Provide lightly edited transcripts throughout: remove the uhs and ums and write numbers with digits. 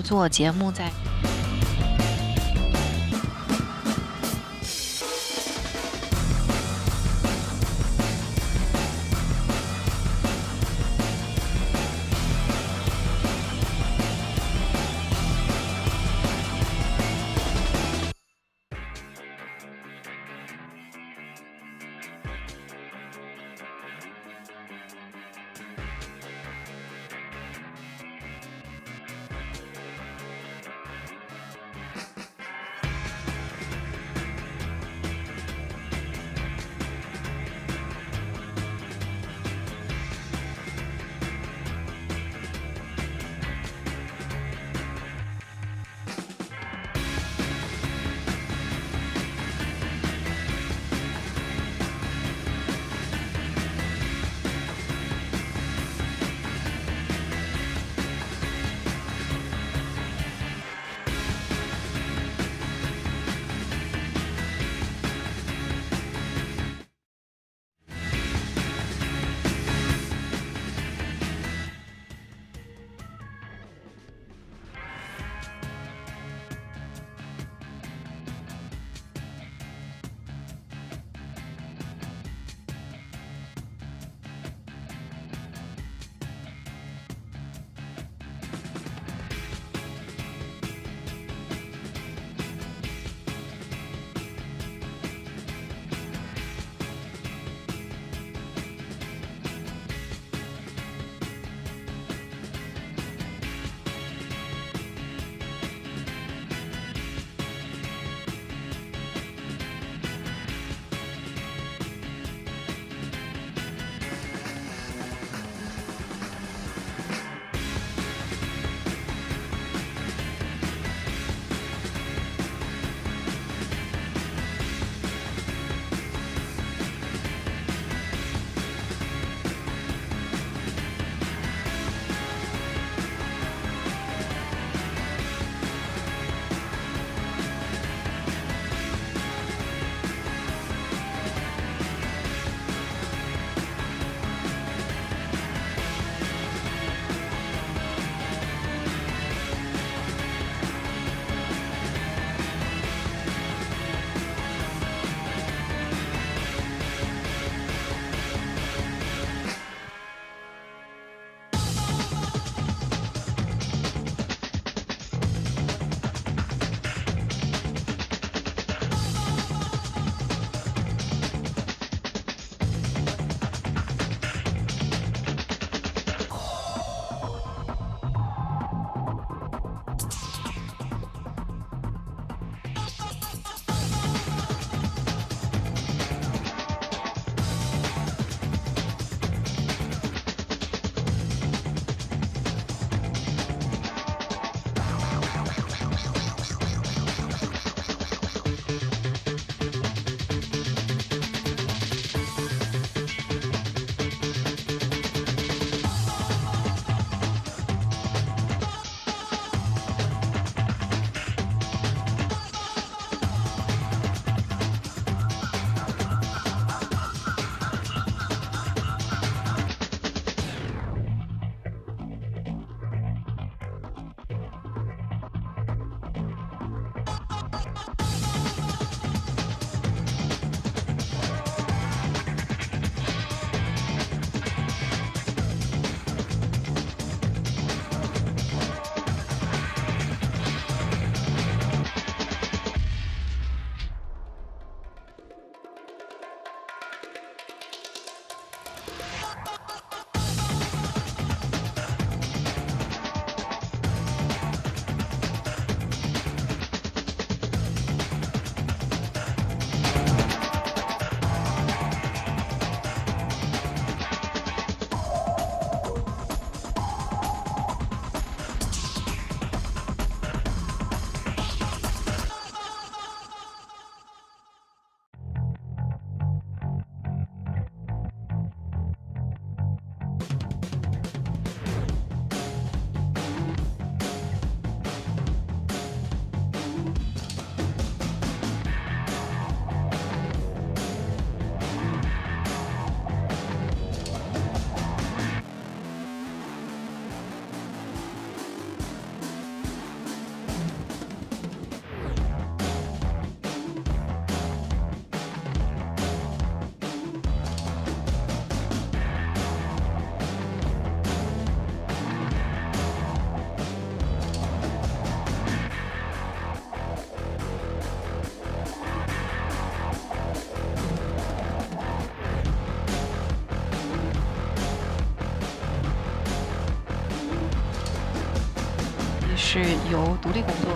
做节目在。是由独立工作。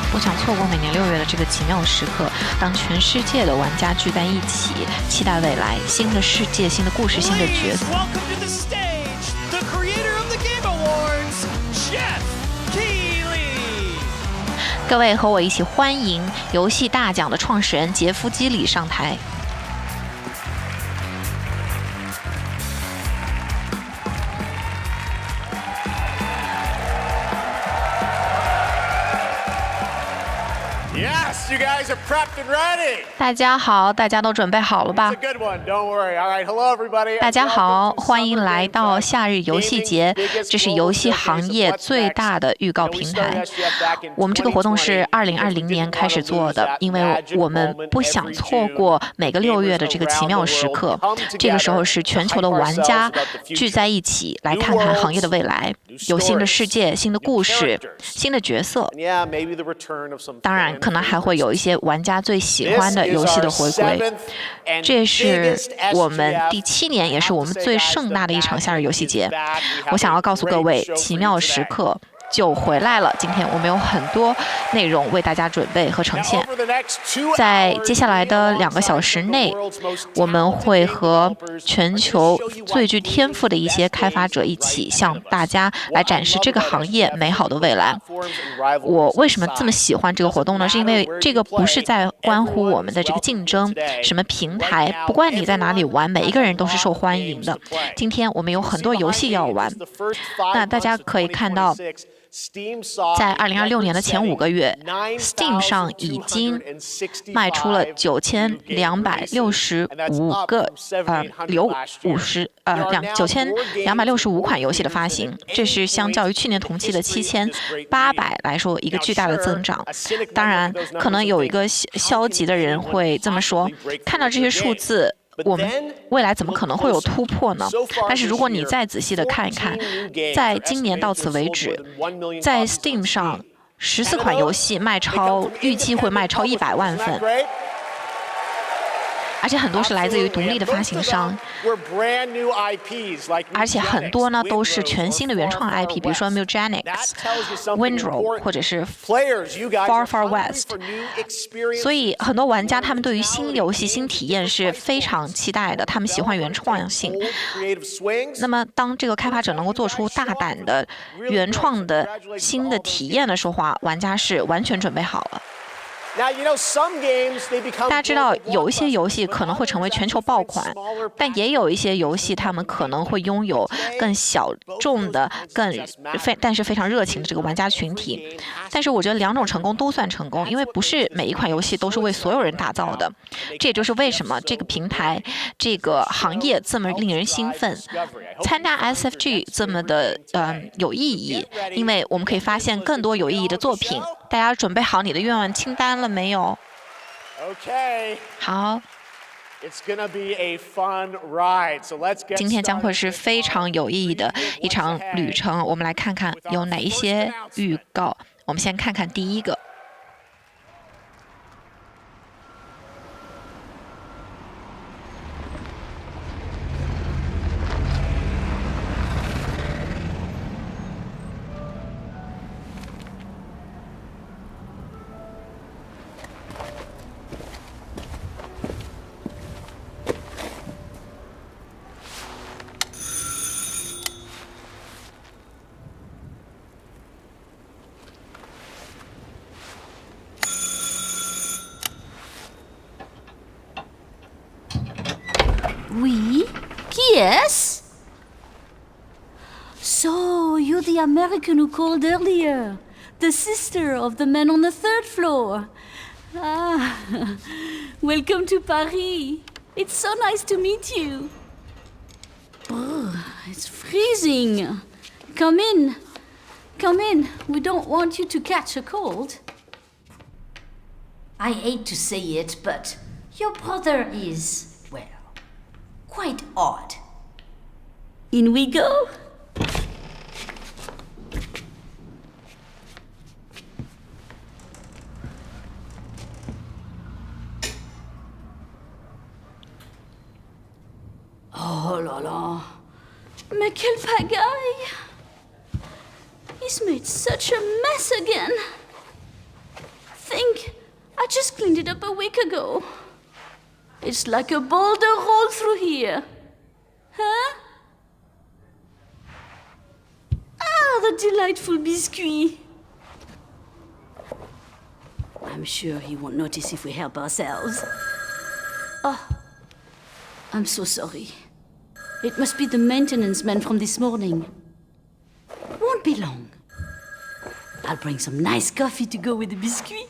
不想错过每年6月的这个奇妙时刻，当全世界的玩家聚在一起，期待未来，新的世界、新的故事、新的角色。各位和我一起欢迎游戏大奖的创始人杰夫·基里上台。Yes, you guys are prepped and ready. 大家好，大家都准备好了吧？ It's a good one. Don't worry. All right. Hello, everybody. 大家好，欢迎来到夏日游戏节，这是游戏行业最大的预告平台。我们这个活动是2020年开始做的，因为我们不想错过每个6月的这个奇妙时刻。这个时候是全球的玩家聚在一起，来看看行业的未来，有新的世界、新的故事、新的角色。当然，可能还会有一些玩家最喜欢的游戏的回归。这是我们第7年，也是我们最盛大的一场夏日游戏节。我想要告诉各位，奇妙时刻就回来了。今天我们有很多内容为大家准备和呈现。在接下来的2个小时内，我们会和全球最具天赋的一些开发者一起，向大家来展示这个行业美好的未来。我为什么这么喜欢这个活动呢？是因为这个不是在关乎我们的这个竞争，什么平台，不管你在哪里玩，每一个人都是受欢迎的。今天我们有很多游戏要玩，那大家可以看到，在2026年的前5个月 ，Steam 上已经卖出了9265款游戏的发行，这是相较于去年同期的7800来说一个巨大的增长。当然，可能有一个消极的人会这么说，看到这些数字，我们未来怎么可能会有突破呢？但是如果你再仔细的看一看，在今年到此为止，在 Steam 上14款游戏预计会卖超100万份。而且很多是来自于独立的发行商，而且很多呢都是全新的原创 IP， 比如说 Mugenics、Windrow 或者是 Far Far West。所以很多玩家他们对于新游戏、新体验是非常期待的，他们喜欢原创性。那么当这个开发者能够做出大胆的原创的新的体验的时候啊，玩家是完全准备好了。大家知道，有一些游戏可能会成为全球爆款，但也有一些游戏他们可能会拥有更小众的、但是非常热情的这个玩家群体。但是我觉得两种成功都算成功，因为不是每一款游戏都是为所有人打造的。这也就是为什么这个平台、这个行业这么令人兴奋，参加 SFG 这么的有意义，因为我们可以发现更多有意义的作品。大家准备好你的愿望清单了没有？好。今天将会是非常有意义的一场旅程。我们来看看有哪一些预告。我们先看看第一个。Oui? Qui est-ce? So, you're the American who called earlier. The sister of the man on the third floor. Ah, welcome to Paris. It's so nice to meet you. Oh, it's freezing. Come in. Come in. We don't want you to catch a cold. I hate to say it, but your brother is, well, quite odd. In we go. Oh là là. Mais quelle pagaille! He's made such a mess again. Think, I just cleaned it up a week ago. It's like a boulder rolled through here. Huh? Ah, the delightful biscuit. I'm sure he won't notice if we help ourselves. Oh, I'm so sorry. It must be the maintenance man from this morning. Won't be long. I'll bring some nice coffee to go with the biscuit.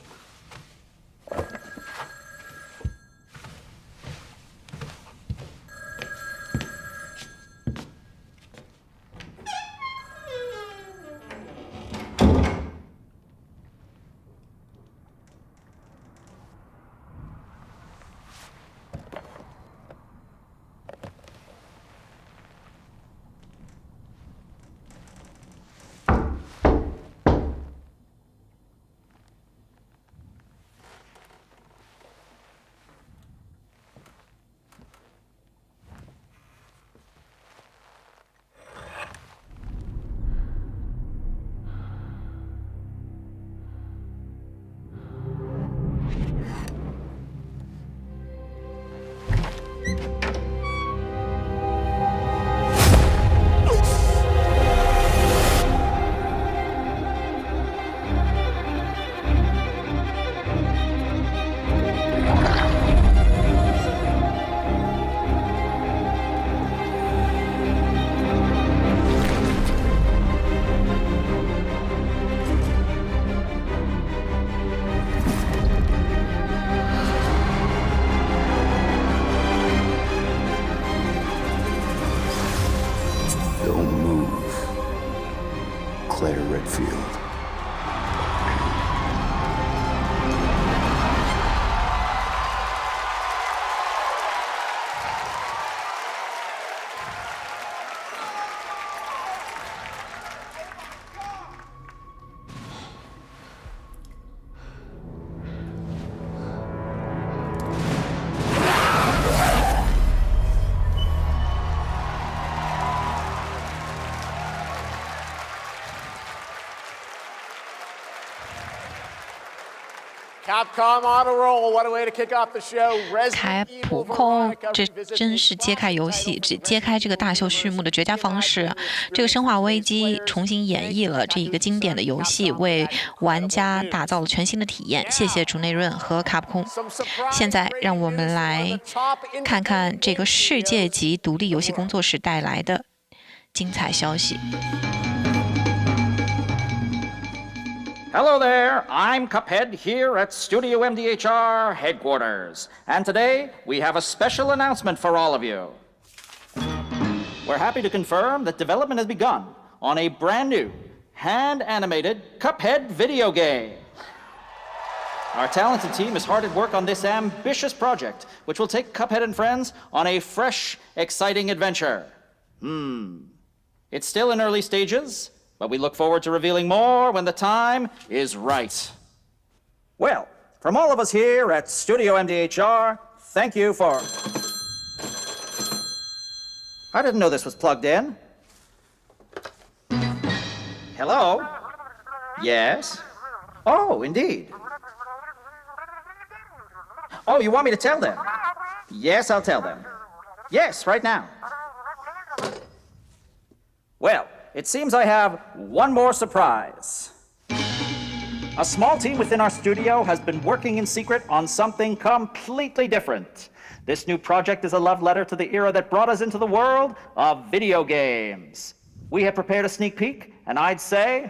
Redfield. Capcom on a roll. What a way to kick off the show. 凯 Resident 普 Evil 空， Veronica 这 revisits 真是揭开游戏、揭开这个大秀序幕的绝佳方式。这个《生化危机》重新演绎了这一个经典的游戏，为玩家打造了全新的体验。谢谢竹内润和卡普空。现在让我们来看看这个世界级独立游戏工作室带来的精彩消息。Hello there, I'm Cuphead here at Studio MDHR headquarters, and today we have a special announcement for all of you. We're happy to confirm that development has begun on a brand new, hand-animated Cuphead video game. Our talented team is hard at work on this ambitious project, which will take Cuphead and friends on a fresh, exciting adventure. It's still in early stages, but we look forward to revealing more when the time is right. Well, from all of us here at Studio MDHR, thank you for... I didn't know this was plugged in. Hello? Yes? Oh, indeed. Oh, you want me to tell them? Yes, I'll tell them. Yes, right now. Well, it seems I have one more surprise. A small team within our studio has been working in secret on something completely different. This new project is a love letter to the era that brought us into the world of video games. We have prepared a sneak peek, and I'd say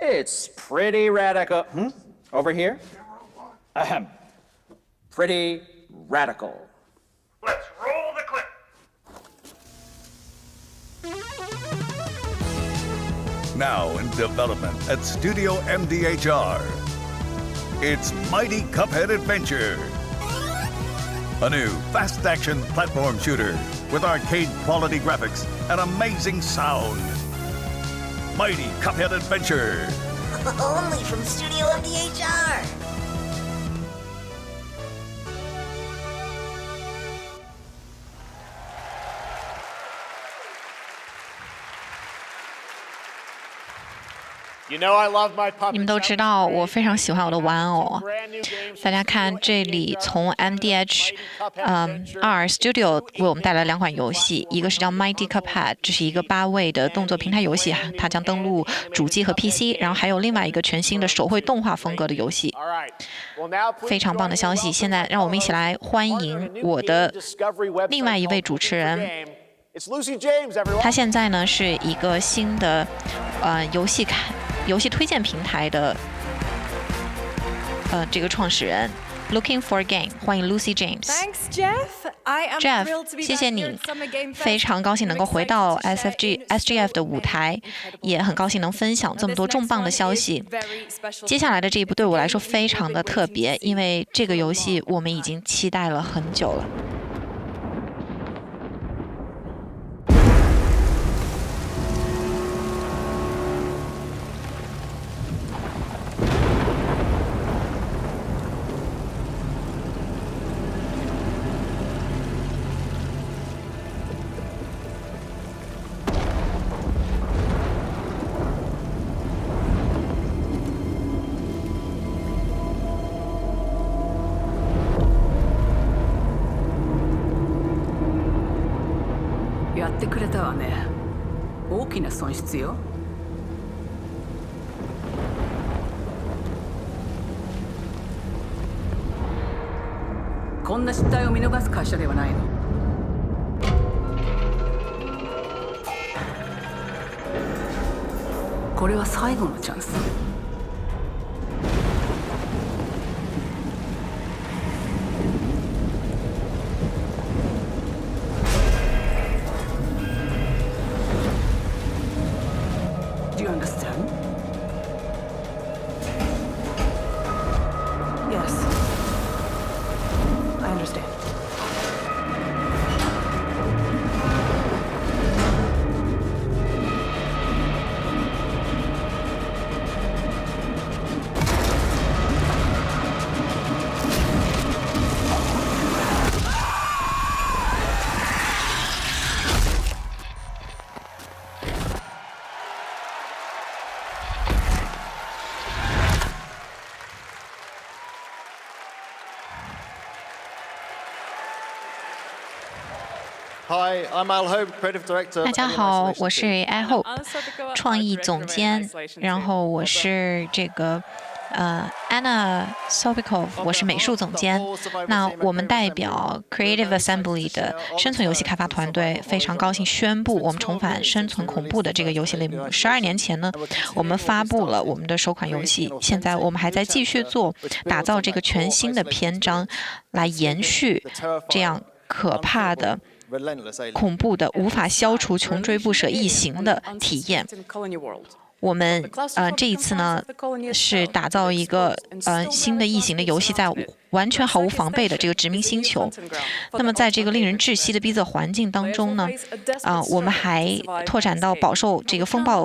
it's pretty radical. Over here? Ahem. Pretty radical. Let's roll the clip. Now in development at Studio MDHR. It's Mighty Cuphead Adventure. A new fast-action platform shooter with arcade-quality graphics and amazing sound. Mighty Cuphead Adventure. Only from Studio MDHR. You know I love my puppets. 你们都知道，我非常喜欢我的玩偶。大家看，这里从 MDH Studio 为我们带来2款游戏，一个是叫 Mighty Cuphead， 这是一个8位的动作平台游戏，它将登陆主机和 PC， 然后还有另外一个全新的手绘动画风格的游戏，非常棒的消息。现在让我们一起来欢迎我的另外一位主持人。他现在呢是一个新的游戏推荐平台的这个创始人 Looking for Game， 欢迎 Lucy James。 Thanks, Geoff. I am thrilled to be 谢谢 back here 你 at Summer Game Fest. 非常高兴能够回到 SGF 的舞台，也很高兴能分享这么多重磅的消息。接下来的这一步对我来说非常的特别，因为这个游戏我们已经期待了很久了。やってくれたわね。大きな損失よ。こんな失態を見逃す会社ではないの。これは最後のチャンス。Do you understand? Yes. I understand. 大家好，我是 iHope 创意总监，然后我是这个Anna Sobikov， 我是美术总监。那我们代表 Creative Assembly 的生存游戏开发团队，非常高兴宣布我们重返生存恐怖的这个游戏类目。12年前呢，我们发布了我们的首款游戏，现在我们还在继续打造这个全新的篇章，来延续这样可怕的、恐怖的、无法消除、穷追不舍异形的体验。我们这一次呢是打造一个新的异形的游戏，在完全毫无防备的这个殖民星球。那么在这个令人窒息的逼仄环境当中呢，我们还拓展到饱受这个风暴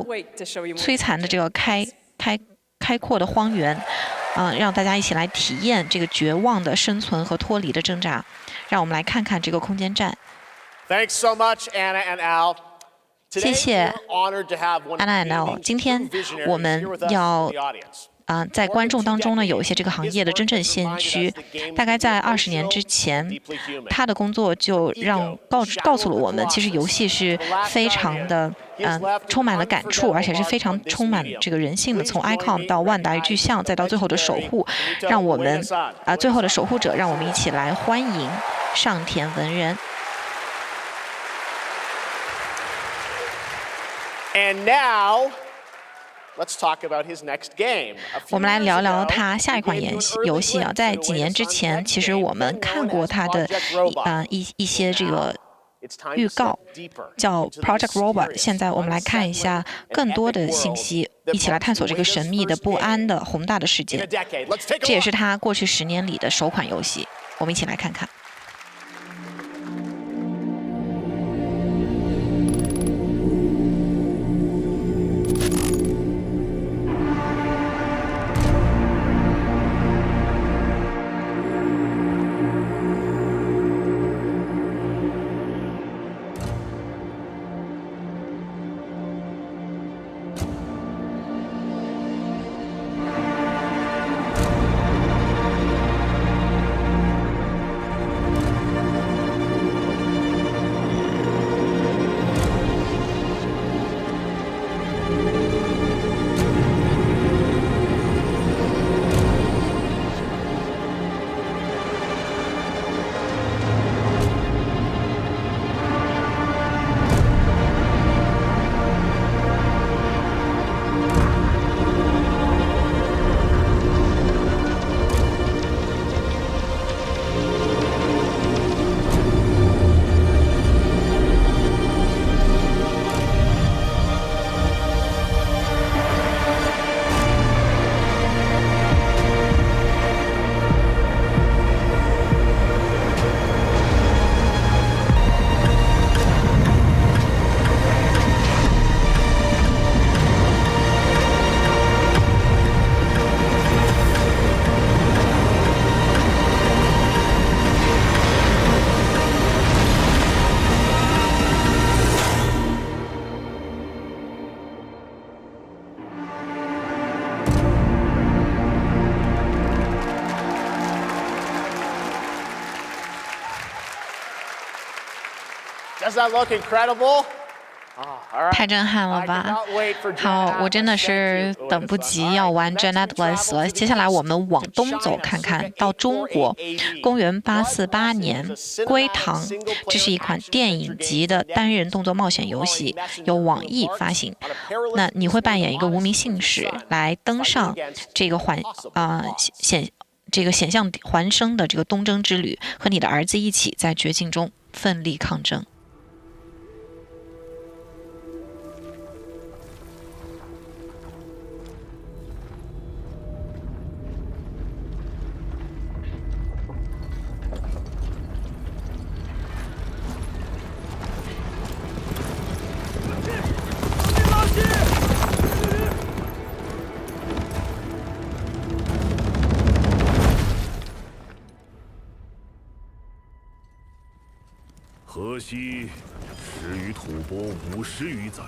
摧残的这个开阔的荒原，让大家一起来体验这个绝望的生存和脱离的挣扎。让我们来看看这个空间站。Thanks so much, Anna and Al. 谢谢 Anna and Al。今天我们要在观众当中呢，有一些这个行业的真正先驱。大概在20年之前，他的工作就告诉了我们，其实游戏是非常的充满了感触，而且是非常充满这个人性的。从 icon 到万达与巨像，再到最后的守护，让我们最后的守护者，让我们一起来欢迎上田文人。And now, let's talk about his next game. 我们来聊聊他下一款游戏啊。在几年之前，其实我们看过他的一些这个预告，叫 Project Robot。现在我们来看一下更多的信息，一起来探索这个神秘的、不安的、宏大的世界。这也是他过去10年里的首款游戏，我们一起来看看。Does that look incredible? 太震撼了吧！好，我真的是等不及要玩 Genetless 了。接下来我们往东走看看，到中国，公元848年，归唐。这是一款电影级的单人动作冒险游戏，由网易发行。那你会扮演一个无名信使，来登上这个险象环生的这个东征之旅，和你的儿子一起在绝境中奋力抗争。河西始于吐蕃50余载，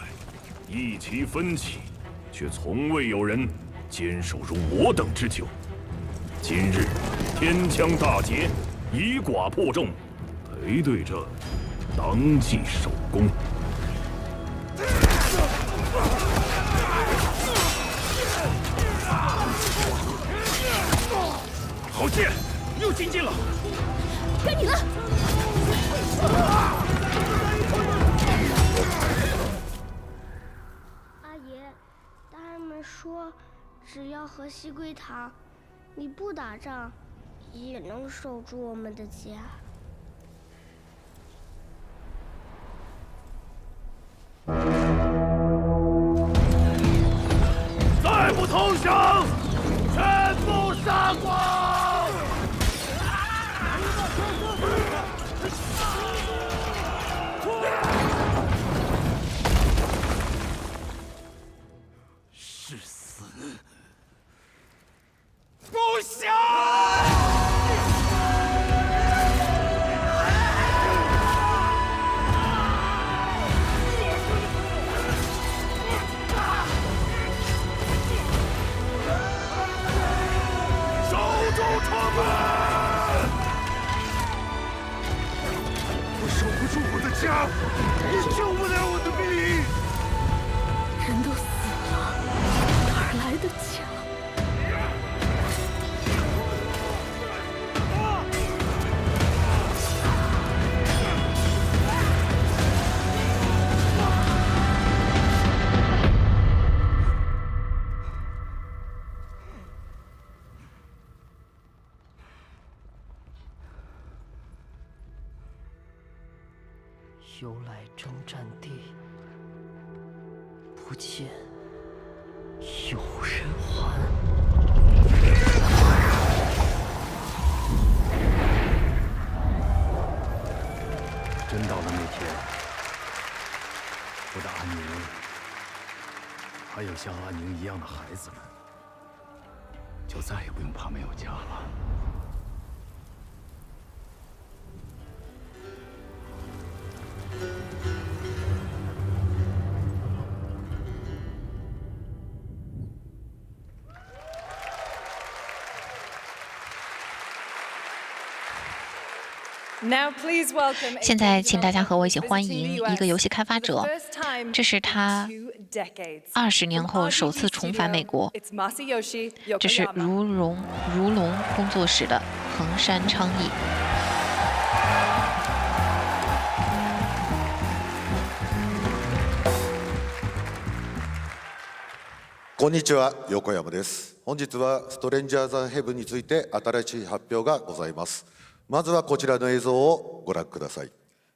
一齐分起，却从未有人坚守如我等之久。今日天枪大捷，以寡破众，赔对着当即首功。好剑，又进近了，该你了。阿爷，大人们说，只要和西归堂，你不打仗，也能守住我们的家。再不投降，全部杀光！是死不行！我守不住我的家，也救不了我的兵。人都死了，哪儿来的家？由来征战地，不见有人还。真到了那天，我的安宁，还有像安宁一样的孩子们，就再也不用怕没有家了。现在，请大家和我一起欢迎一个游戏开发者，这是他20年后首次重返美国。这是如龙工作室的横山昌义。こんにちは、横山です。本日はストレンジャーズ・ヘブンについて新しい発表がございます。まずはこちらの映像をご覧ください。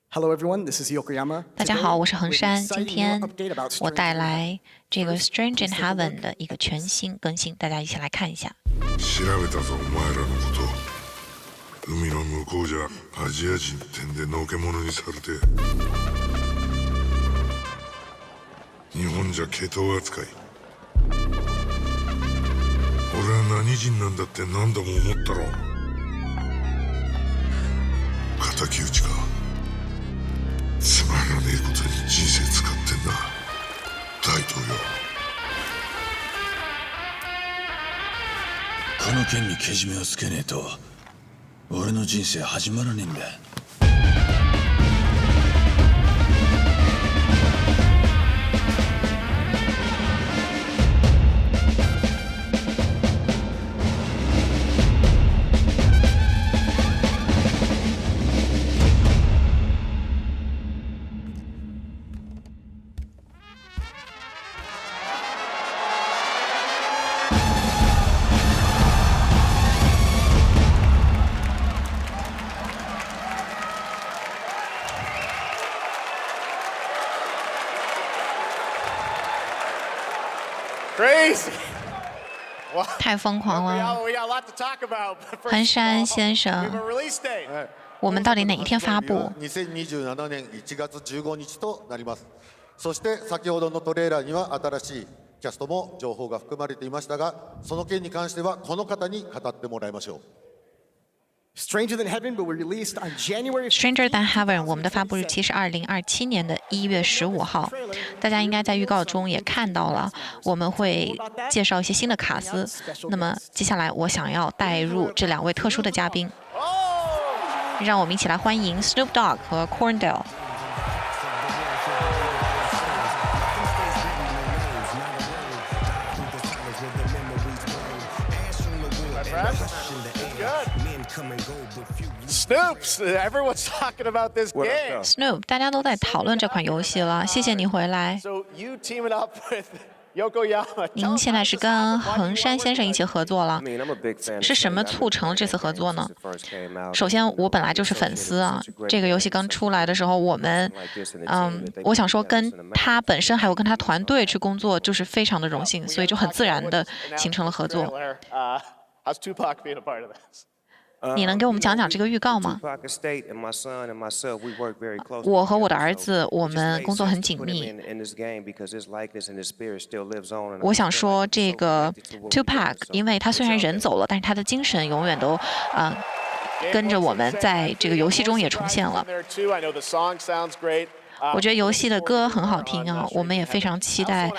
Hello everyone, this is Yokoyama. 大家好，我是横山。今天我帶來這個《Strange in Heaven》的一個全新更新，大家一起來看一下。調べたぞお前らのこと。海の向こうじゃアジア人ってんでのけ者にされて、日本じゃ毛頭扱い。俺は何人なんだって何度も思ったろ。敵討ちか。つまらねえことに人生使ってんな、大統領。この件にけじめをつけねえと俺の人生始まらねえんだ。太疯狂了，横山先生，我们到底哪一天发布？2027年1月15日となります。そして先ほどのトレーラーには新しいキャストも情報が含まれていましたが、その件に関してはこの方に語ってもらいましょう。Stranger Than Heaven will be released on January. Stranger Than Heaven， 我们的发布日期是2027年的1月15号。大家应该在预告中也看到了，我们会介绍一些新的卡司。那么接下来，我想要带入这2位特殊的嘉宾，让我们一起来欢迎 Snoop Dogg 和 Corndale。Snoops, everyone's talking about this game. Snoop， 大家都在讨论这款游戏了，谢谢你回来。 So you teaming up with Yokoyama. 您现在是跟横山先生一起合作了，是什么促成了这次合作呢？首先，我本来就是粉丝啊。这个游戏刚出来的时候，我想说跟他本身还有跟他团队去工作，就是非常的荣幸，所以就很自然的形成了合作。How's Tupac being a part of this? 你能给我们讲讲这个预告吗？我和我的儿子，我们工作很紧密。我想说，这个 Tupac， 因为他虽然人走了，但是他的精神永远都跟着我们，在这个游戏中也重现了。我觉得游戏的歌很好听啊，我们也非常期待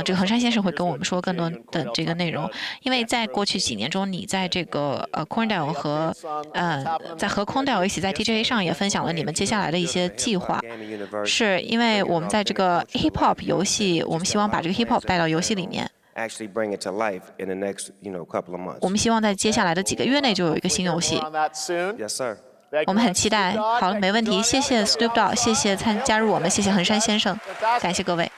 这个横山先生会跟我们说更多的这个内容，因为在过去几年中，你在这个Corndale 和Corndale 一起在 TGA 上也分享了你们接下来的一些计划，是因为我们在这个 Hip Hop 游戏，我们希望把这个 Hip Hop 带到游戏里面。我们希望在接下来的几个月内就有一个新游戏。我们很期待。好了，没问题，谢谢 Snoop Dogg， 谢谢加入我们，谢谢横山先生，感谢各位。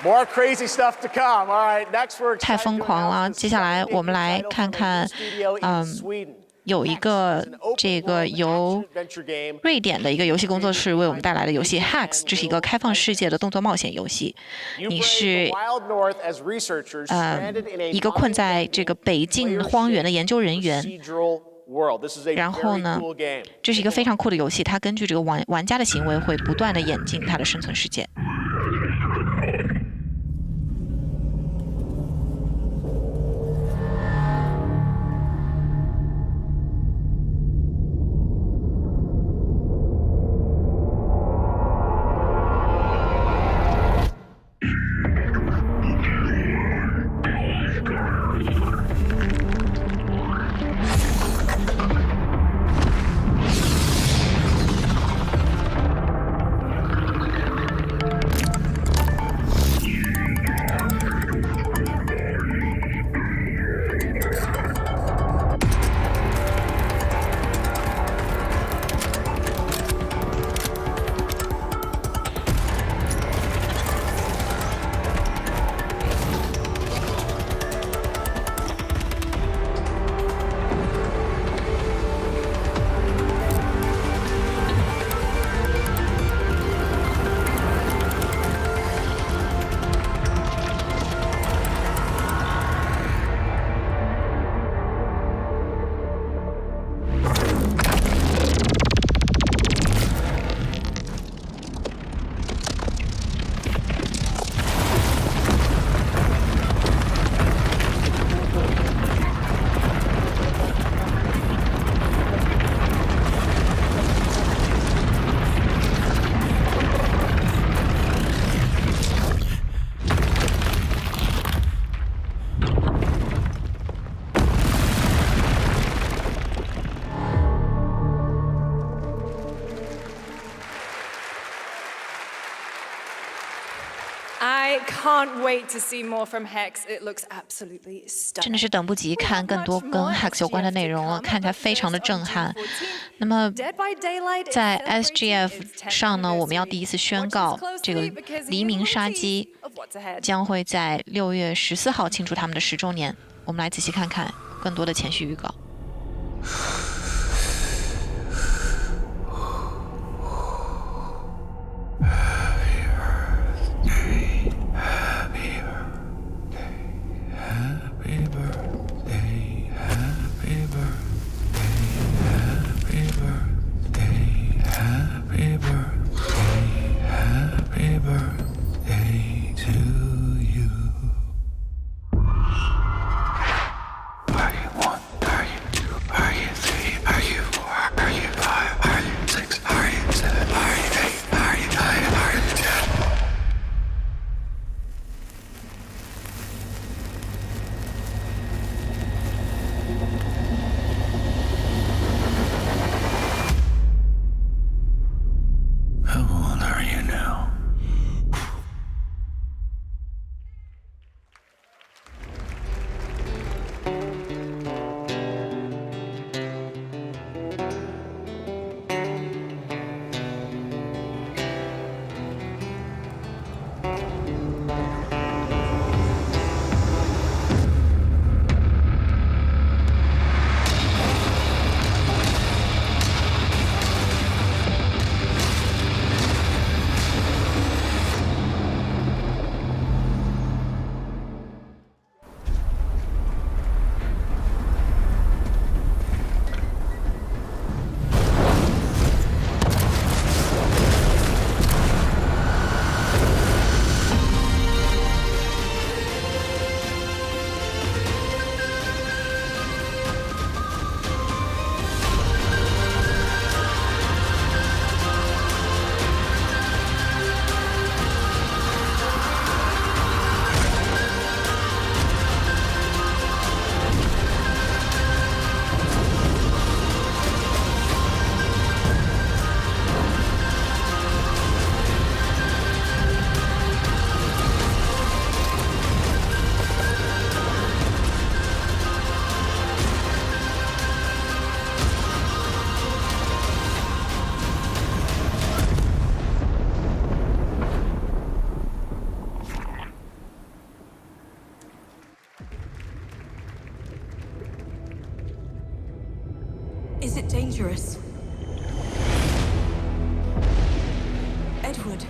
More crazy stuff to come. All right, next we're 太疯狂了，接下来我们来看看，有一个这个由瑞典的一个游戏工作室为我们带来的游戏 Hex， 这是一个开放世界的动作冒险游戏。你是一个困在这个北境荒原的研究人员。然后呢，这是一个非常酷的游戏，它根据这个玩家的行为会不断的演进它的生存世界。Can't wait to see more from Hex. It looks absolutely stunning. 真的是等不及看更多跟 Hex 有关的内容了，看起来非常的震撼。那么在 SGF 上呢，我们要第一次宣告这个黎明杀机将会在6月14号庆祝他们的10周年。我们来仔细看看更多的前续预告。I want dangerous? Edward.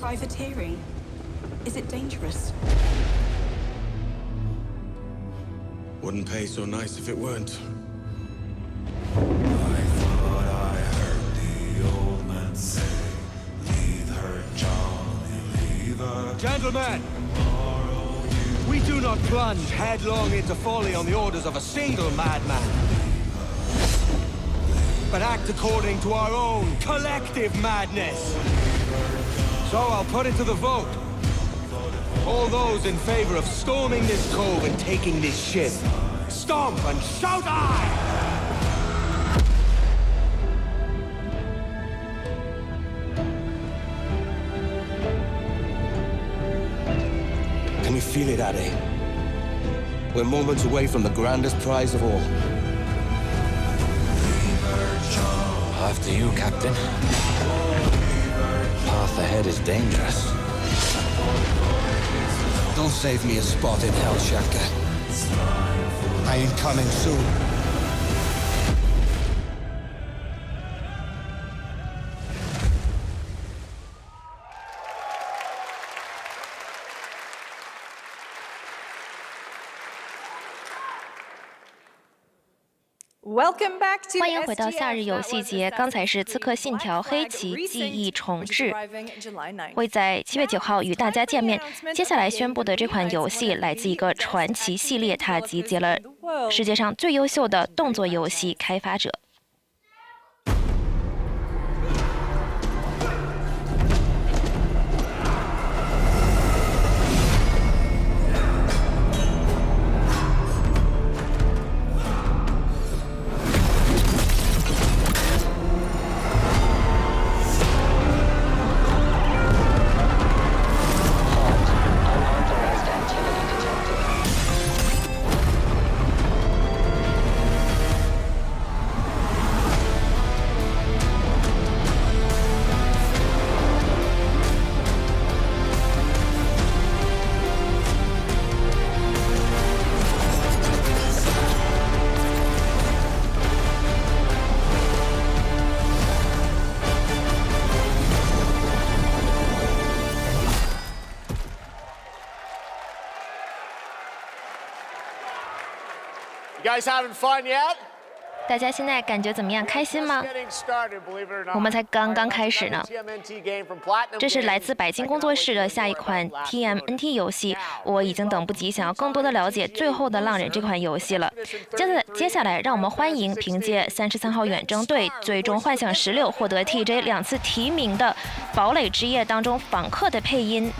Privateering. Is it dangerous? Wouldn't pay so nice if it weren't. Gentlemen, we do not plunge headlong into folly on the orders of a single madman, but act according to our own collective madness. So I'll put it to the vote. All those in favor of storming this cove and taking this ship, stomp and shout aye! Can you feel it, Addy? We're moments away from the grandest prize of all. After you, Captain. Path ahead is dangerous. Don't save me a spot in hell, Shaka. I ain't coming soon. Welcome back to 欢迎回到夏日游戏节。刚才是《刺客信条：黑旗记忆重置》，会在7月9号与大家见面。接下来宣布的这款游戏来自一个传奇系列，它集结了世界上最优秀的动作游戏开发者。You guys having fun yet? 大家现在感觉怎么样？开心吗？我们才刚刚开始呢。这是来自百金工作室的下一款 TMNT 游戏，我已经等不及想要更多的了解《最后的浪人》这款游戏了。接下来，让我们欢迎凭借33号远征队、最终幻想16获得 TJ 2次提名的《堡垒之夜》当中访客的配音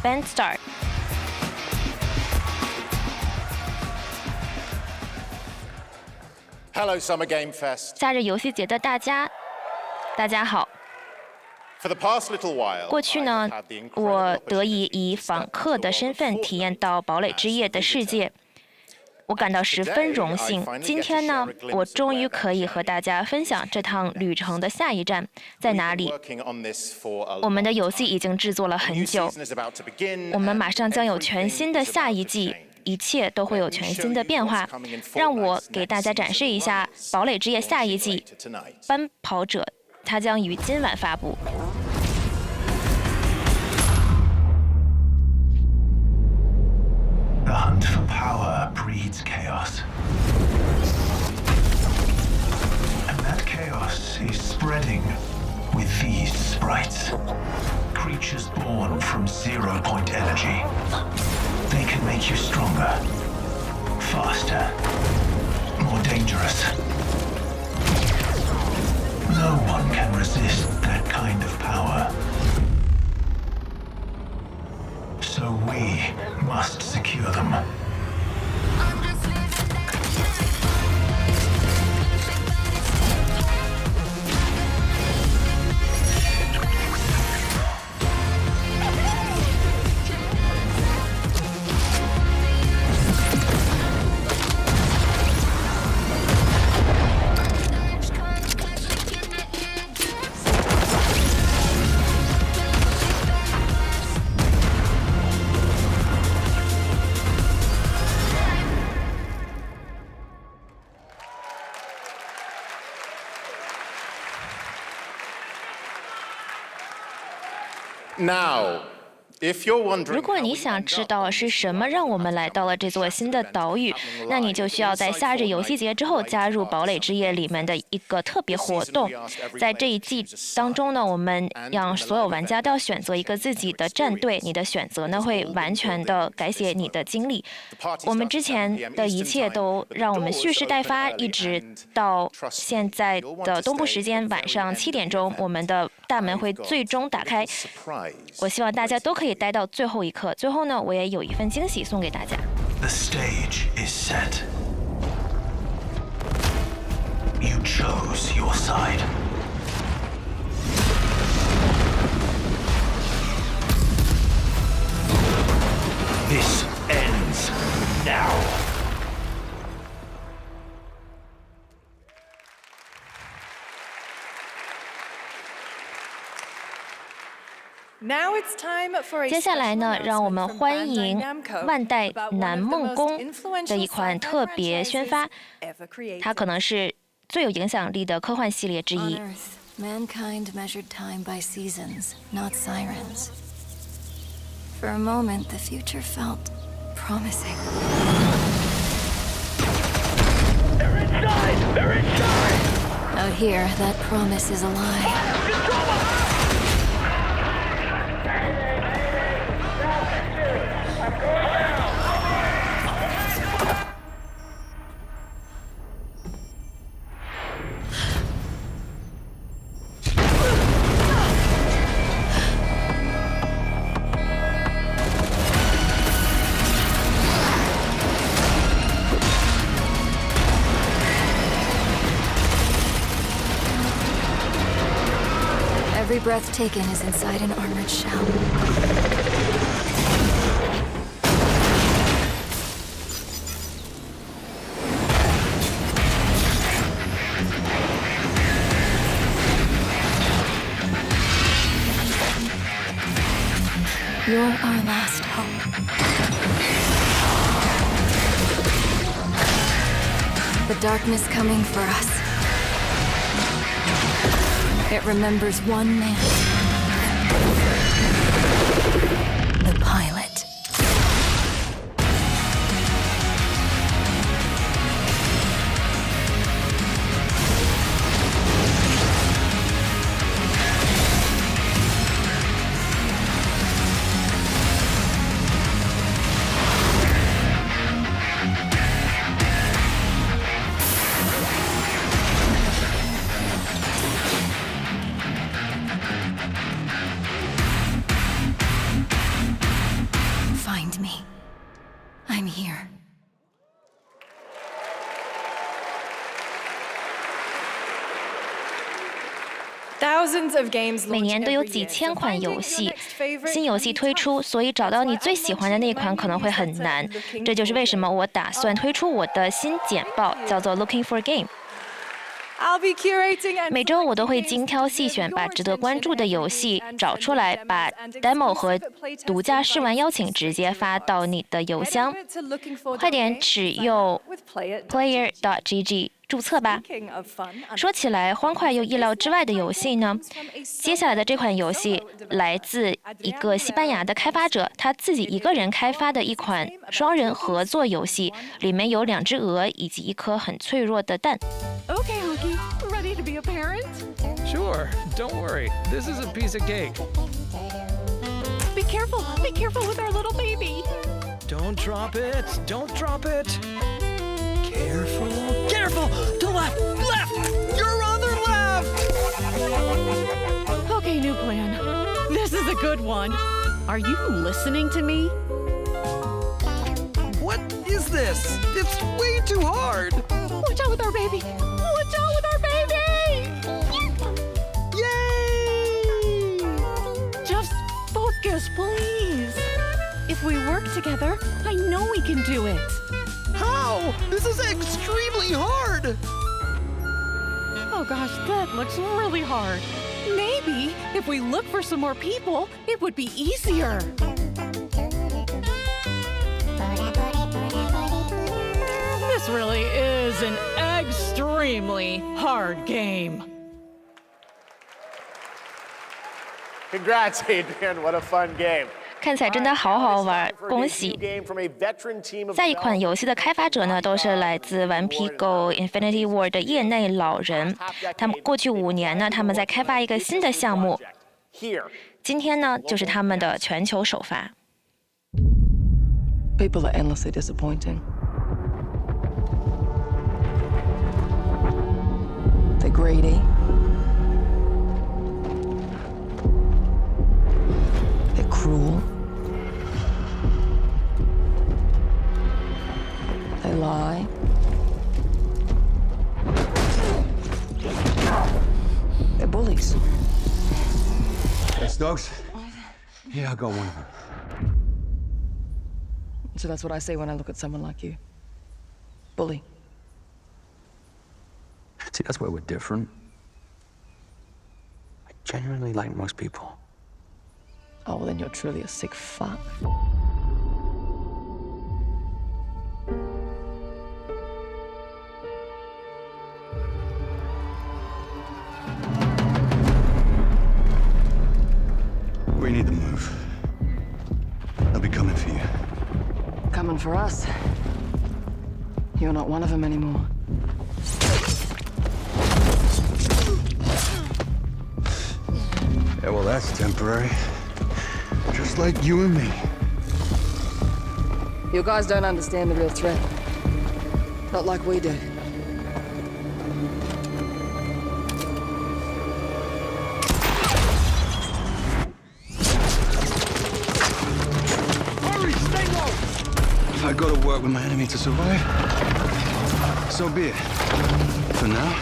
Bandstar。Hello, Summer Game Fest. 夏日游戏节的大家好。过去呢，我得以访客的身份体验到堡垒之夜的世界，我感到十分荣幸。今天呢，我终于可以和大家分享这趟旅程的下一站在哪里。我们的游戏已经制作了很久，我们马上将有全新的下一季。一切都会有全新的变化，让我给大家展示一下《堡垒之夜》下一季《奔跑者》，它将于今晚发布。The hunt for power breeds chaos. And that chaos is spreading with these sprites. Creatures born from 0-point energy. They can make you stronger, faster, more dangerous. No one can resist that kind of power. So we must secure them. Now, if you're wondering, 如果你想知道是什么让我们来到了这座新的岛屿，那你就需要在夏日游戏节之后加入堡垒之夜里面的一个特别活动。在这一季当中呢，我们让所有玩家都要选择一个自己的战队，你的选择呢会完全的改写你的经历。我们之前的一切都让我们蓄势待发，一直到现在的东部时间晚上7点钟，我们的大门会最终打开。我希望大家都可以待到最后一刻。最后呢，我也有一份惊喜送给大家。The stage is set. You chose your side. This ends now. Now it's time for a 接下来呢，让我们欢迎万代南梦宫的一款特别宣发，它可能是最有影响力的科幻系列之一。Mankind measured time by seasons, not sirens. For a moment, the future felt promising. They're inside! They're inside! Out here, that promise is a lie. Every breath taken is inside an armored shell. You're our last hope. The darkness coming for us. It remembers one man. The pilot. Find me. I'm here. 每年都有几千款游戏，新游戏推出，所以找到你最喜欢的那款可能会很难。这就是为什么我打算推出我的新简报，叫做 Looking for Game。每周我都会精挑细选，把值得关注的游戏找出来，把 demo 和独家试玩邀请直接发到你的邮箱。快点使用 player.gg 注册吧。说起来欢快又意料之外的游戏呢，接下来的这款游戏来自一个西班牙的开发者，他自己一个人开发的一款双人合作游戏，里面有2只鹅以及一颗很脆弱的蛋。Okay, Hookie, ready to be a parent? Sure, don't worry. This is a piece of cake. Be careful with our little baby. Don't drop it, don't drop it. Careful, to left, your other left. Okay, new plan. This is a good one. Are you listening to me? What is this? It's way too hard. Watch out with our baby. Watch out with our baby. Yay! Just focus, please. If we work together, I know we can do it. How? This is extremely hard. Oh gosh, that looks really hard. Maybe if we look for some more people, it would be easier. This really is an extremely hard game. Congrats, Adrian. What a fun game. 看起来真的好好玩，恭喜！下一款游戏的开发者呢，都是来自顽皮狗 Infinity Ward 的业内老人。他们过去5年呢，他们在开发一个新的项目。今天呢，就是他们的全球首发。People are endlessly disappointing. They're greedy. They're cruel. They lie. They're bullies. Yes, dogs? Yeah, I got one of them. So that's what I say when I look at someone like you. Bully. See, that's where we're different. I genuinely like most people. Oh, well, then you're truly a sick fuck. We need to move. They'll be coming for you. Coming for us. You're not one of them anymore. Yeah, well, that's temporary. Just like you and me. You guys don't understand the real threat. Not like we do. Hurry, stay low! If I go to work with my enemy to survive, so be it. For now.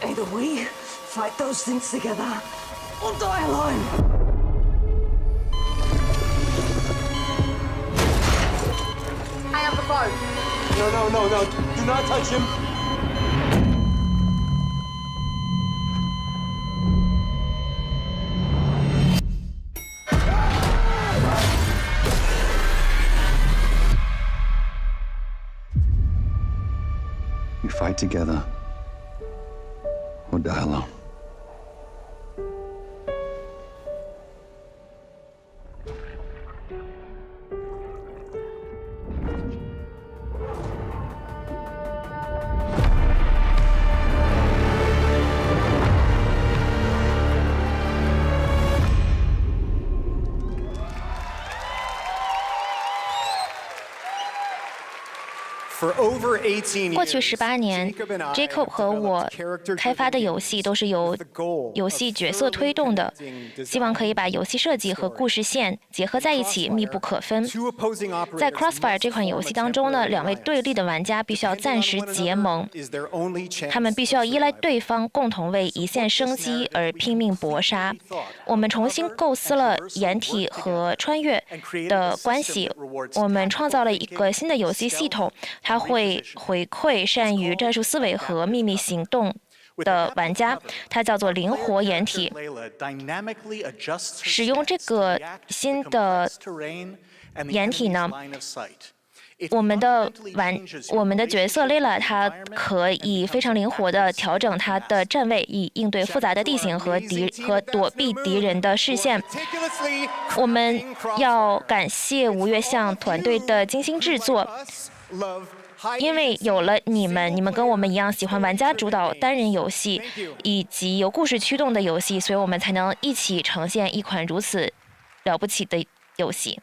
Either we fight those things together, or die alone. Hang up the phone. No. Do not touch him. We fight together. Or die alone. For over 18 years, 过去18年 ，Jacob 和我开发的游戏都是由游戏角色推动的，希望可以把游戏设计和故事线结合在一起，密不可分。在 Crossfire 这款游戏当中呢，2位对立的玩家必须要暂时结盟，他们必须要依赖对方，共同为一线生机而拼命搏杀。我们重新构思了掩体和穿越的关系，我们创造了一个新的游戏系统。它会回馈善于战术思维和秘密行动的玩家，它叫做灵活掩体。使用这个新的掩体呢，我们的角色 Layla 她可以非常灵活地调整她的站位，以应对复杂的地形和躲避敌人的视线。我们要感谢吴越象团队的精心制作。因为有了你们跟我们一样喜欢玩家主导单人游戏，以及由故事驱动的游戏，所以我们才能一起呈现一款如此了不起的游戏。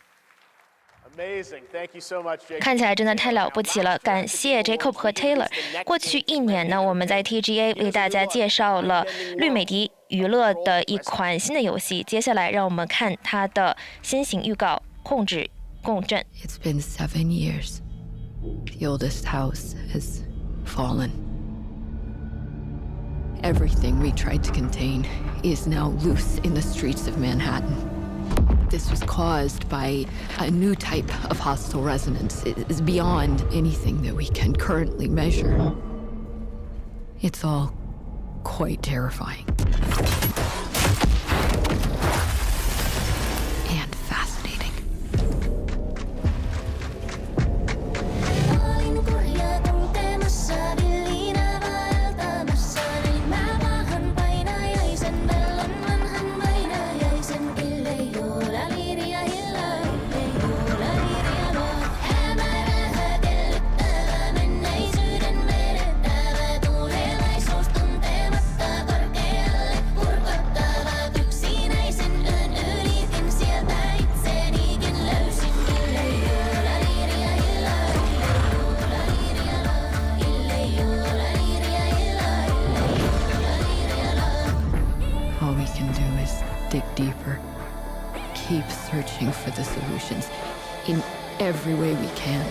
看起来真的太了不起了，感谢 Jacob 和 Taylor。过去1年呢，我们在 TGA 为大家介绍了绿美迪娱乐的一款新的游戏，接下来让我们看它的先行预告《控制共振》。It's been 7 years. The oldest house has fallen. Everything we tried to contain is now loose in the streets of Manhattan. This was caused by a new type of hostile resonance. It is beyond anything that we can currently measure. It's all quite terrifying. And fascinating. dig deeper, keep searching for the solutions in every way we can.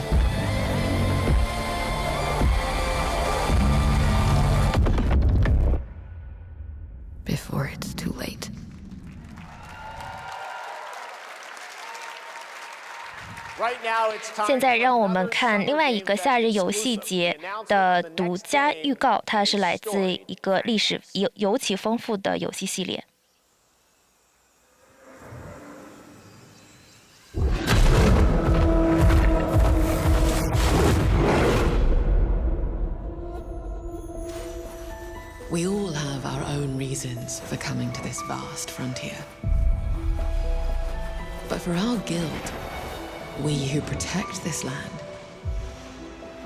Before it's too late. 现在让我们看另外一个夏日游戏节的独家预告，它是来自一个历史尤其丰富的游戏系列。We all have our own reasons for coming to this vast frontier. But for our guild, we who protect this land,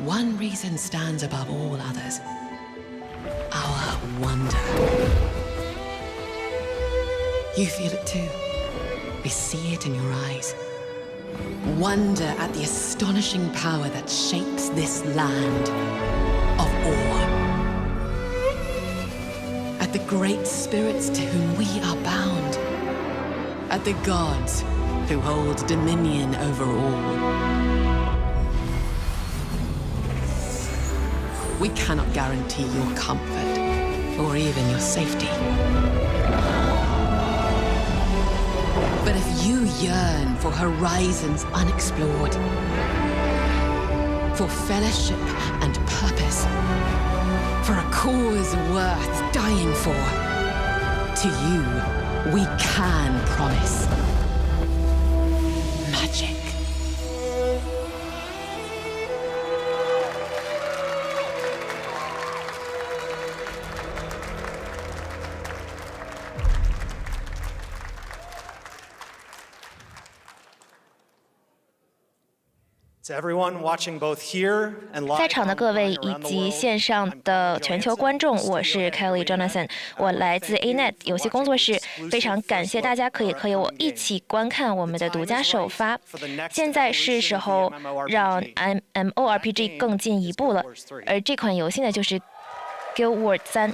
one reason stands above all others: our wonder. You feel it too. We see it in your eyes. Wonder at the astonishing power that shapes this land of awe. At the great spirits to whom we are bound. At the gods who hold dominion over all. We cannot guarantee your comfort or even your safety. But if you yearn for horizons unexplored, for fellowship and purpose, for a cause worth dying for, to you we can promise magic. 在场的各位以及线上的全球观众，我是 Keighley Jonathan， 我来自 ANET 游戏工作室，非常感谢大家可以和我一起观看我们的独家首发。现在是时候让 MMORPG 更进一步了，而这款游戏呢就是 Guild Wars 3。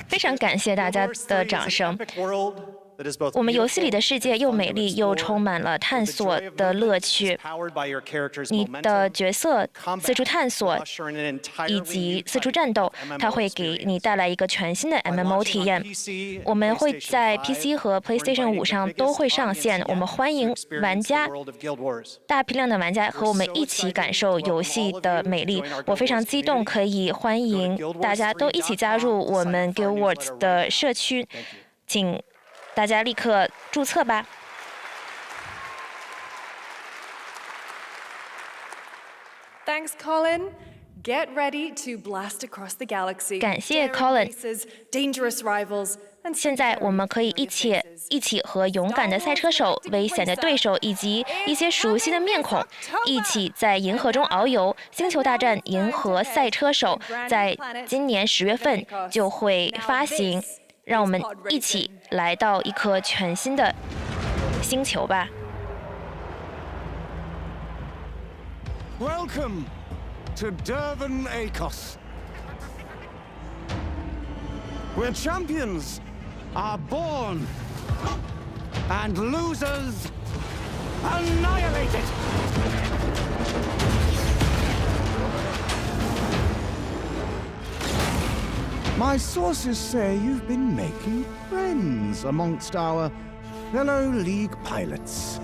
非常感谢大家的掌声。我们游戏里的世界又美丽又充满了探索的乐趣，你的角色四处探索以及四处战斗，它会给你带来一个全新的 MMO 体验。我们会在 PC 和 PlayStation 5上都会上线，我们欢迎玩家大批量的玩家和我们一起感受游戏的美丽。我非常激动，可以欢迎大家都一起加入我们 Guild Wars 的社区，请大家立刻注册吧。Thanks, Colin. Get ready to blast across the galaxy. 感谢 Colin. Dangerous rivals. 现在我们可以一起和勇敢的赛车手、危险的对手以及一些熟悉的面孔，一起在银河中遨游。星球大战：银河赛车手在今年10月份就会发行。让我们一起来到一颗全新的星球吧。Welcome to Durban Acos, where champions are born and losers annihilated. My sources say you've been making friends amongst our fellow League pilots.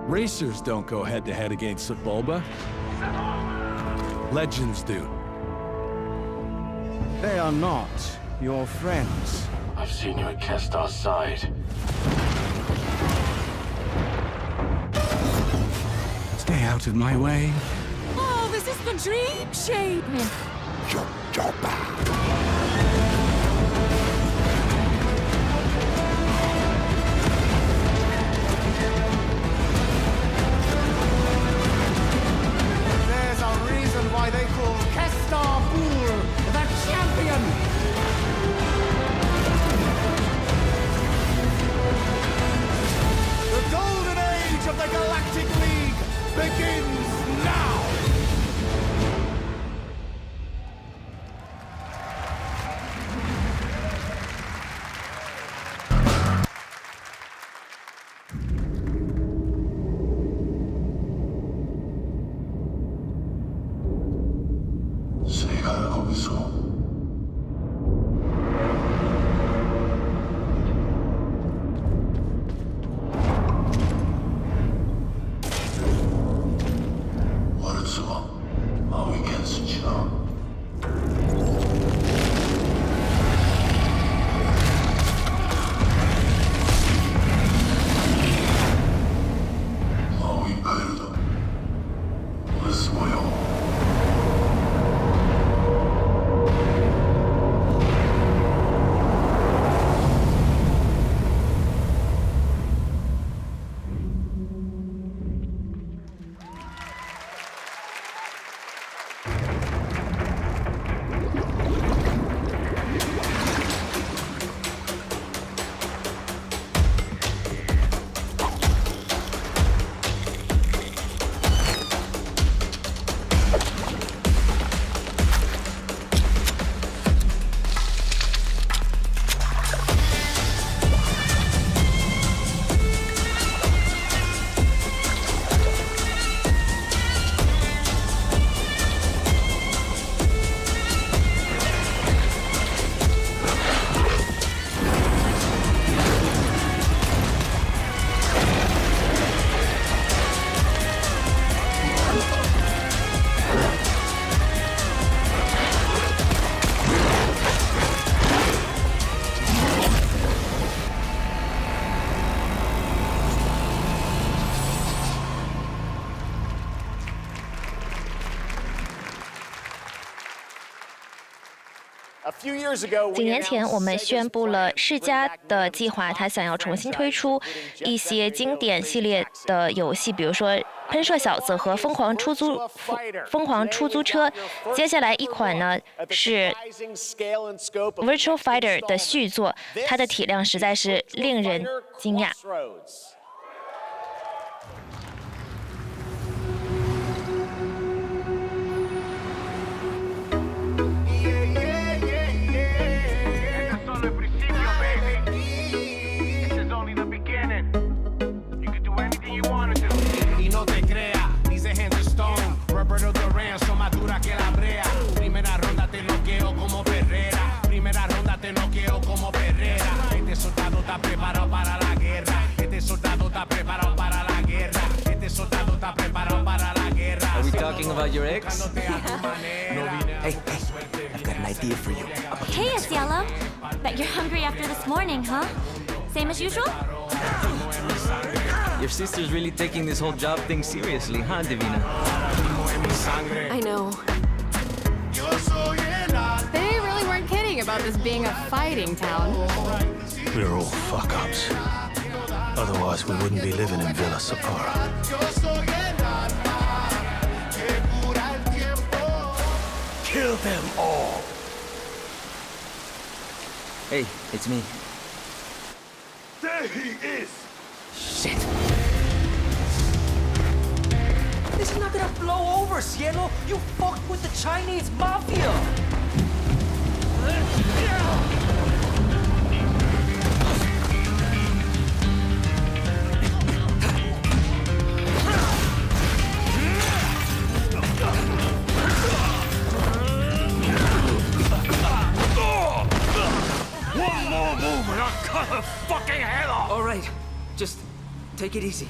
Racers don't go head-to-head against Sebulba. Legends do. They are not your friends. I've seen you at Kestar's side. Stay out of my way. Oh, this is the dream shape! There's a reason why they call Kestar Bool the champion! The golden age of the Galactic League begins now! 어디서? 어디서? 마위켄스지나? 마위파일다. 어디서 모여?几年前，我们宣布了世嘉的计划，他想要重新推出一些经典系列的游戏，比如说《喷射小子》和疯狂出租车》。接下来一款呢是 Virtual Fighter 的续作，它的体量实在是令人惊讶。Are we talking about your ex? Hey, I've got an idea for you. Hey, it's Yellow. Bet you're hungry after this morning, huh? Same as usual? Your sister's really taking this whole job thing seriously, huh, Divina? I know. They really weren't kidding about this being a fighting town. We're all fuck-ups. Otherwise, we wouldn't be living in Villa Sapara. Kill them all! Hey, it's me. There he is! Shit! This is not gonna blow over, Cielo! You fucked with the Chinese mafia! One more move and I'll cut her fucking head off! All right, just take it easy.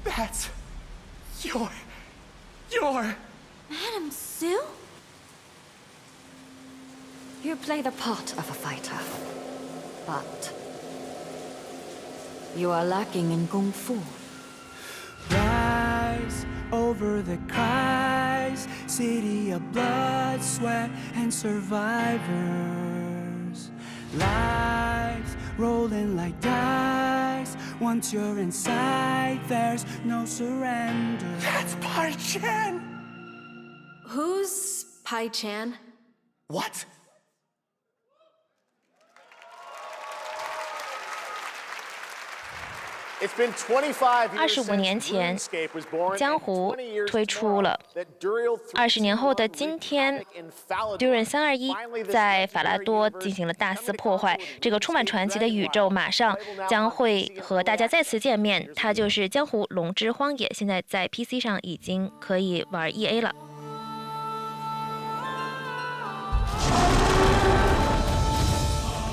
That's your... Madam Sue? You play the part of a fighter, but you are lacking in kung fu. Rise over the cries, city of blood, sweat, and survivors. Lives rolling like dice. Once you're inside, there's no surrender. That's Pai Chan! Who's Pai Chan? What? 25年前，江湖推出了。20年后的今天，Duran 321在法拉多进行了大肆破坏，这个充满传奇的宇宙马上将会和大家再次见面。它就是《江湖龙之荒野》，现在在 PC 上已经可以玩 EA 了。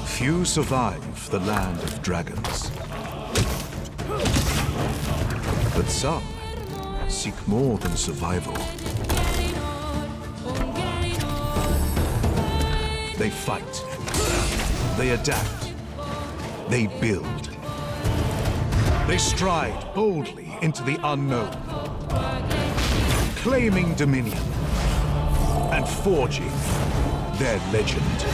Few survive the land of dragons. But some seek more than survival. They fight. They adapt. They build. They stride boldly into the unknown, claiming dominion and forging their legend.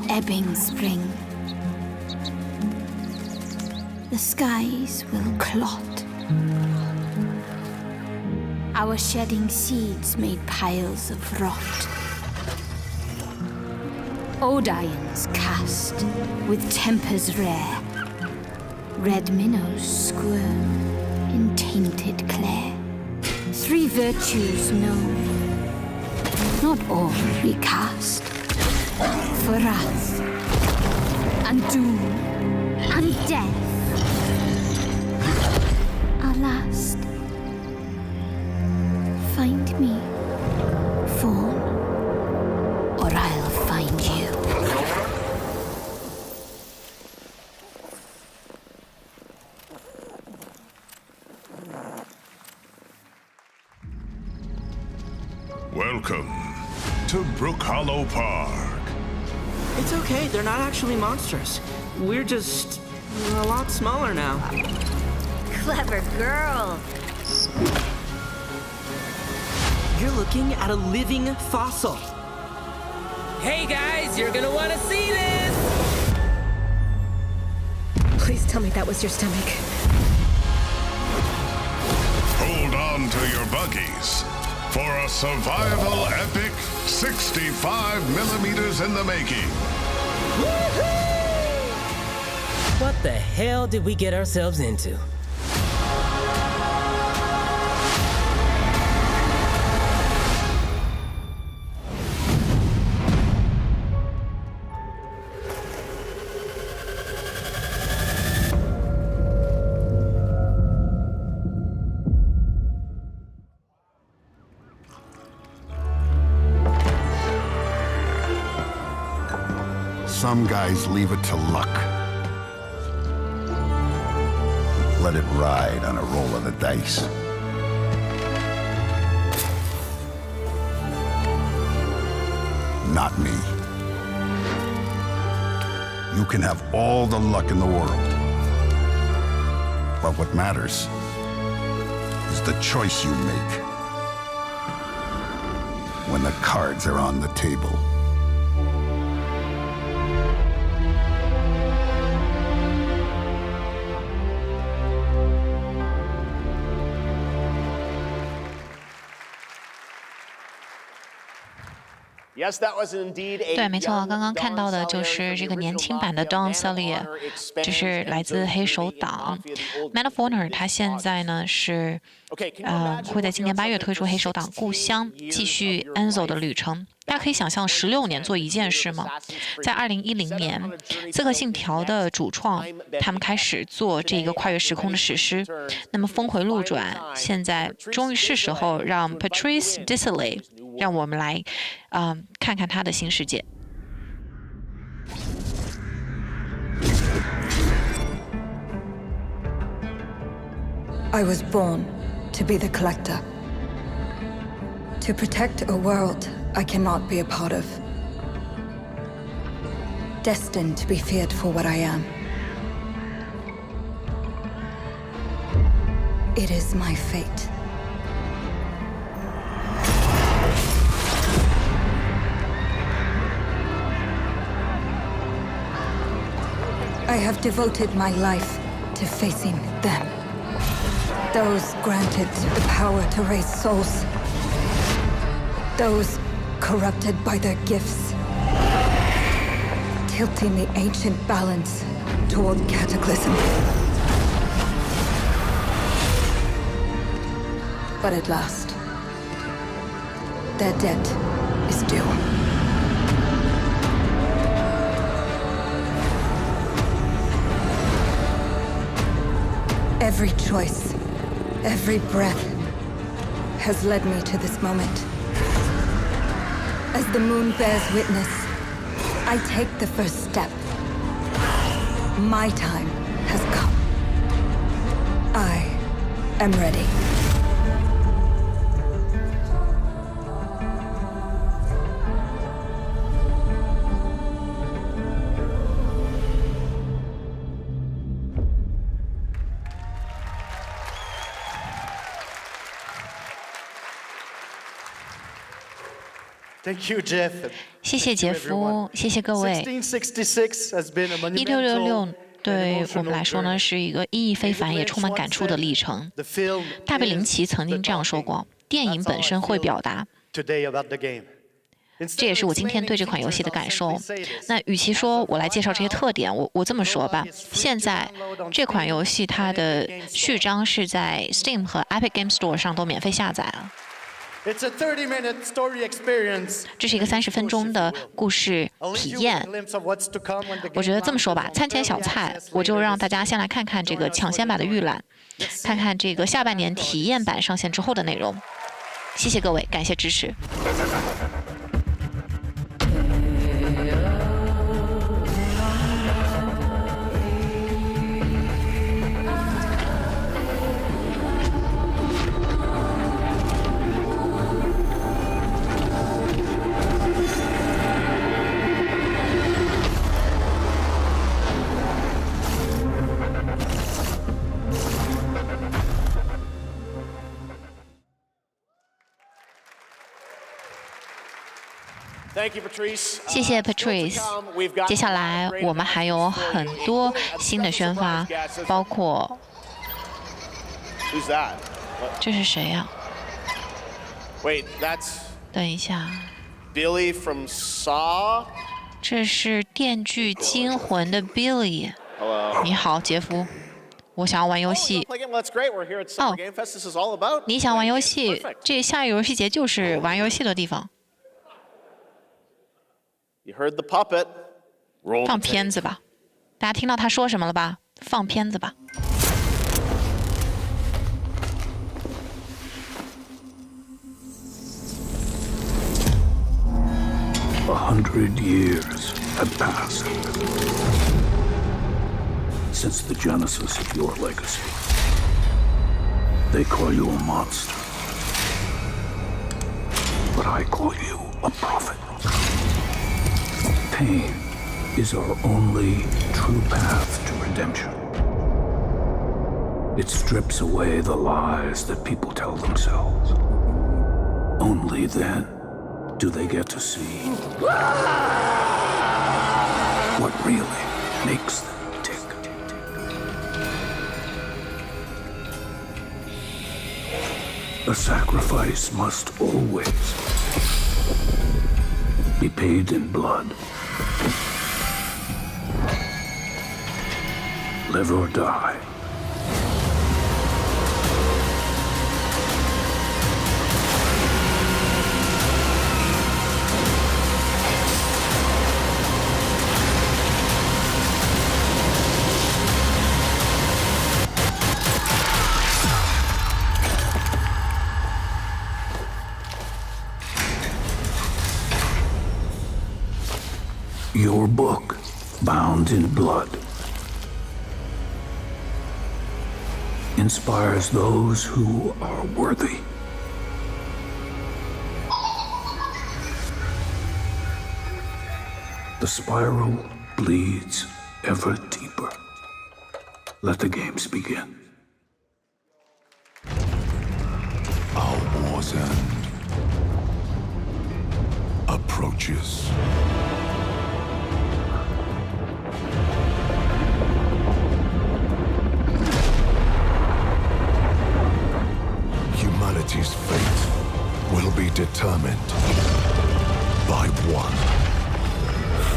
Ebbing spring, the skies will clot. Our shedding seeds made piles of rot. Odions cast with tempers rare. Red minnows squirm in tainted clay. 3 virtues known, not all recast. For wrath, and doom, and death, our last. Find me, fawn, or I'll find you. Welcome to Brook Hollow Park. It's okay, they're not actually monsters. We're just a lot smaller now. Clever girl. You're looking at a living fossil. Hey guys, you're gonna want to see this! Please tell me that was your stomach. Hold on to your buggies for a survival epic 65 millimeters in the making. What the hell did we get ourselves into? Some guys leave it to luck. Let it ride on a roll of the dice. Not me. You can have all the luck in the world. But what matters is the choice you make when the cards are on the table. Yes, that was indeed a 对，没错，刚刚看到的就是这个年轻版的 Don Cellier， 这是来自黑手党。Mandarin Foner 他现在呢是会在今年8月推出黑手党故乡，继续 Enzo 的旅程。大家可以想象16年做一件事吗？在2010年，《刺客信条》的主创他们开始做这个跨越时空的史诗。那么峰回路转，现在终于是时候让 Patrice Désilets 让我们来看看他的新世界。I was born to be the collector, to protect a world I cannot be a part of, destined to be feared for what I am. It is my fate. I have devoted my life to facing them. Those granted the power to raise souls. Those corrupted by their gifts. Tilting the ancient balance toward cataclysm. But at last, their debt is due. Every choice, every breath has led me to this moment. As the moon bears witness, I take the first step. My time has come. I am ready. Thank you, Geoff. 谢谢杰夫，谢谢各位。1666对我们来说呢，是一个意义非凡也充满感触的历程。大卫林奇曾经这样说过：“电影本身会表达。”这也是我今天对这款游戏的感受。那与其说我来介绍这些特点，我这么说吧，现在这款游戏它的序章是在 Steam 和 Epic Game Store 上都免费下载了。这是一个30分钟的故事体验。我觉得这么说吧，餐前小菜，我就让大家先来看看这个抢先版的预览，看看这个下半年体验版上线之后的内容。谢谢各位，感谢支持。谢谢 Patrice。接下来我们还有很多新的宣发，包括这是谁呀等一下 Billy from Saw。这是《电锯惊魂》的 Billy。你好，杰夫。我想要玩游戏。哦，你想玩游戏？这夏日游戏节就是玩游戏的地方。放片子吧，大家听到他说什么了吧？放片子吧。100 years have passed since the genesis of your legacy. They call you a monster, but I call you a prophet. Pain is our only true path to redemption. It strips away the lies that people tell themselves. Only then do they get to see what really makes them tick. A sacrifice must always be paid in blood. Live or die. book bound in blood inspires those who are worthy. The spiral bleeds ever deeper. Let the games begin. Our war's end approaches. Humanity's fate will be determined by one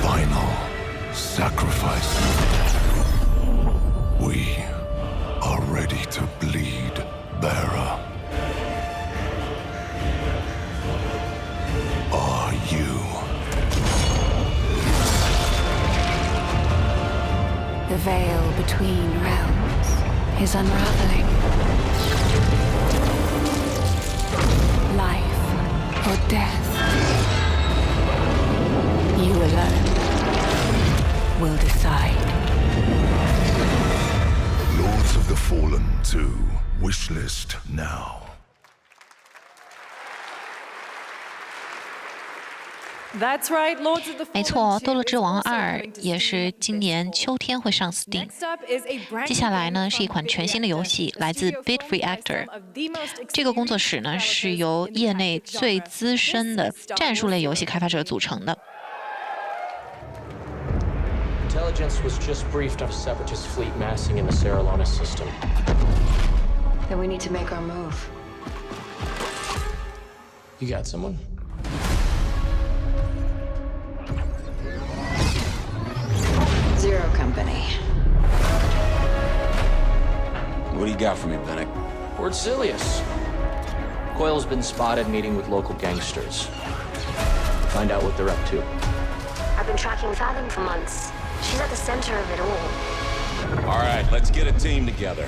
final sacrifice. We are ready to bleed, bearer. Are you? The veil between realms is unraveling. Life or death. You alone will decide. Lords of the Fallen 2, wishlist now. 没错，《堕落之王2》也是今年秋天会上 Steam。接下来呢是一款全新的游戏，来自 Bit Reactor。这个工作室呢是由业内最资深的战术类游戏开发者组成的。Intelligence was just briefed of a separatist fleet massing in the Serralana system. Then we need to make our move. You got someone? Zero Company. What do you got for me, Bennett? Word Silius. Coyle's been spotted meeting with local gangsters. Find out what they're up to. I've been tracking Fathom for months. She's at the center of it all. All right, let's get a team together.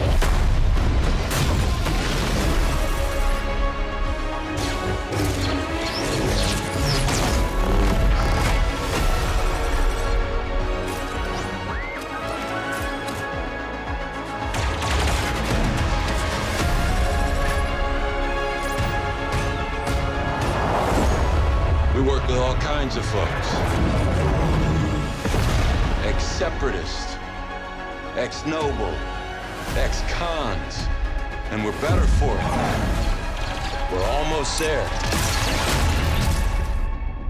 We work with all kinds of folks. Ex-separatists, ex-noble, ex-cons, and we're better for it. We're almost there.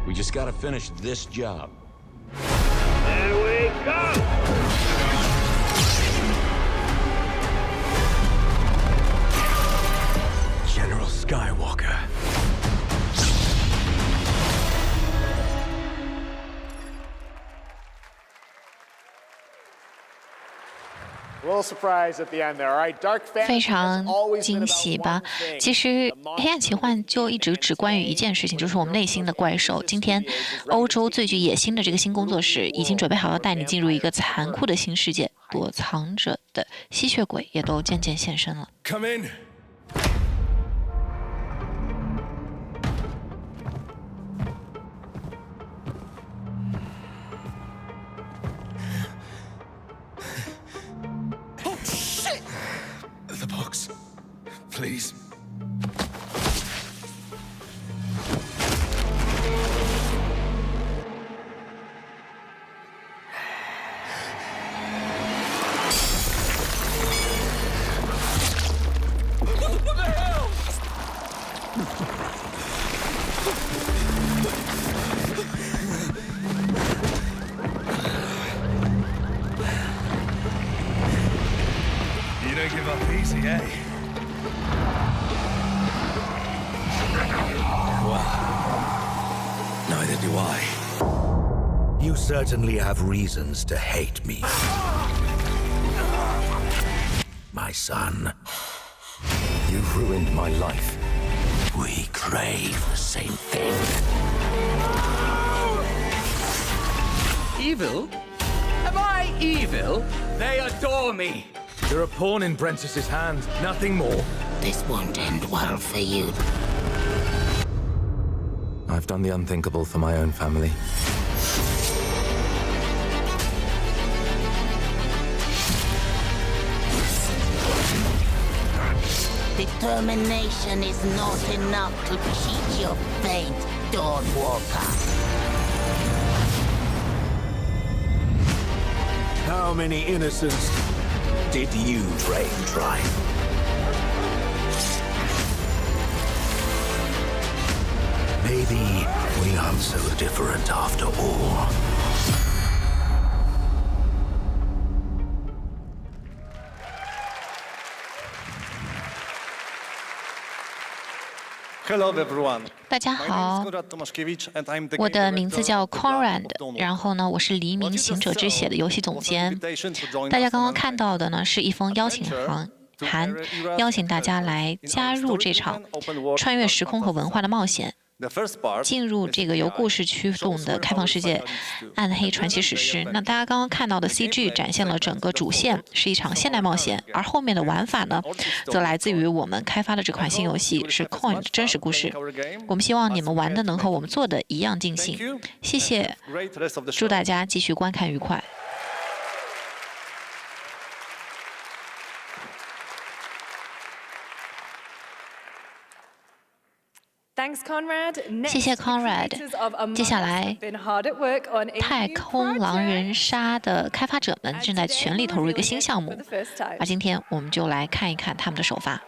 We just gotta finish this job. There we go! General Skywalker. little surprise at the end there. All right, dark 非 fantasy 常 has always been 惊 about 喜 one 吧？ thing. 其实黑暗奇幻就一直只关于一件事情，就是我们内心的怪兽。今天，欧洲最具野心的这个新工作室已经准备好了带你进入一个残酷的新世界，躲藏着的吸血鬼也都渐渐现身了。 Come in. Oh, shit! The box. Please. What the hell? You don't give up easy, eh? Well, neither do I. You certainly have reasons to hate me. My son. You've ruined my life. We crave the same thing. Evil? Am I evil? They adore me. You're a pawn in Brentus's hand, nothing more. This won't end well for you. I've done the unthinkable for my own family. Determination is not enough to cheat your fate, Dawnwalker. How many innocents did you drain dry? Maybe we aren't so different after all. Hello, everyone. 大家好，我的名字叫 Conrad， 然后呢，我是黎明行者之血的游戏总监。大家刚刚看到的呢，是一封邀请函，邀请大家来加入这场穿越时空和文化的冒险。进入这个由故事驱动的开放世界暗黑传奇史诗。那大家刚刚看到的 CG 展现了整个主线是一场现代冒险，而后面的玩法呢，则来自于我们开发的这款新游戏，是 Coin 的真实故事。我们希望你们玩的能和我们做的一样尽兴。谢谢，祝大家继续观看愉快。谢谢 Conrad。接下来，太空狼人杀的开发者们正在全力投入一个新项目，而今天我们就来看一看他们的首发。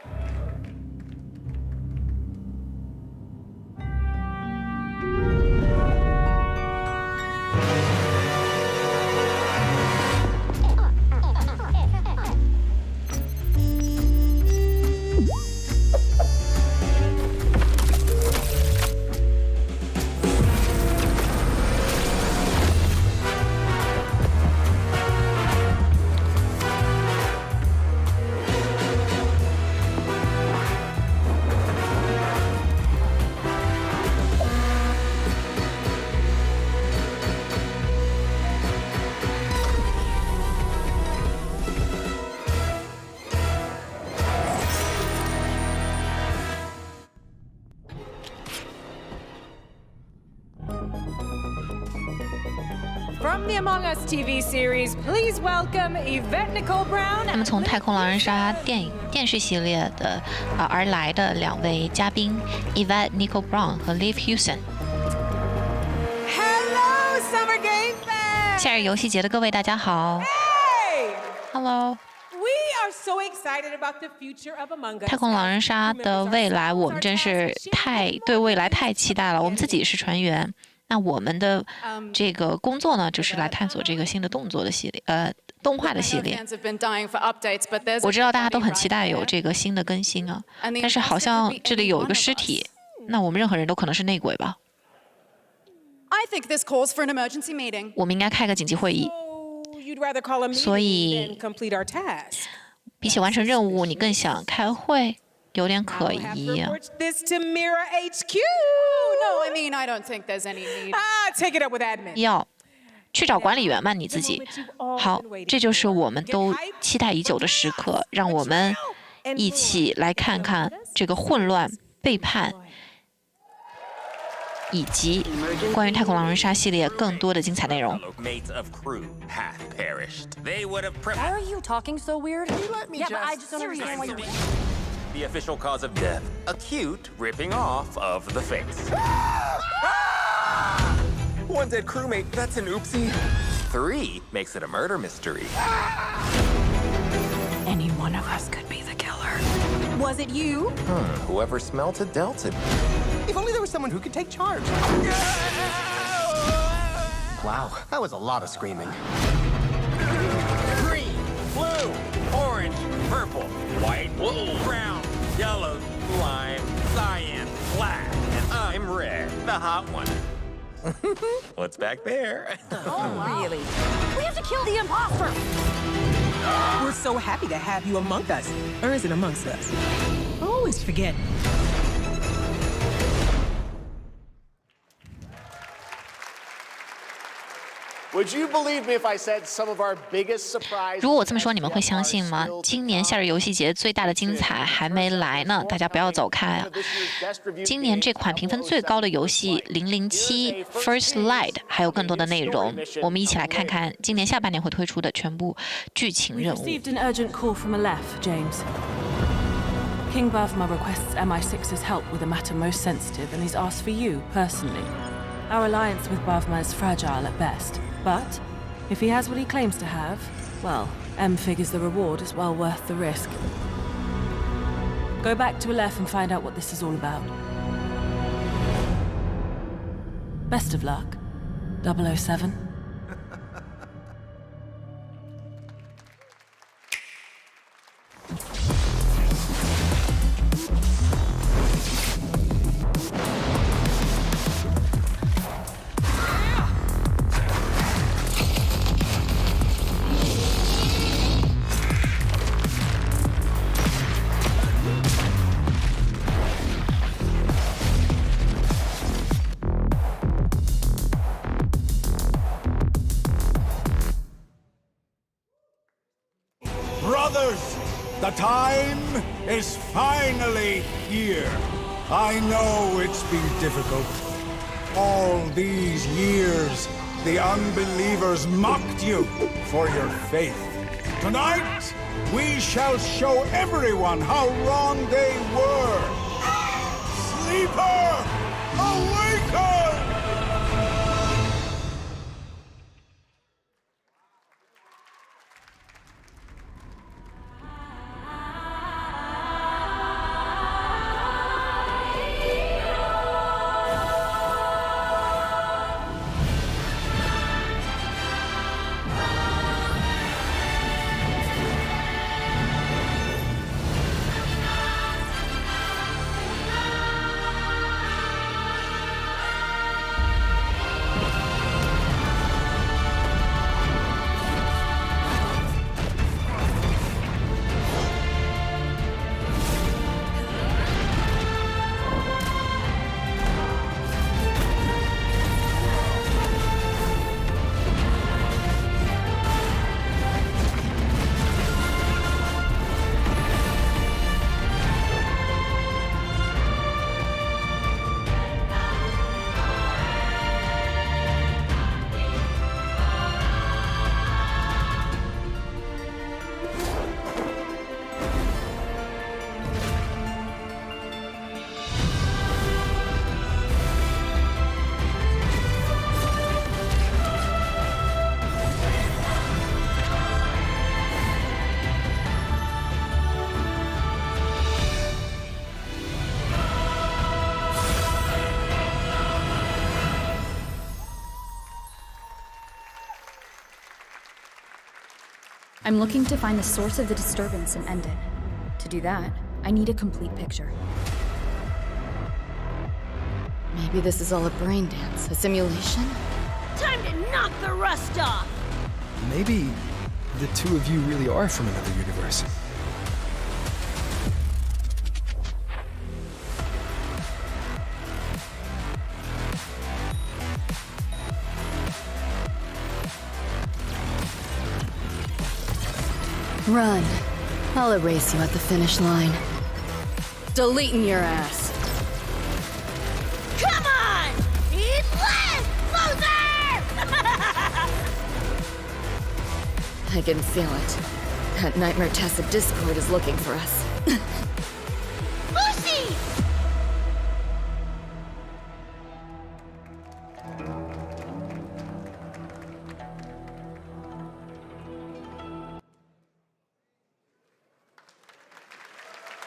那么从太空狼人杀电视系列的而来的两位嘉宾 Yvette Nicole Brown 和 Liv Hewson。Hello Summer Game Fest！ 夏日游戏节的各位大家好。Hello。太空狼人杀的未来，我们真是对未来太期待了。我们自己是船员。那我们的这个工作呢，就是来探索这个新的动画的系列。我知道大家都很期待有这个新的更新啊，但是好像这里有一个尸体，那我们任何人都可能是内鬼吧？我们应该开个紧急会议。所以，比起完成任务，你更想开会？有点可疑啊。要去找管理员嘛，你自己。好，这就是我们都期待已久的时刻，让我们一起来看看这个混乱、背叛，以及关于太空狼人杀系列更多的精彩内容。The official cause of death, acute ripping off of the face. One dead crewmate, that's an oopsie. 3 makes it a murder mystery. Any one of us could be the killer. Was it you? Whoever smelt it dealt it. If only there was someone who could take charge. Wow, that was a lot of screaming. Green, blue, orange, purple, white, brown, yellow, lime, cyan, black, and I'm red, the hot one. What's back there? Oh, really? We have to kill the imposter! We're so happy to have you among us. Or is it amongst us? I always forget. Would you believe me if I said some of our biggest surprise? 如果我这么说，你们会相信吗？今年夏日游戏节最大的精彩还没来呢，大家不要走开啊！今年这款评分最高的游戏《007 First Light》还有更多的内容，我们一起来看看今年下半年会推出的全部剧情任务。King Bavma requests MI6's help with a matter most sensitive, and he's asked for you, personally. Our alliance with Bavma is fragile at best, but if he has what he claims to have, well, M figures the reward is well worth the risk. Go back to Aleph and find out what this is all about. Best of luck, 007. Brothers, the time is finally here. I know it's been difficult. All these years, the unbelievers mocked you for your faith. Tonight, we shall show everyone how wrong they were. Sleeper, awaken! I'm looking to find the source of the disturbance and end it. To do that, I need a complete picture. Maybe this is all a brain dance, a simulation? Time to knock the rust off! Maybe the two of you really are from another universe. Run. I'll erase you at the finish line. Deleting your ass. Come on! Eat less! Loser! I can feel it. That Nightmare Tessa Discord is looking for us. Lucy!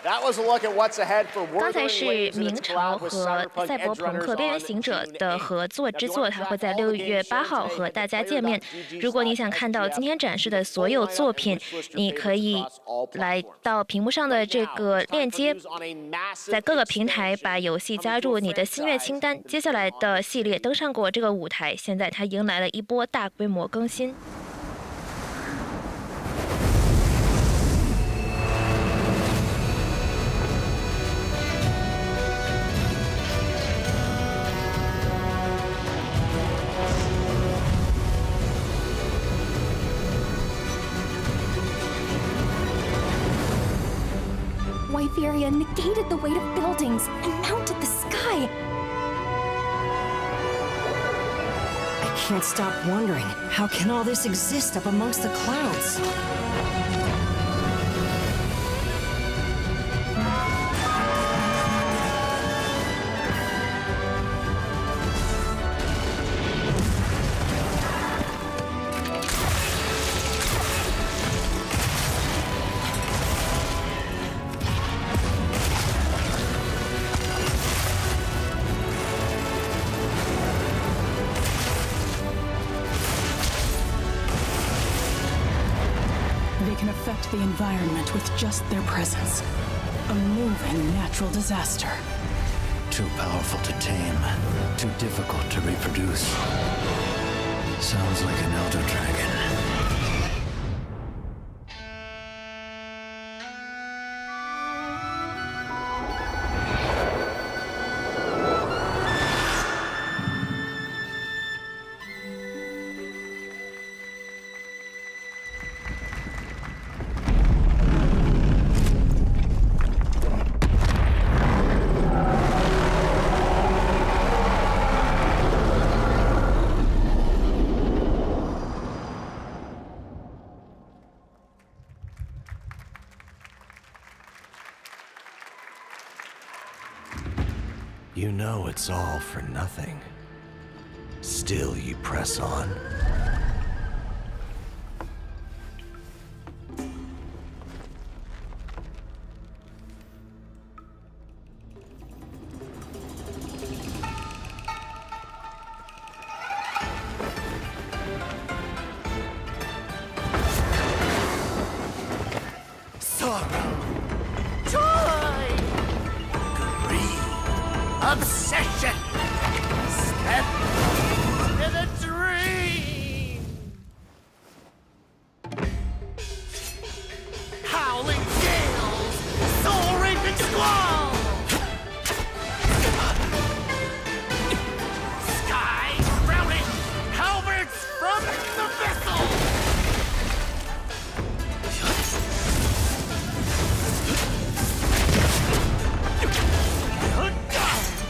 That was a look at what's ahead for 刚才 Wuthering 是 Waves and 明 its 朝 collab with 和 Cyberpunk 赛博朋 Edgerunners 克边缘 on 行者 June 的 8th. 合作制作，它会在6月8号和大家见面。如果你想看到今天展示的所有作品，你可以来到屏幕上的这个链接，在各个平台把游戏加入你的心愿清单。接下来的系列登上过这个舞台，现在它迎来了一波大规模更新。Wyveria negated the weight of buildings and mounted the sky. I can't stop wondering, how can all this exist up amongst the clouds? They can affect the environment with just their presence. A moving natural disaster. Too powerful to tame, too difficult to reproduce. Sounds like an elder dragon. You know it's all for nothing. Still you press on. Sorrow. Joy. Greed. Obsession! Step in a dream! Howling gales! Soul-raping squall! Sky routing! Halberds from the vessel!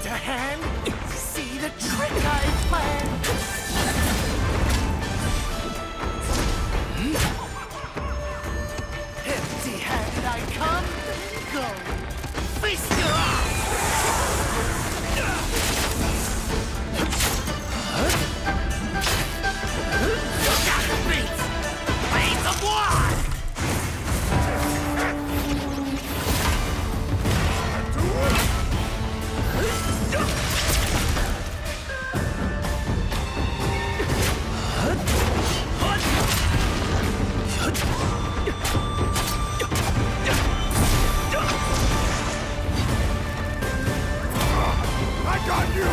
To hand, see the trick I planned. Empty-handed I come, go. Feast your eyes. You got the beat. Blades of war. I got you!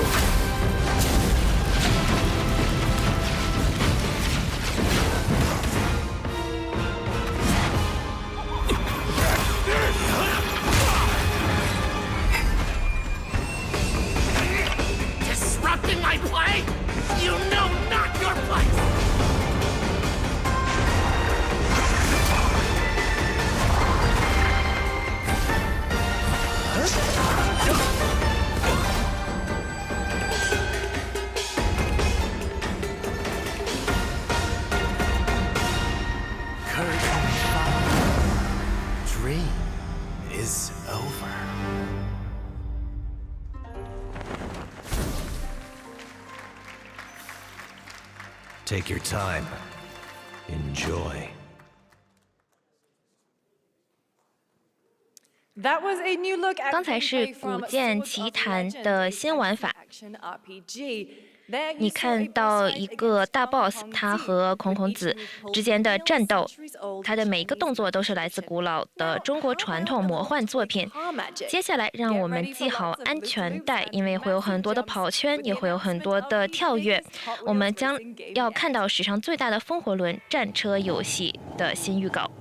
Disrupting my play? You know not your place! Curtain fall. Dream is over. Take your time. Enjoy.刚才是《古剑奇谭》的新玩法。你看到一个大 boss， 他和孔孔子之间的战斗，他的每一个动作都是来自古老的中国传统魔幻作品。接下来，让我们系好安全带，因为会有很多的跑圈，也会有很多的跳跃。我们将要看到史上最大的风火轮战车游戏的新预告。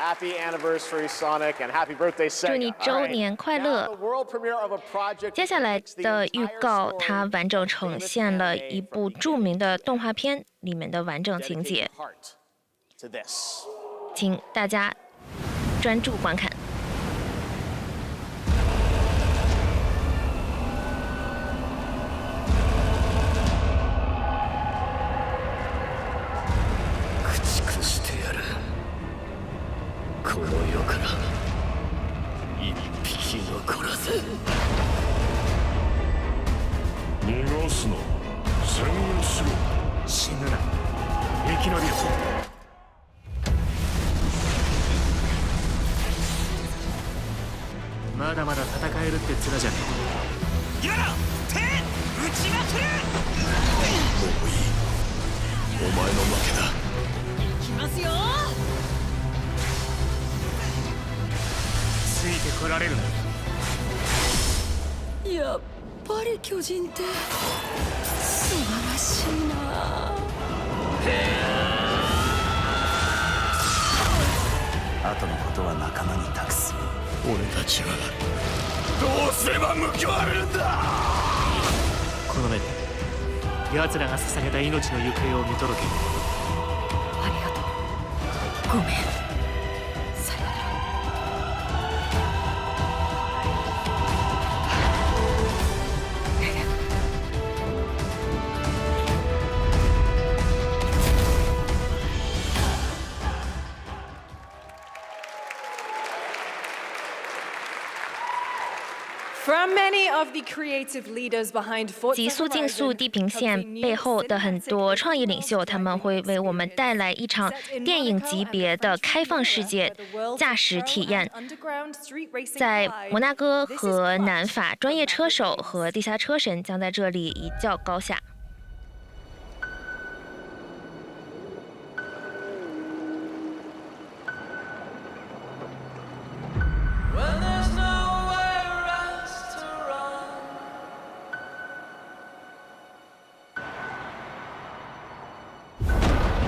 Happy anniversary, Sonic, and happy birthday, Sega. 祝你周年快乐！接下来的预告，它完整呈现了一部著名的动画片里面的完整情节，请大家专注观看。この世から一匹残らず逃がすな宣言しろ死ぬな生き延びよまだまだ戦えるって面じゃねえやら手打ちまくれもういいお前の負けだ行きますよついてこられるなやっぱり巨人って素晴らしいな後のことは仲間に託す俺たちはどうすれば報われるんだこの目で奴らが捧げた命の行方を見届けるありがとうごめん极速竞速地平线背后的很多创意领袖，他们会为我们带来一场电影级别的开放世界驾驶体验。在摩纳哥和南法，专业车手和地下车神将在这里一较高下。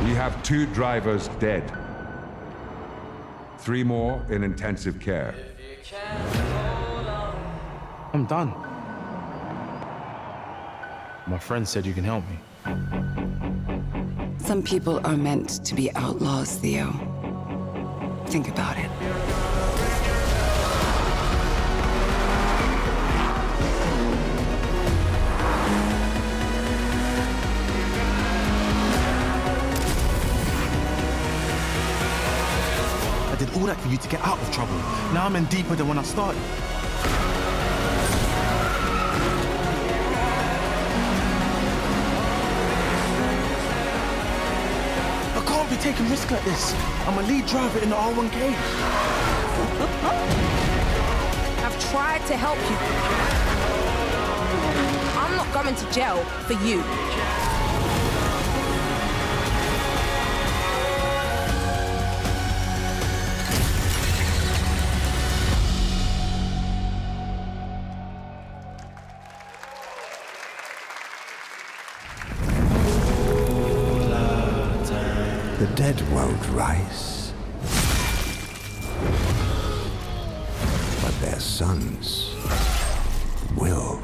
We have 2 drivers dead. 3 more in intensive care. I'm done. My friend said you can help me. Some people are meant to be outlaws, Theo. Think about it. I did all that for you to get out of trouble. Now I'm in deeper than when I started. I can't be taking risks like this. I'm a lead driver in the R1K. I've tried to help you. I'm not going to jail for you. The dead won't rise, but their sons will.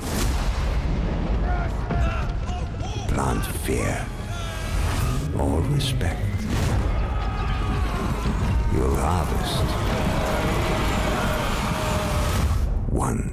Plant fear or respect. You'll harvest one.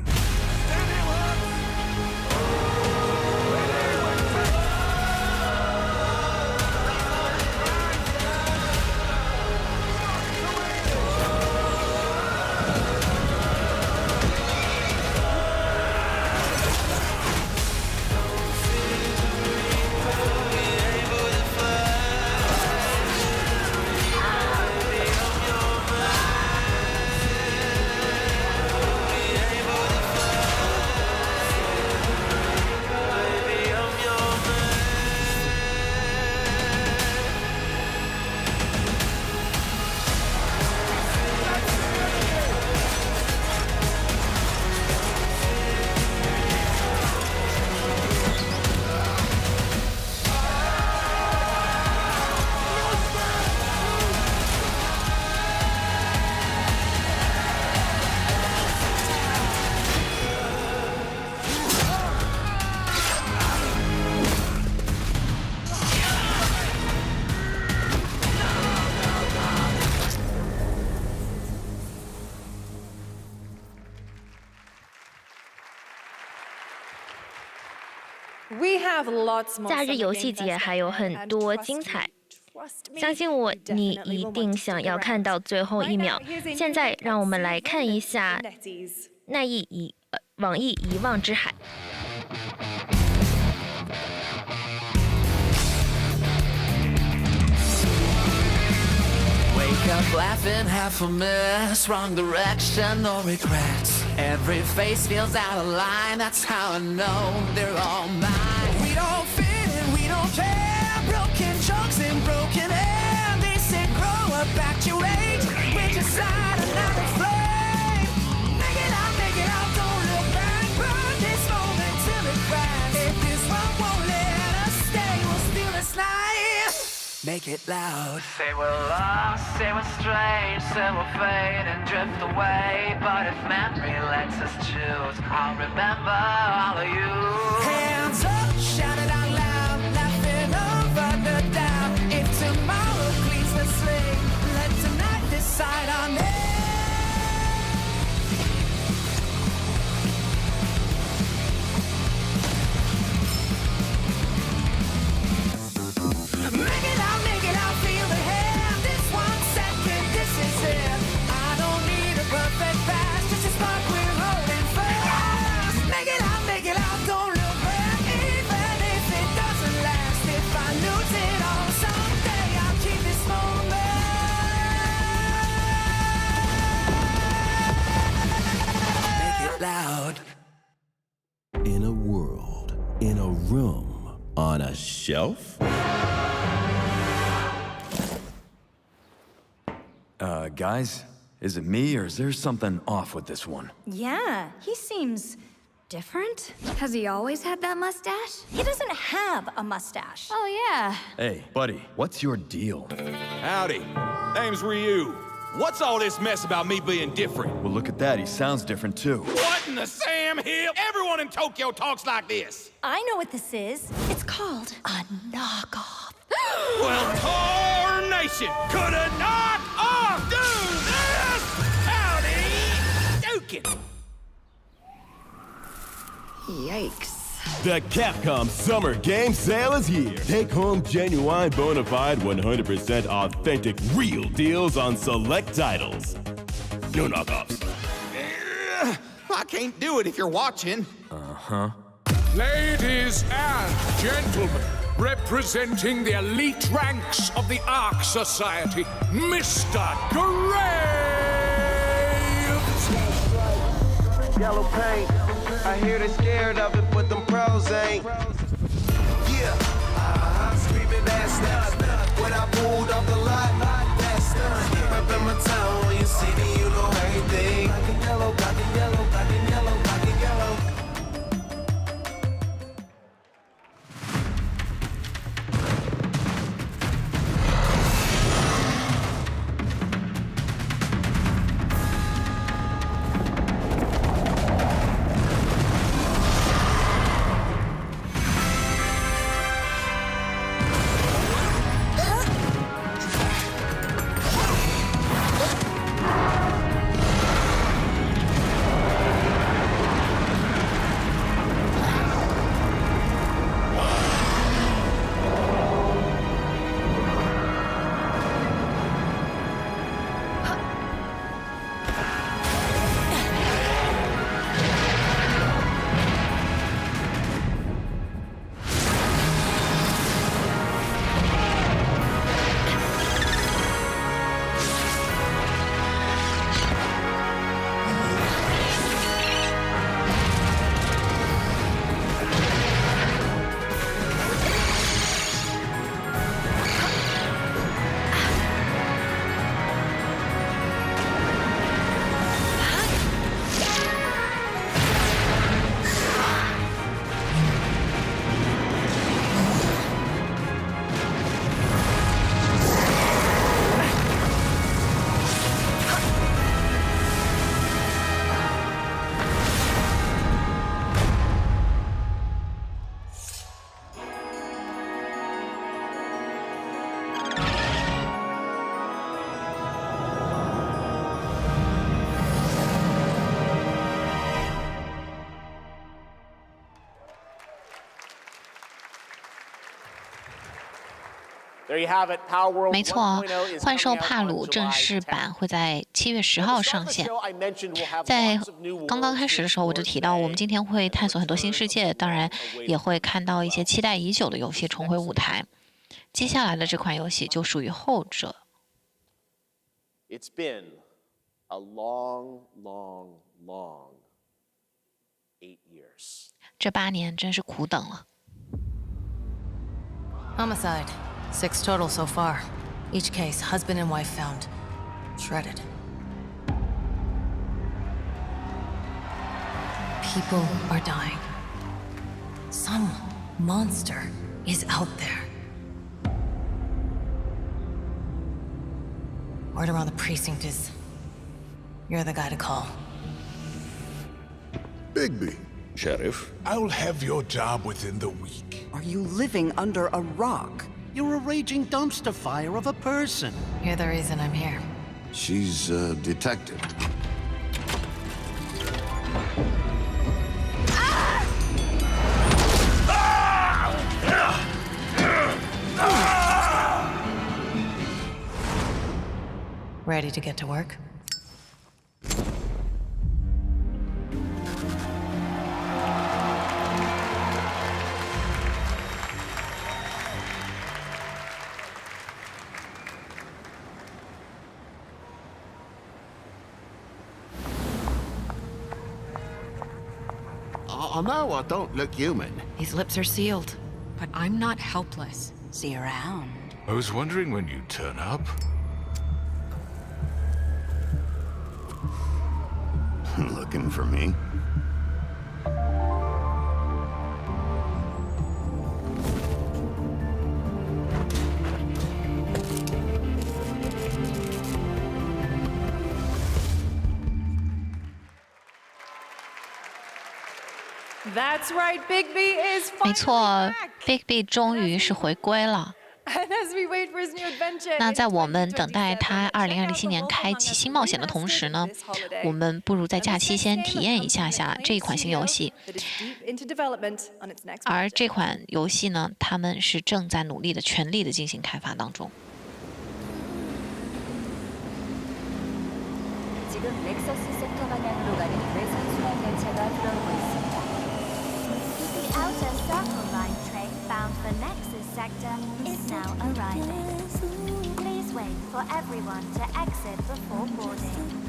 假日游戏节还有很多精彩，相信我，你一定想要看到最后一秒。现在让我们来看一下网易遗忘之海。Wake up laughing, half a miss, wrong direction, no regrets. Every face feels out of line, that's how I know they're all mine. We don't fit in, we don't care, broken jokes and broken air. They said grow up, act your age, we're just light another flame. Make it out, don't look back, burn this moment till it cracks. If this one won't let us stay, we'll steal this night. Make it loud. Say we're lost, say we're strange, say we'll fade and drift away. But if memory lets us choose, I'll remember all of you. Hands up, shout it out loud, laughing over the doubt. If tomorrow cleans the slate, let tonight decide our name. Make it out, feel the hand. This 1 second, this is it. I don't need a perfect past, just a spark we're holding fast. Make it out, don't look back, even if it doesn't last. If I lose it all someday, I'll keep this moment. Make it loud. In a world, in a room, on a shelf? Guys, is it me or is there something off with this one? Yeah, he seems different. Has he always had that mustache? He doesn't have a mustache. Oh, yeah. Hey, buddy, what's your deal? Howdy. Name's Ryu. What's all this mess about me being different? Well, look at that. He sounds different, too. What in the Sam Hill? Everyone in Tokyo talks like this. I know what this is. It's called a knockoff. Well, tarnation! Could a knock off do this? Howdy! Duke it! Yikes. The Capcom Summer Game Sale is here. Take home genuine, bona fide, 100% authentic, real deals on select titles. No knockoffs. I can't do it if you're watching. Uh-huh. Ladies and gentlemen, representing the elite ranks of the Ark Society, Mr. Graves! Yellow paint. I hear they're scared of it, but them pros ain't. Yeah, screaming that's done. When I pulled off the lot, that's done. Reppin' my town, when you see me, you know everything. Black and yellow, black and yellow, black and yellow, black and yellow. 没错，幻兽帕鲁正式版会在7月10号上线。在刚刚开始的时候，我就提到我们今天会探索很多新世界，当然也会看到一些期待已久的游戏重回舞台。接下来的这款游戏就属于后者。It's been a long, long, long 8 years. 这8年真是苦等了。Homicide. 6 total so far. Each case, husband and wife found. Shredded. People are dying. Some monster is out there. Word around the precinct is you're the guy to call. Bigby. Sheriff? I'll have your job within the week. Are you living under a rock? You're a raging dumpster fire of a person. You're the reason I'm here. She's a detective. Ready to get to work? I know I don't look human. His lips are sealed, but I'm not helpless. See you around. I was wondering when you'd turn up. Looking for me? That's right, Bigby is 没错 ，Bigby 终于是回归了。那在我们等待他2027年开启新冒险的同时呢，我们不如在假期先体验一下这一款新游戏。而这款游戏呢，他们是正在努力的、全力的进行开发当中。 지금 넥서스 섹터 방향으로 가는 외선순환 열차가 들어오고 있습니다. The outer circle line train bound for Nexus sector is now arriving. Please wait for everyone to exit before boarding.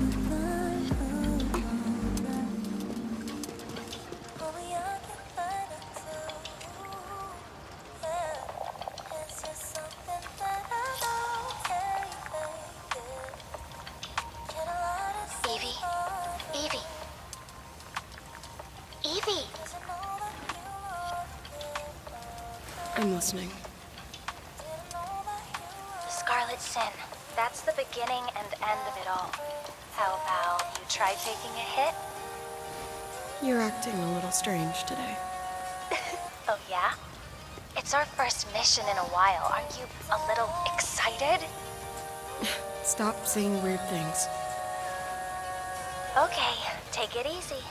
I'm listening. Scarlet Sin. That's the beginning and end of it all. How about you try taking a hit? You're acting a little strange today. Oh, yeah? It's our first mission in a while. Aren't you a little excited? Stop saying weird things. Okay, take it easy.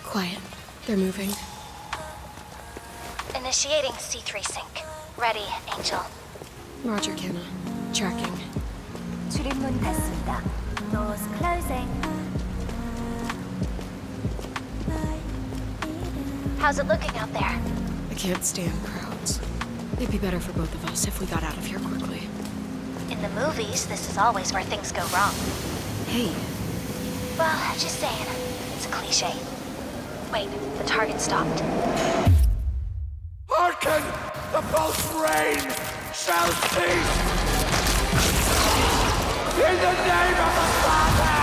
Quiet. They're moving. Initiating C3 sync. Ready, Angel. Roger, Kenna. Tracking. 출입문 닫습니다. Doors closing. How's it looking out there? I can't stand crowds. It'd be better for both of us if we got out of here quickly. In the movies, this is always where things go wrong. Hey. Well, just saying. It's a cliche. Wait, the target stopped. Hearken! The pulse rain shall cease! In the name of the Father!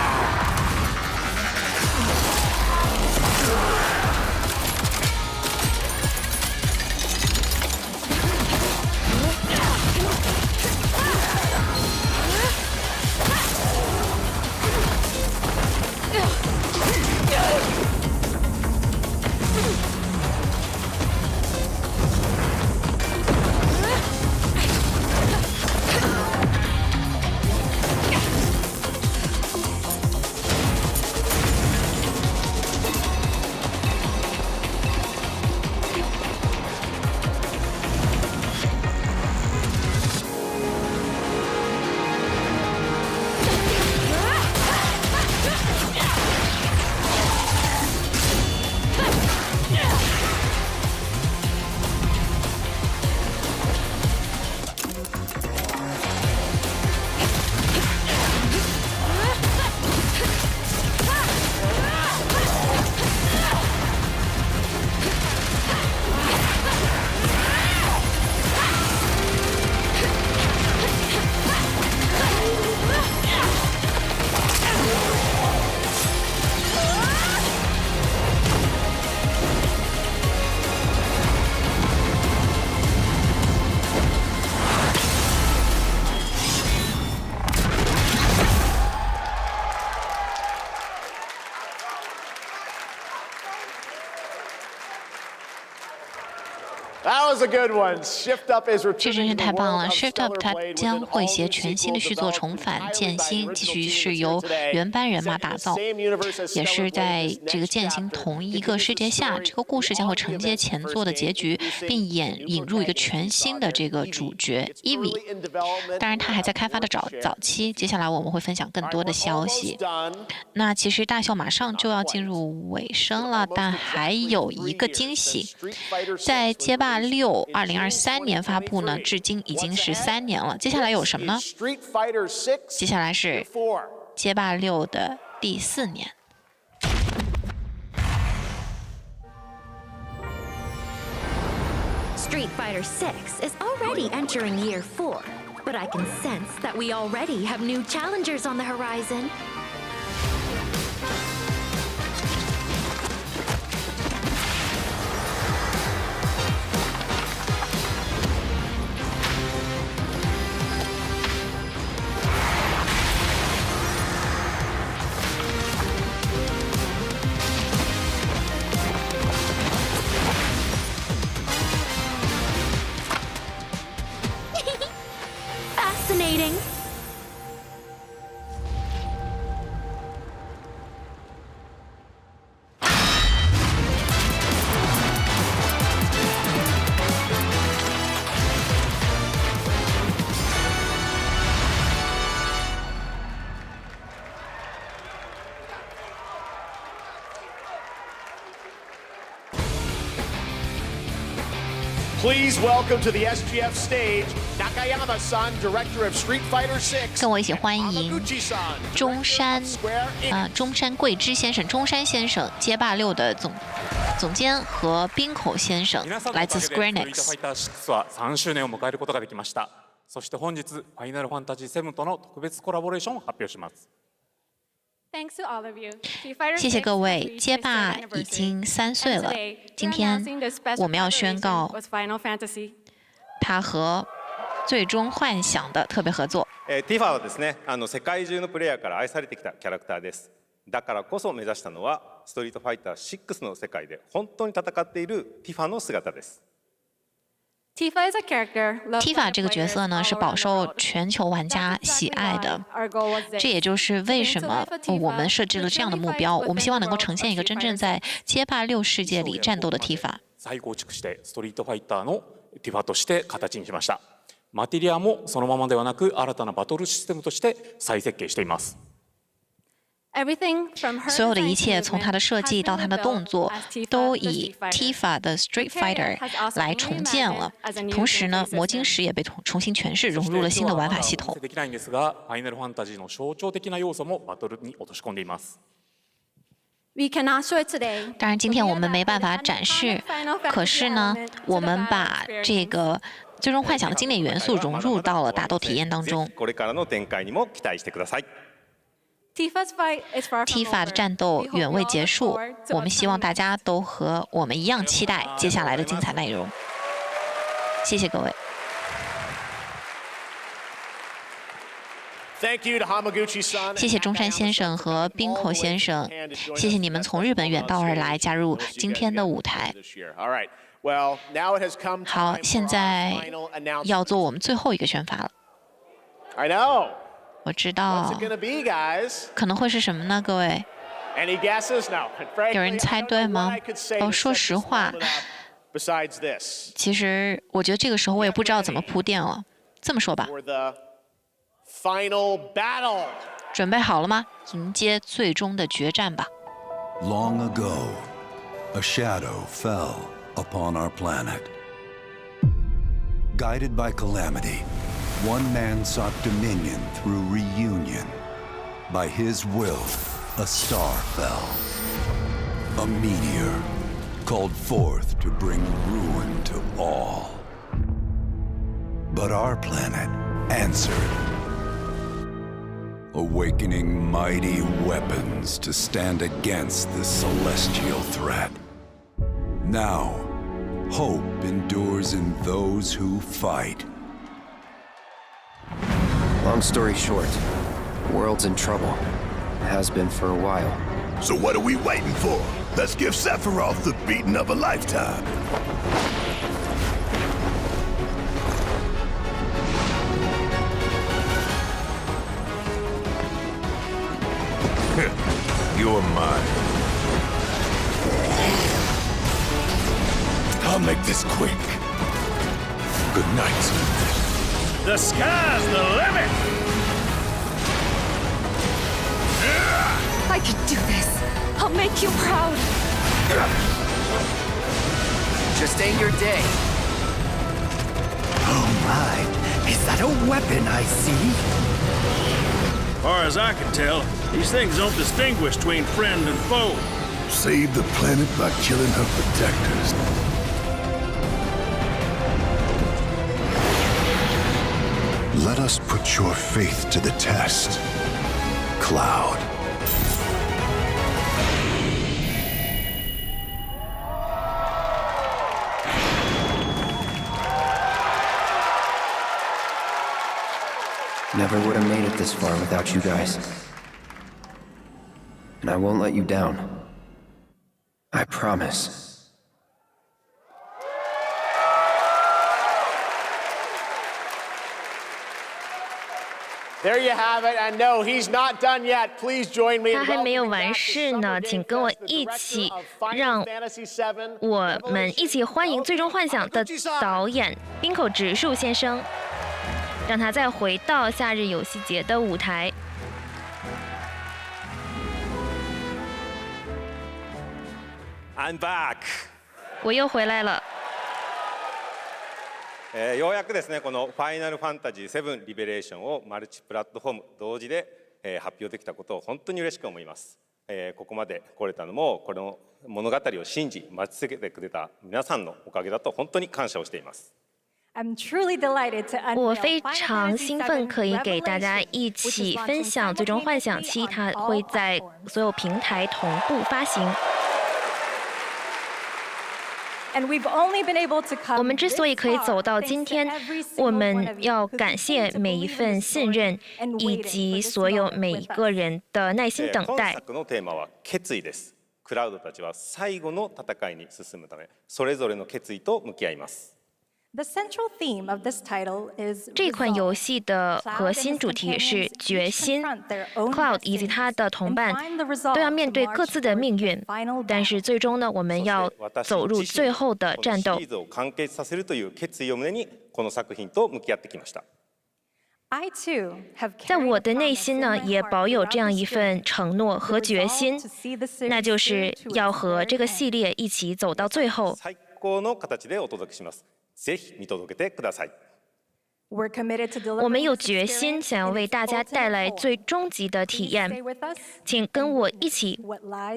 That was a good one. Shift Up is 这 returning 真是 to 太 the 棒 world 了 of ！Shift Up Stellar 它 Blade 将 with an 会 all 携 new 全新的 sequel 续作 developed 重返 entirely 剑 by 心， original 继续 team 是 that's 由 here today. 原班人马 Set in 打 the 造， same universe as 也 Stellar 是 Blade, 在 this 这个 next 剑心 chapter 同一个 continues 世 the 界下， story 这个故事将会 beyond the 承接 events of 前 the 作的 first 结 game, 局， introducing 并 a 引 new 入一个 protagonist 全 we 新 saw 的 there, 这个 Evie. 主角 It's Evie。 early in development. 当然，它还在 We'll 开 have 发的 more to share 早期，接下来我们会分享更 All right, 多的 we're 消 almost 息。 done. 那其实大秀马上就要进入尾声了，但还有一个惊喜，在街霸6 2023年发布呢，至今已经13年了。接下来有什么呢？接下来是街霸6的第4年。Street Fighter 6 is already entering year 4, but I can sense that we already have new challengers on the horizon. Fascinating. Please welcome to the SGF stage, Nakayama-san, director of Street Fighter 6. 跟我一起欢迎 Hamaguchi-san, 中山 Square Enix. 中山贵之先生，中山先生，街霸6的总监和滨口先生，来自 Square Enix。 6は3周年を迎えることができました。そして本日、ファイナルファンタジー7との特別コラボレーションを発表します。谢谢各位，街霸已经3岁了。今天我们要宣告，它和最终幻想的特别合作。ティファはですね、世界中のプレイヤーから愛されてきたキャラクターです。だからこそ目指したのは、ストリートファイター6の世界で本当に戦っているティファの姿です。Tifa 这个角色呢，是饱受全球玩家喜愛的，这也就是为什么我们设置了这样的目标。我们希望能够呈现一个真正在街霸6世界里战斗的 Tifa。再構築してストリートファイターのティファとして形にしました。マテリアもそのままではなく、新たなバトルシステムとして再設計しています。所有的一切，从它的设计到它的动作，都以 Tifa 的 Street Fighter 来重建了。同时呢，魔晶石也被重新诠释，融入了新的玩法系统。できないんですが、ファイナルファンタジーの象徴的な要素もバトルに落とし込んでいます。当然，今天我们没办法展示，可是呢，我们把这个最终幻想的经典元素融入到了打斗体验当中。これからの展開にも期待してください。Tifa 的战斗远未结束，我们希望大家都和我们一样期待接下来的精彩内容。谢谢各位。谢谢中山先生和滨口先生，谢谢你们从日本远道而来，加入今天的舞台。好，现在要做我们最后一个宣发了。我知道，可能会是什么呢？各位，有人猜对吗？哦，说实话，其实我觉得这个时候我也不知道怎么铺垫了。这么说吧，准备好了吗？迎接最终的决战吧。Long ago, a shadow fell upon our planet. Guided by calamity, one man sought dominion through reunion. By his will, a star fell. A meteor called forth to bring ruin to all. But our planet answered, awakening mighty weapons to stand against this celestial threat. Now, hope endures in those who fight. Long story short, the world's in trouble. It has been for a while. So what are we waiting for? Let's give Sephiroth the beating of a lifetime. Good night. The sky's the limit! I can do this. I'll make you proud. Just ain't your day. Oh my, is that a weapon I see? As far as I can tell, these things don't distinguish between friend and foe. Save the planet by killing her protectors. Let us put your faith to the test, Cloud. Never would have made it this far without you guys. And I won't let you down. I promise. There you have it, and no, he's not done yet. Please join me in 他还没有 welcoming 完 back 事 the 呢， Summer 请 Game 跟我 Fest, the 一 director 起 of 让 Final Fantasy VII, 我们一起欢迎《最终幻想》的导演滨口直树先生，让他再回到夏日游戏节的舞台。I'm back! 我又回来了。ようやくですね、このファイナルファンタジー7リベレーションをマルチプラットフォーム同時で発表できたことを本当に嬉しく思います。ここまで来れたのもこの物語を信じ待ち続けてくれた皆さんのおかげだと本当に感謝をしています。我非常兴奋，可以给大家一起分享《最终幻想7》，它会在所有平台同步发行。我们之所以可以走到今天，我们要感谢每一份信任，以及所有每一个人的耐心等待。本作のテーマは決意です。クラウドたちは最後の戦いに進むため、それぞれの決意と向き合います。这款游戏的核心主题是决心。Cloud 以及他的同伴都要面对各自的命运，但是最终呢，我们要走入最後的戰鬥。シリーズを完結させるという決意を胸に、この作品と向き合ってきました。在我的内心呢，也保有这样一份承诺和决心，那就是要和这个系列一起走到最后。最高の形でお届けします。ぜひ見届けてください。我们有决心，想要为大家带来最终极的体验，请跟我一起，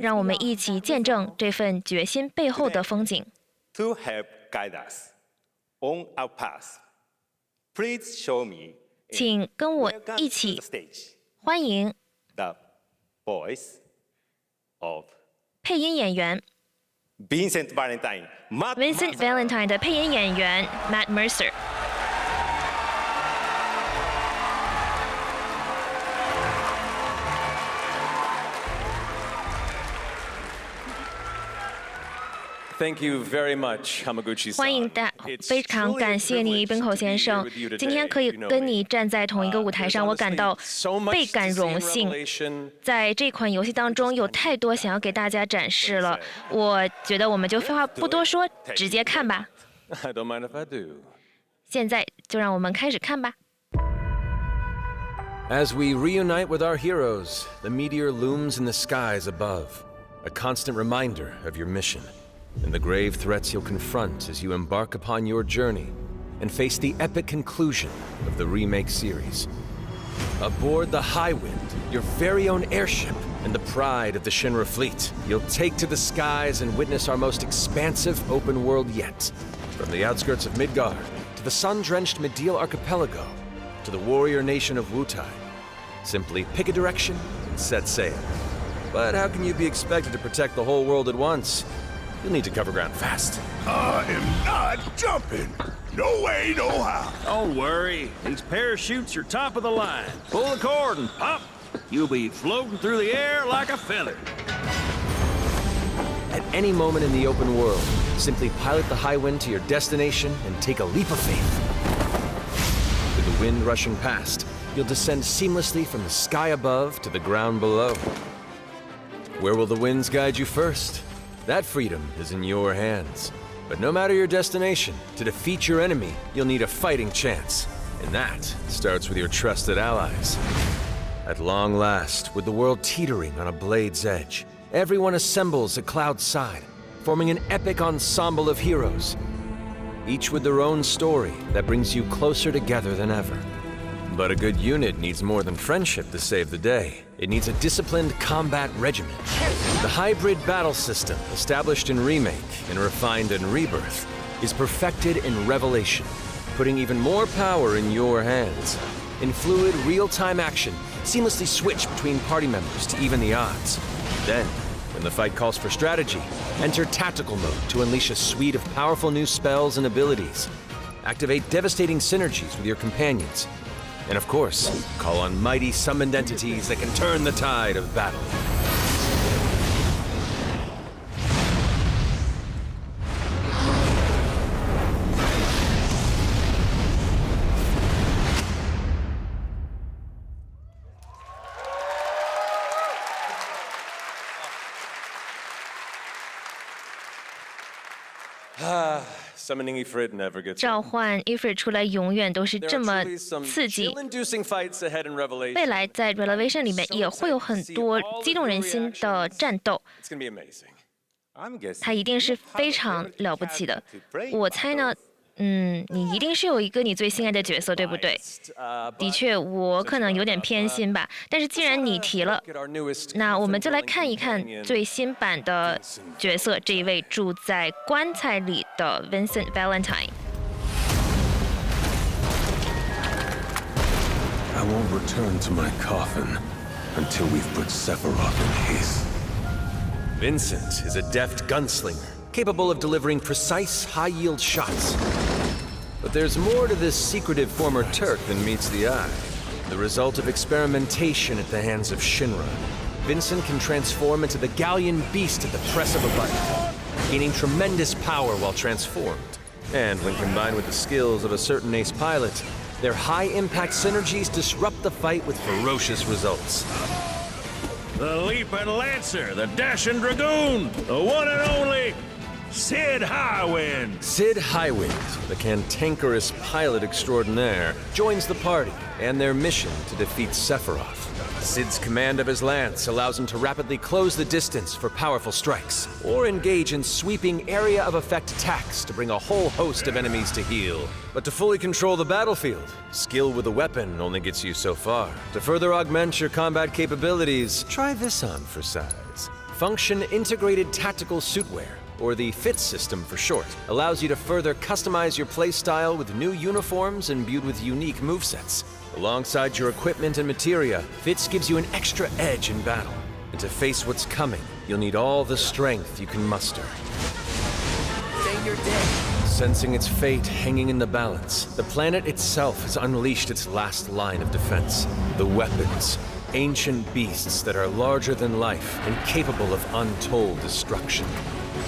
让我们一起见证这份决心背后的风景。To help guide us on our path, please show me. 请跟我一起欢迎 the voice of 配音演员 Vincent Valentine. Vincent Valentine 的配音演员 Matt Mercer。Thank you very much, Hamaguchi-san. 欢迎非常感谢你，滨口先生。今天可以跟你站在同一个舞台上，我感到倍感荣幸。在这款游戏当中，有太多想要给大家展示了。我觉得我们就废话不多说，直接看吧。I don't mind if I do. 现在就让我们开始看吧。As we reunite with our heroes, the meteor looms in the skies above, a constant reminder of your mission. And the grave threats you'll confront as you embark upon your journey and face the epic conclusion of the remake series. Aboard the Highwind, your very own airship and the pride of the Shinra fleet, you'll take to the skies and witness our most expansive open world yet. From the outskirts of Midgard, to the sun-drenched Medial archipelago, to the warrior nation of Wutai. Simply pick a direction and set sail. But how can you be expected to protect the whole world at once? You'll need to cover ground fast. I am not jumping. No way, no how. Don't worry. These parachutes are top of the line. Pull the cord and pop. You'll be floating through the air like a feather. At any moment in the open world, simply pilot the Highwind to your destination and take a leap of faith. With the wind rushing past, you'll descend seamlessly from the sky above to the ground below. Where will the winds guide you first? That freedom is in your hands. But no matter your destination, to defeat your enemy, you'll need a fighting chance. And that starts with your trusted allies. At long last, with the world teetering on a blade's edge, everyone assembles at Cloud's side, forming an epic ensemble of heroes, each with their own story that brings you closer together than ever. But a good unit needs more than friendship to save the day. It needs a disciplined combat regimen. The hybrid battle system, established in Remake and refined in Rebirth, is perfected in Revelation, putting even more power in your hands. In fluid, real-time action, seamlessly switch between party members to even the odds. Then, when the fight calls for strategy, enter tactical mode to unleash a suite of powerful new spells and abilities. Activate devastating synergies with your companions. And of course, call on mighty summoned entities that can turn the tide of battle. Summoning Ifrit never gets 召唤 Ifrit 出来永远都是这么刺激。 chill-inducing fights ahead in Revelation. 未来在 Revelation 里面也会有很多激动人心的战斗， It's gonna be amazing. I'm guessing. 它一定是非常了不起的。我猜呢，你一定是有一个你最心爱的角色，对不对？的确，我可能有点偏心吧。但是既然你提了，那我们就来看一看最新版的角色，这一位住在棺材里的 Vincent Valentine。 I won't return to my coffin until we've put Sephiroth in his. Vincent is a deft gunslinger, capable of delivering precise, high-yield shots. But there's more to this secretive former Turk than meets the eye. The result of experimentation at the hands of Shinra, Vincent can transform into the Galleon beast at the press of a button, gaining tremendous power while transformed. And when combined with the skills of a certain ace pilot, their high-impact synergies disrupt the fight with ferocious results. The Leaping Lancer, the Dashing Dragoon, the one and only Sid Highwind. Sid Highwind, the cantankerous pilot extraordinaire, joins the party and their mission to defeat Sephiroth. Sid's command of his lance allows him to rapidly close the distance for powerful strikes, or engage in sweeping area of effect attacks to bring a whole host of enemies to heel. But to fully control the battlefield, skill with a weapon only gets you so far. To further augment your combat capabilities, try this on for size. Function Integrated Tactical Suitwear, or the FIT system for short, allows you to further customize your playstyle with new uniforms imbued with unique movesets. Alongside your equipment and materia, FITS gives you an extra edge in battle. And to face what's coming, you'll need all the strength you can muster. Say your day. Sensing its fate hanging in the balance, the planet itself has unleashed its last line of defense. The weapons, ancient beasts that are larger than life and capable of untold destruction.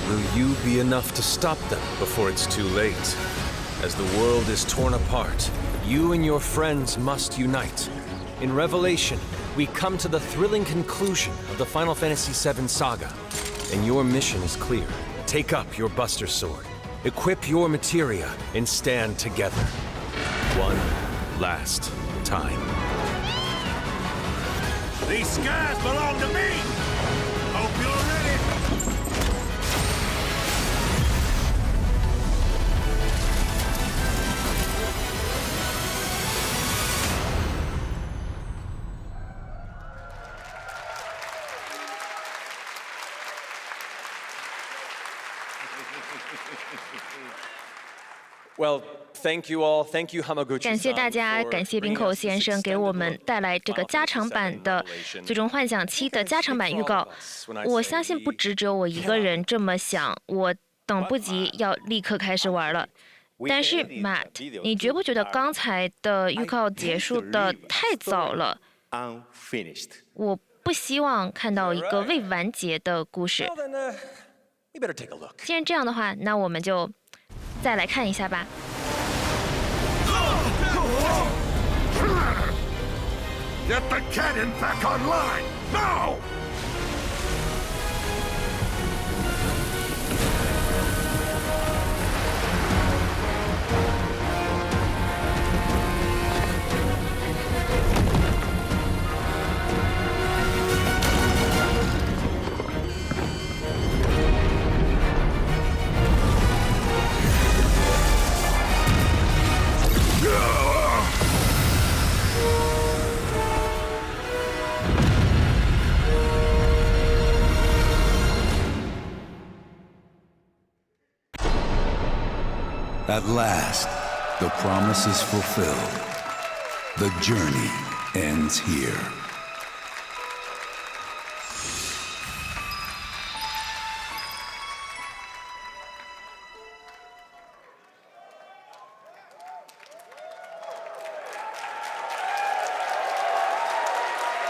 Will you be enough to stop them before it's too late? As the world is torn apart, you and your friends must unite. In Revelation, we come to the thrilling conclusion of the Final Fantasy VII saga. And your mission is clear. Take up your Buster Sword, equip your materia, and stand together. One last time. These skies belong to me! Hope you're ready! Well, thank you all. Thank you, Hamaguchi. 感谢大家，感谢冰口先生给我们带来这个加长版的《最终幻想7》的加长版预告。我相信不只有我一个人这么想，我等不及要立刻开始玩了。但是 Matt， 你觉不觉得刚才的预告结束的太早了？我不希望看到一个未完结的故事。既然这样的话，那我们就再来看一下吧。Get the cannon back online, now! At last, the promise is fulfilled. The journey ends here.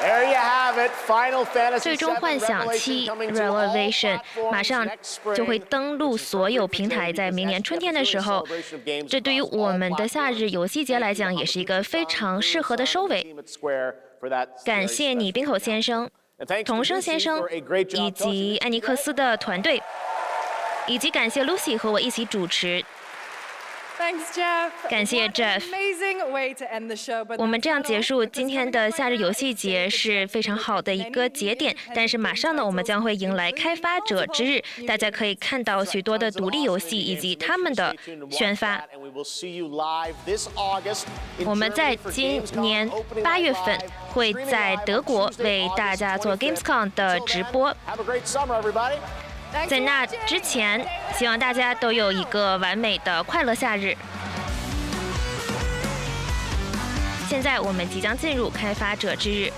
There you have it, Final Fantasy 最终幻想7 Revelation 马上就会登陆所有平台，在明年春天的时候，这对于我们的夏日游戏节来讲，也是一个非常适合的收尾。感谢你，冰口先生、童生先生以及艾尼克斯的团队，以及感谢 Lucy 和我一起主持。Thanks, Geoff. 感谢 Geoff。Amazing way to end the show. 我们这样结束今天的夏日游戏节是非常好的一个节点，但是马上呢，我们将会迎来开发者之日，大家可以看到许多的独立游戏以及他们的宣发。我们在今年8月份会在德国为大家做 Gamescom 的直播。在那之前，希望大家都有一个完美的快乐夏日。现在我们即将进入开发者之日。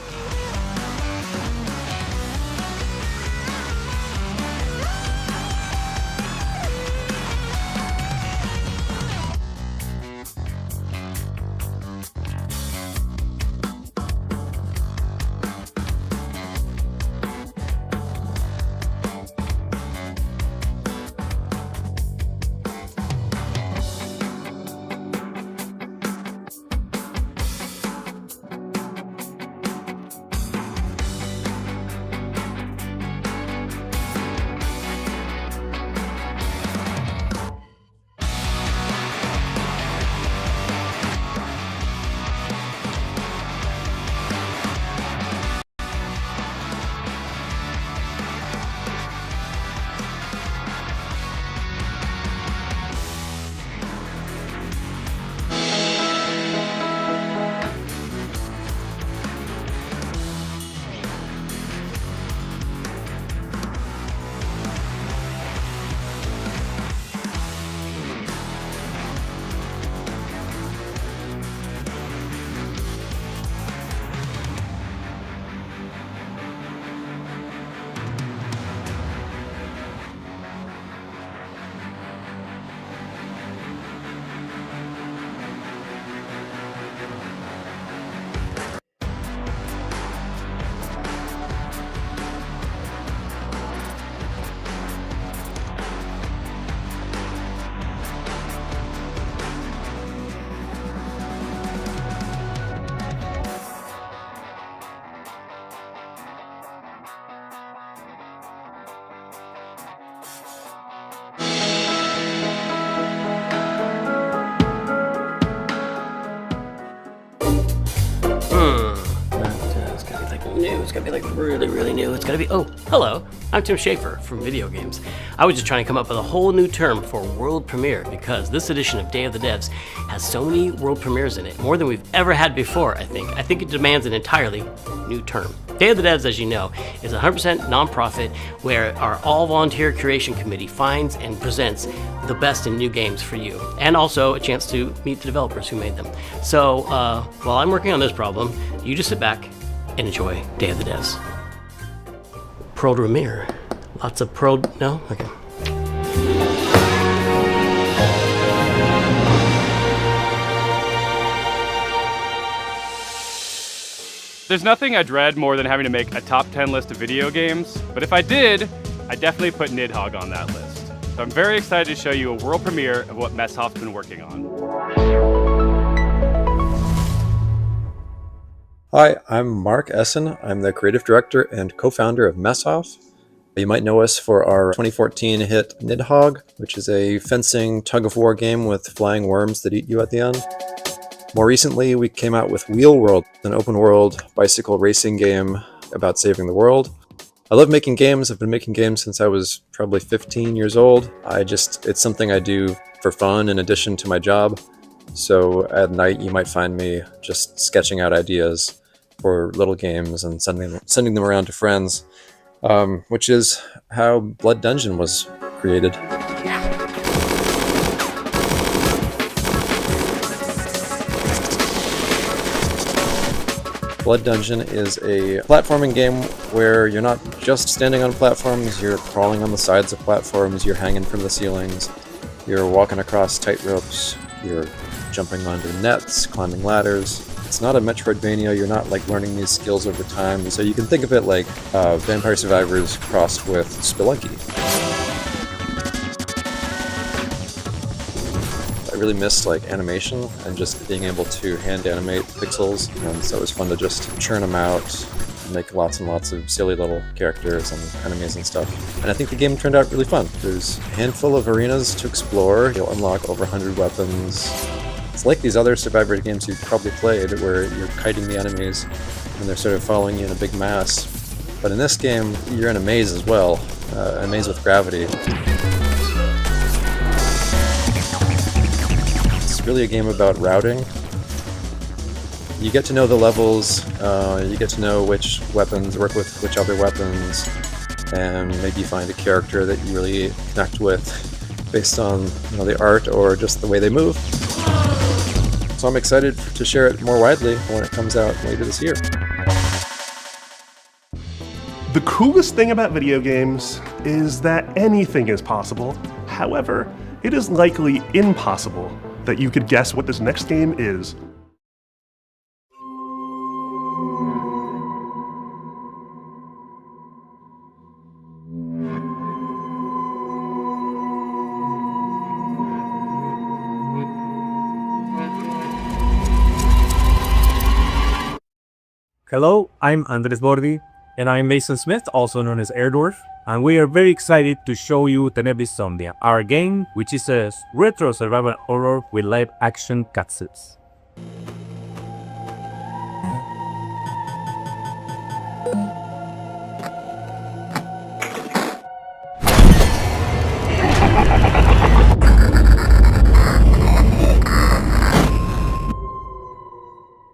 It's gotta be like really, really new. It's gotta be, oh, hello, I'm Tim Schafer from Video Games. I was just trying to come up with a whole new term for world premiere because this edition of Day of the Devs has so many world premieres in it, more than we've ever had before, I think. I think it demands an entirely new term. Day of the Devs, as you know, is a 100% nonprofit where our all-volunteer curation committee finds and presents the best in new games for you, and also a chance to meet the developers who made them. So while I'm working on this problem, you just sit back and enjoy Day of the Devs. World premiere. Lots of no? Okay. There's nothing I dread more than having to make a top 10 list of video games, but if I did, I'd definitely put Nidhogg on that list. So I'm very excited to show you a world premiere of what Messhoff's been working on. Hi, I'm Mark Essen. I'm the creative director and co-founder of Messhoff. You might know us for our 2014 hit Nidhogg, which is a fencing tug-of-war game with flying worms that eat you at the end. More recently, we came out with Wheel World, an open-world bicycle racing game about saving the world. I love making games. I've been making games since I was probably 15 years old. It's something I do for fun in addition to my job. So at night, you might find me just sketching out ideas for little games and sending them around to friends, which is how Blood Dungeon was created. Blood Dungeon is a platforming game where you're not just standing on platforms, you're crawling on the sides of platforms, you're hanging from the ceilings, you're walking across tight ropes, you're jumping onto nets, climbing ladders. It's not a Metroidvania, you're not like learning these skills over time, so you can think of it like Vampire Survivors crossed with Spelunky. I really missed like animation and just being able to hand animate pixels, and so it was fun to just churn them out, make lots and lots of silly little characters and enemies and stuff. And I think the game turned out really fun. There's a handful of arenas to explore, you'll unlock over 100 weapons. It's like these other Survivor games you've probably played where you're kiting the enemies and they're sort of following you in a big mass. But in this game, you're in a maze as well, a maze with gravity. Really a game about routing. You get to know the levels, you get to know which weapons work with which other weapons, and maybe find a character that you really connect with based on the art or just the way they move. So I'm excited to share it more widely when it comes out later this year. The coolest thing about video games is that anything is possible. However, it is likely impossible that you could guess what this next game is. Hello, I'm Andres Bordi, and I'm Mason Smith, also known as Airdorf, and we are very excited to show you Tenebrisomnia, our game, which is a retro survival horror with live action cutscenes.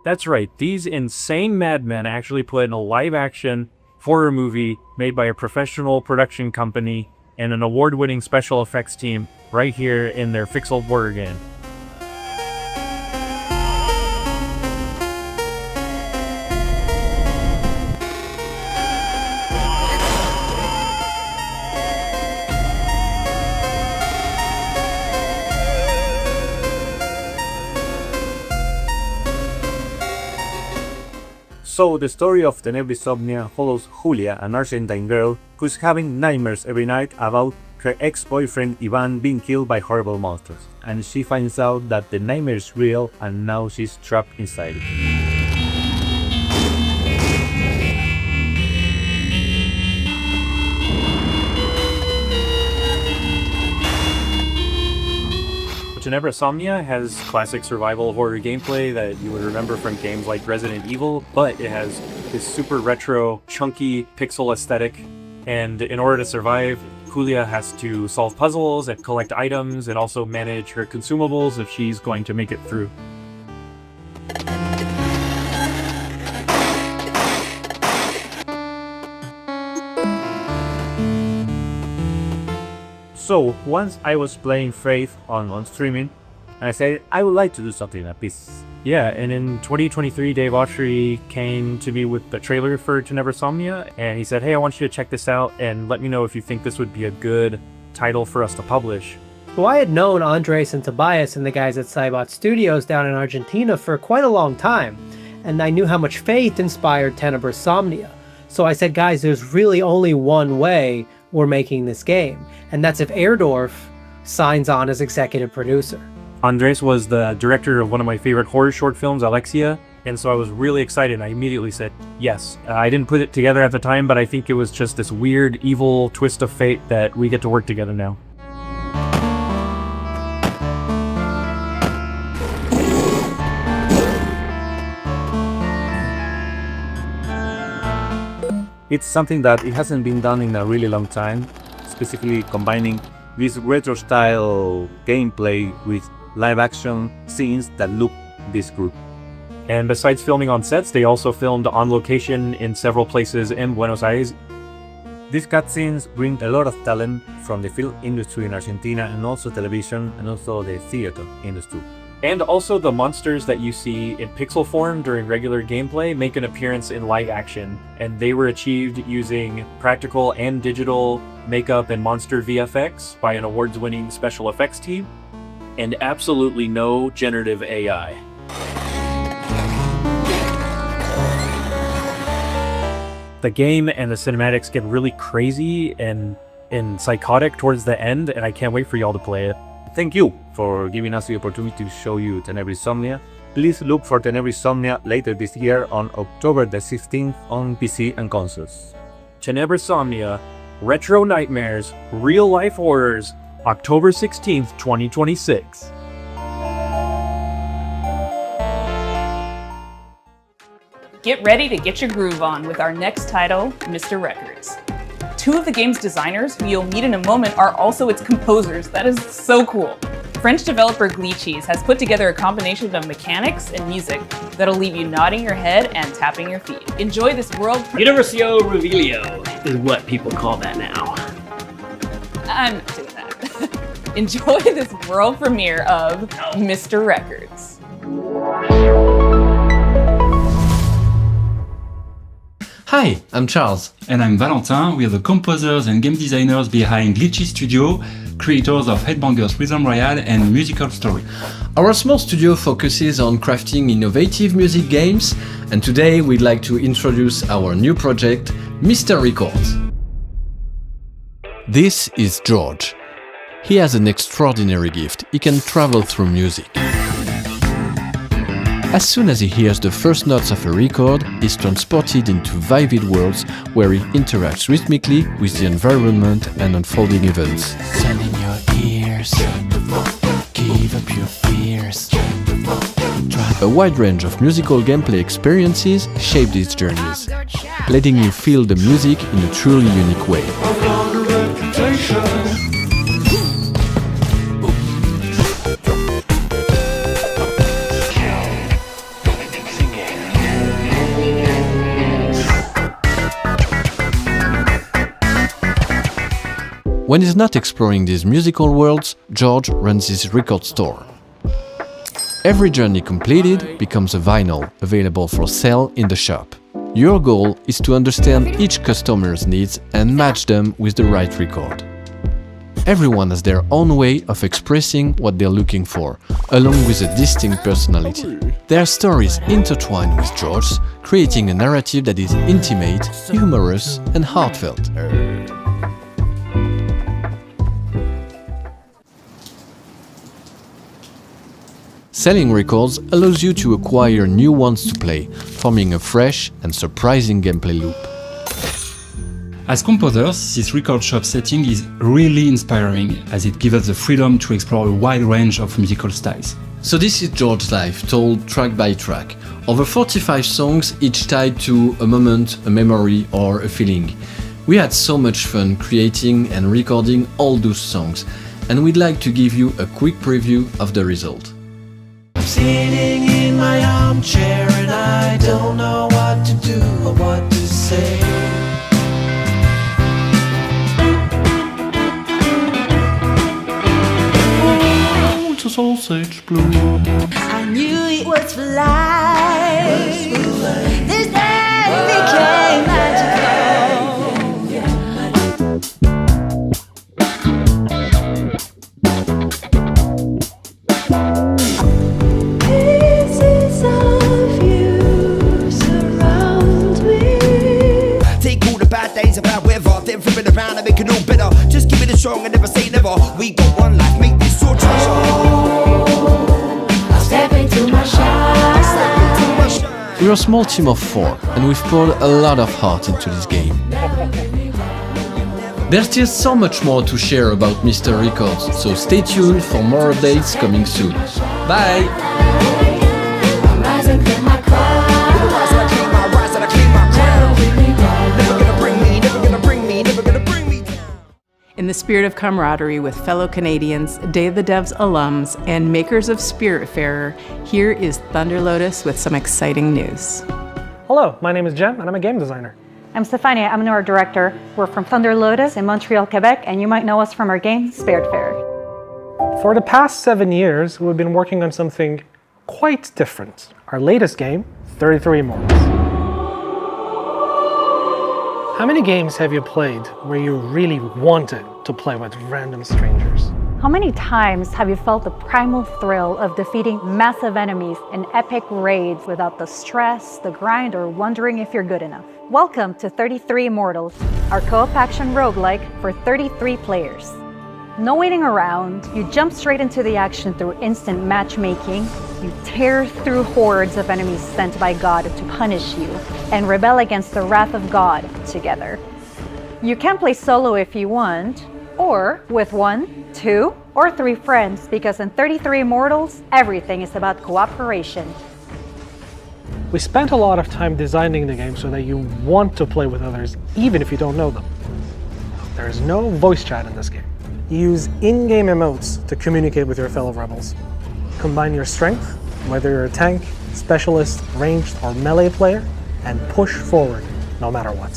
That's right, these insane madmen actually put in a live-action horror movie made by a professional production company and an award-winning special effects team right here in their Pixel horror game. So the story of Tenebrisomnia follows Julia, an Argentine girl who's having nightmares every night about her ex-boyfriend Ivan being killed by horrible monsters. And she finds out that the nightmare is real and now she's trapped inside it. Tenebrisomnia has classic survival horror gameplay that you would remember from games like Resident Evil, but it has this super retro, chunky pixel aesthetic. And in order to survive, Julia has to solve puzzles and collect items and also manage her consumables if she's going to make it through. So once I was playing Faith on streaming, and I said I would like to do something like this. Yeah, and in 2023, Dave Autry came to me with the trailer for Tenebrisomnia, and he said, hey, I want you to check this out and let me know if you think this would be a good title for us to publish. Well, I had known Andres and Tobias and the guys at Cybot Studios down in Argentina for quite a long time, and I knew how much Faith inspired Tenebrisomnia. So I said, guys, there's really only one way we're making this game, and that's if Airdorf signs on as executive producer. Andres was the director of one of my favorite horror short films, Alexia, and so I was really excited. I immediately said yes. I didn't put it together at the time, but I think it was just this weird, evil twist of fate that we get to work together now. It's something that it hasn't been done in a really long time, specifically combining this retro-style gameplay with live-action scenes that look this group. And besides filming on sets, they also filmed on location in several places in Buenos Aires. These cutscenes bring a lot of talent from the film industry in Argentina and also television and also the theater industry. And also the monsters that you see in pixel form during regular gameplay make an appearance in live action, and they were achieved using practical and digital makeup and monster VFX by an awards-winning special effects team, and absolutely no generative AI. The game and the cinematics get really crazy and psychotic towards the end, and I can't wait for y'all to play it. Thank you for giving us the opportunity to show you Tenebrae Somnia. Please look for Tenebrae Somnia later this year on October the 16th on PC and consoles. Tenebrae Somnia, Retro Nightmares, Real Life Horrors, October 16th, 2026. Get ready to get your groove on with our next title, Mr. Records. Two of the game's designers, who you'll meet in a moment, are also its composers. That is so cool. French developer Glitchies has put together a combination of mechanics and music that'll leave you nodding your head and tapping your feet. Enjoy this world... Universio Revelio is what people call that now. I'm not doing that. Enjoy this world premiere of Mr. Records. Hi, I'm Charles. And I'm Valentin. We are the composers and game designers behind Glitchy Studio, creators of Headbangers Rhythm Royale and Musical Story. Our small studio focuses on crafting innovative music games, and today we'd like to introduce our new project, Mr. Records. This is George. He has an extraordinary gift. He can travel through music. As soon as he hears the first notes of a record, he's transported into vivid worlds where he interacts rhythmically with the environment and unfolding events. Send in your ears, give up your fears. A wide range of musical gameplay experiences shape these journeys, letting you feel the music in a truly unique way. When he's not exploring these musical worlds, George runs his record store. Every journey completed becomes a vinyl available for sale in the shop. Your goal is to understand each customer's needs and match them with the right record. Everyone has their own way of expressing what they're looking for, along with a distinct personality. Their stories intertwine with George's, creating a narrative that is intimate, humorous, and heartfelt. Selling records allows you to acquire new ones to play, forming a fresh and surprising gameplay loop. As composers, this record shop setting is really inspiring, as it gives us the freedom to explore a wide range of musical styles. So this is George's life, told track by track. Over 45 songs, each tied to a moment, a memory, or a feeling. We had so much fun creating and recording all those songs, and we'd like to give you a quick preview of the result. I'm sitting in my armchair and I don't know what to do or what to say. Oh, it's a sausage blue. I knew it was for life. This day became magical. About weather, then flip it around and make it all better. Just give it a strong and never say never. We got one life, make this your treasure. I'll step into my shine. We're a small team of 4, and we've poured a lot of heart into this game. There's still so much more to share about Mr. Records, so stay tuned for more updates coming soon. Bye! In the spirit of camaraderie with fellow Canadians, Day of the Devs alums, and makers of Spiritfarer, here is Thunder Lotus with some exciting news. Hello, my name is Jem, and I'm a game designer. I'm Stefania, I'm an art director. We're from Thunder Lotus in Montreal, Quebec, and you might know us from our game, Spiritfarer. For the past 7 years, we've been working on something quite different. Our latest game, 33 Immortals. How many games have you played where you really wanted to play with random strangers? How many times have you felt the primal thrill of defeating massive enemies in epic raids without the stress, the grind, or wondering if you're good enough? Welcome to 33 Immortals, our co-op action roguelike for 33 players. No waiting around, you jump straight into the action through instant matchmaking, you tear through hordes of enemies sent by God to punish you, and rebel against the wrath of God together. You can play solo if you want, or with 1, 2, or 3 friends, because in 33 Immortals, everything is about cooperation. We spent a lot of time designing the game so that you want to play with others, even if you don't know them. There is no voice chat in this game. Use in-game emotes to communicate with your fellow rebels. Combine your strength, whether you're a tank, specialist, ranged, or melee player, and push forward no matter what.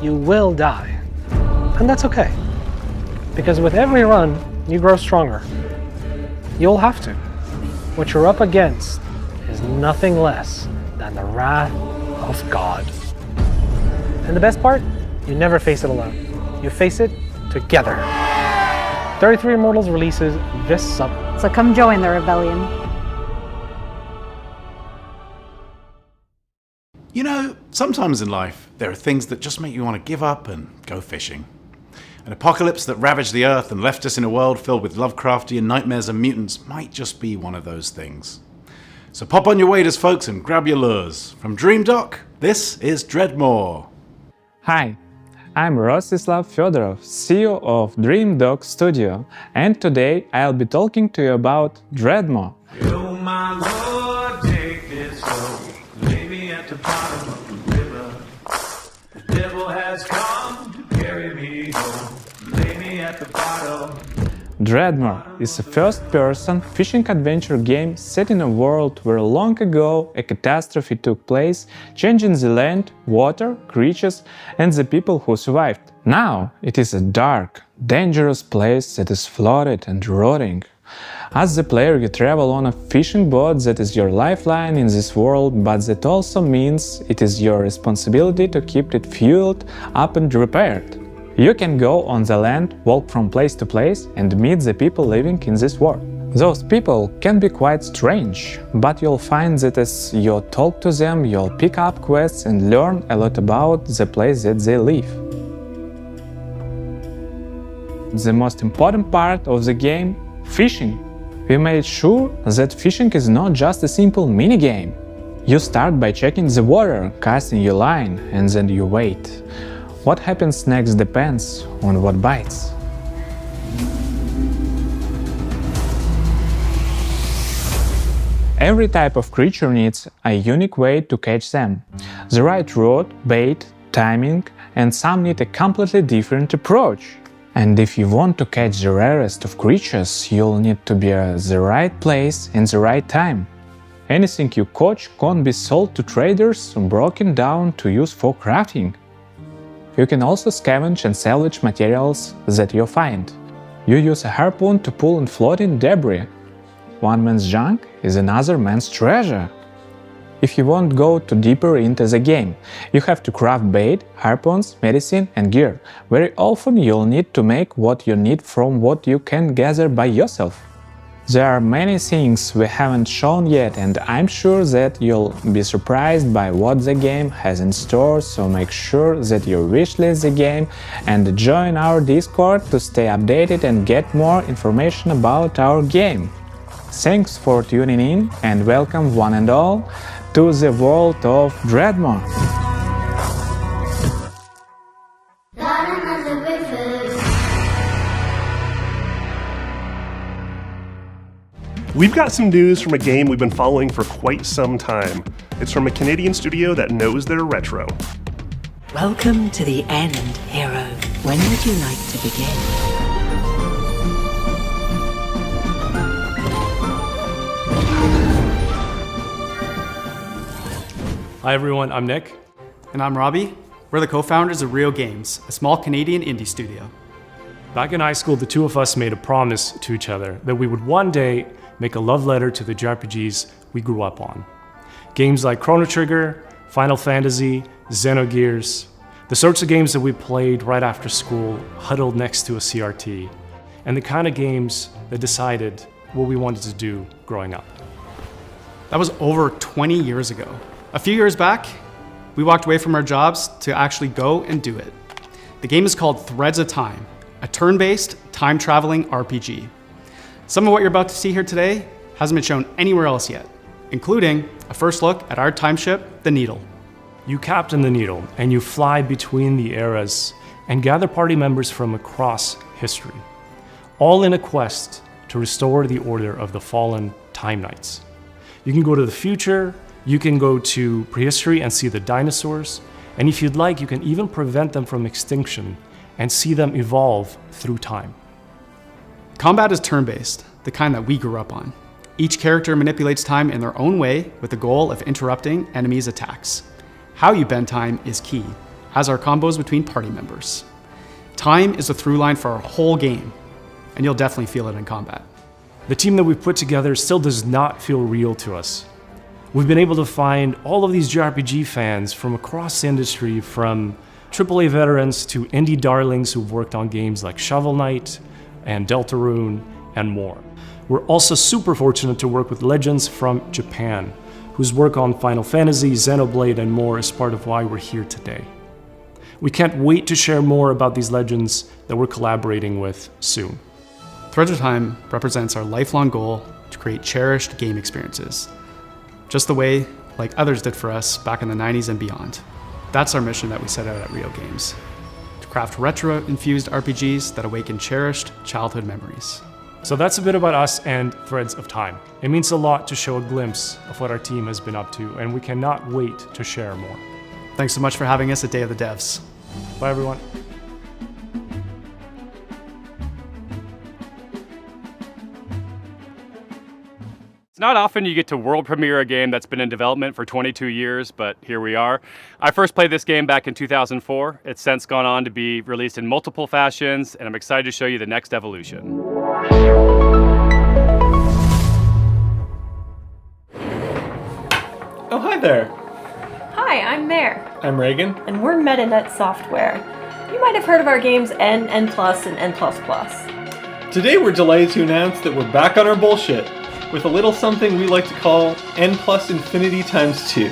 You will die, and that's okay, because with every run, you grow stronger. You'll have to. What you're up against is nothing less than the wrath of God. And the best part? You never face it alone. You face it together. 33 Immortals releases this summer. So come join the rebellion. You know, sometimes in life, there are things that just make you want to give up and go fishing. An apocalypse that ravaged the Earth and left us in a world filled with Lovecraftian nightmares and mutants might just be one of those things. So pop on your waders, folks, and grab your lures. From Dream Dock, this is Dreadmore. Hi, I'm Rostislav Fedorov, CEO of Dream Dock Studio, and today I'll be talking to you about Dreadmore. Oh my Lord, take this road, lay me at the bottom of the river. The devil has come to carry me home, lay me at the bottom. Dreadmore is a first-person fishing adventure game set in a world where long ago a catastrophe took place, changing the land, water, creatures, and the people who survived. Now it is a dark, dangerous place that is flooded and rotting. As the player, you travel on a fishing boat that is your lifeline in this world, but that also means it is your responsibility to keep it fueled up and repaired. You can go on the land, walk from place to place, and meet the people living in this world. Those people can be quite strange, but you'll find that as you talk to them, you'll pick up quests and learn a lot about the place that they live. The most important part of the game, fishing. We made sure that fishing is not just a simple minigame. You start by checking the water, casting your line, and then you wait. What happens next depends on what bites. Every type of creature needs a unique way to catch them. The right rod, bait, timing, and some need a completely different approach. And if you want to catch the rarest of creatures, you'll need to be at the right place in the right time. Anything you catch can't be sold to traders or broken down to use for crafting. You can also scavenge and salvage materials that you find. You use a harpoon to pull in floating debris. One man's junk is another man's treasure. If you want to go too deeper into the game, you have to craft bait, harpoons, medicine, and gear. Very often you'll need to make what you need from what you can gather by yourself. There are many things we haven't shown yet, and I'm sure that you'll be surprised by what the game has in store, so make sure that you wishlist the game and join our Discord to stay updated and get more information about our game. Thanks for tuning in, and welcome one and all to the world of Dreadmore. We've got some news from a game we've been following for quite some time. It's from a Canadian studio that knows their retro. Welcome to the end, hero. When would you like to begin? Hi everyone, I'm Nick. And I'm Robbie. We're the co-founders of Rio Games, a small Canadian indie studio. Back in high school, the two of us made a promise to each other that we would one day make a love letter to the JRPGs we grew up on. Games like Chrono Trigger, Final Fantasy, Xenogears, the sorts of games that we played right after school, huddled next to a CRT, and the kind of games that decided what we wanted to do growing up. That was over 20 years ago. A few years back, we walked away from our jobs to actually go and do it. The game is called Threads of Time, a turn-based, time-traveling RPG. Some of what you're about to see here today hasn't been shown anywhere else yet, including a first look at our time ship, the Needle. You captain the Needle, and you fly between the eras and gather party members from across history, all in a quest to restore the order of the fallen Time Knights. You can go to the future, you can go to prehistory and see the dinosaurs, and if you'd like, you can even prevent them from extinction and see them evolve through time. Combat is turn-based, the kind that we grew up on. Each character manipulates time in their own way with the goal of interrupting enemies' attacks. How you bend time is key, as are combos between party members. Time is a through line for our whole game, and you'll definitely feel it in combat. The team that we've put together still does not feel real to us. We've been able to find all of these JRPG fans from across the industry, from AAA veterans to indie darlings who've worked on games like Shovel Knight and Deltarune and more. We're also super fortunate to work with legends from Japan, whose work on Final Fantasy, Xenoblade, and more is part of why we're here today. We can't wait to share more about these legends that we're collaborating with soon. Threads of Time represents our lifelong goal to create cherished game experiences, just the way like others did for us back in the 90s and beyond. That's our mission that we set out at Rio Games, to craft retro-infused RPGs that awaken cherished childhood memories. So that's a bit about us and Threads of Time. It means a lot to show a glimpse of what our team has been up to, and we cannot wait to share more. Thanks so much for having us at Day of the Devs. Bye, everyone. It's not often you get to world premiere a game that's been in development for 22 years, but here we are. I first played this game back in 2004. It's since gone on to be released in multiple fashions, and I'm excited to show you the next evolution. Oh, hi there. Hi, I'm Mare. I'm Reagan. And we're MetaNet Software. You might have heard of our games N, N+, and N++. Today we're delighted to announce that we're back on our bullshit with a little something we like to call N plus infinity times 2.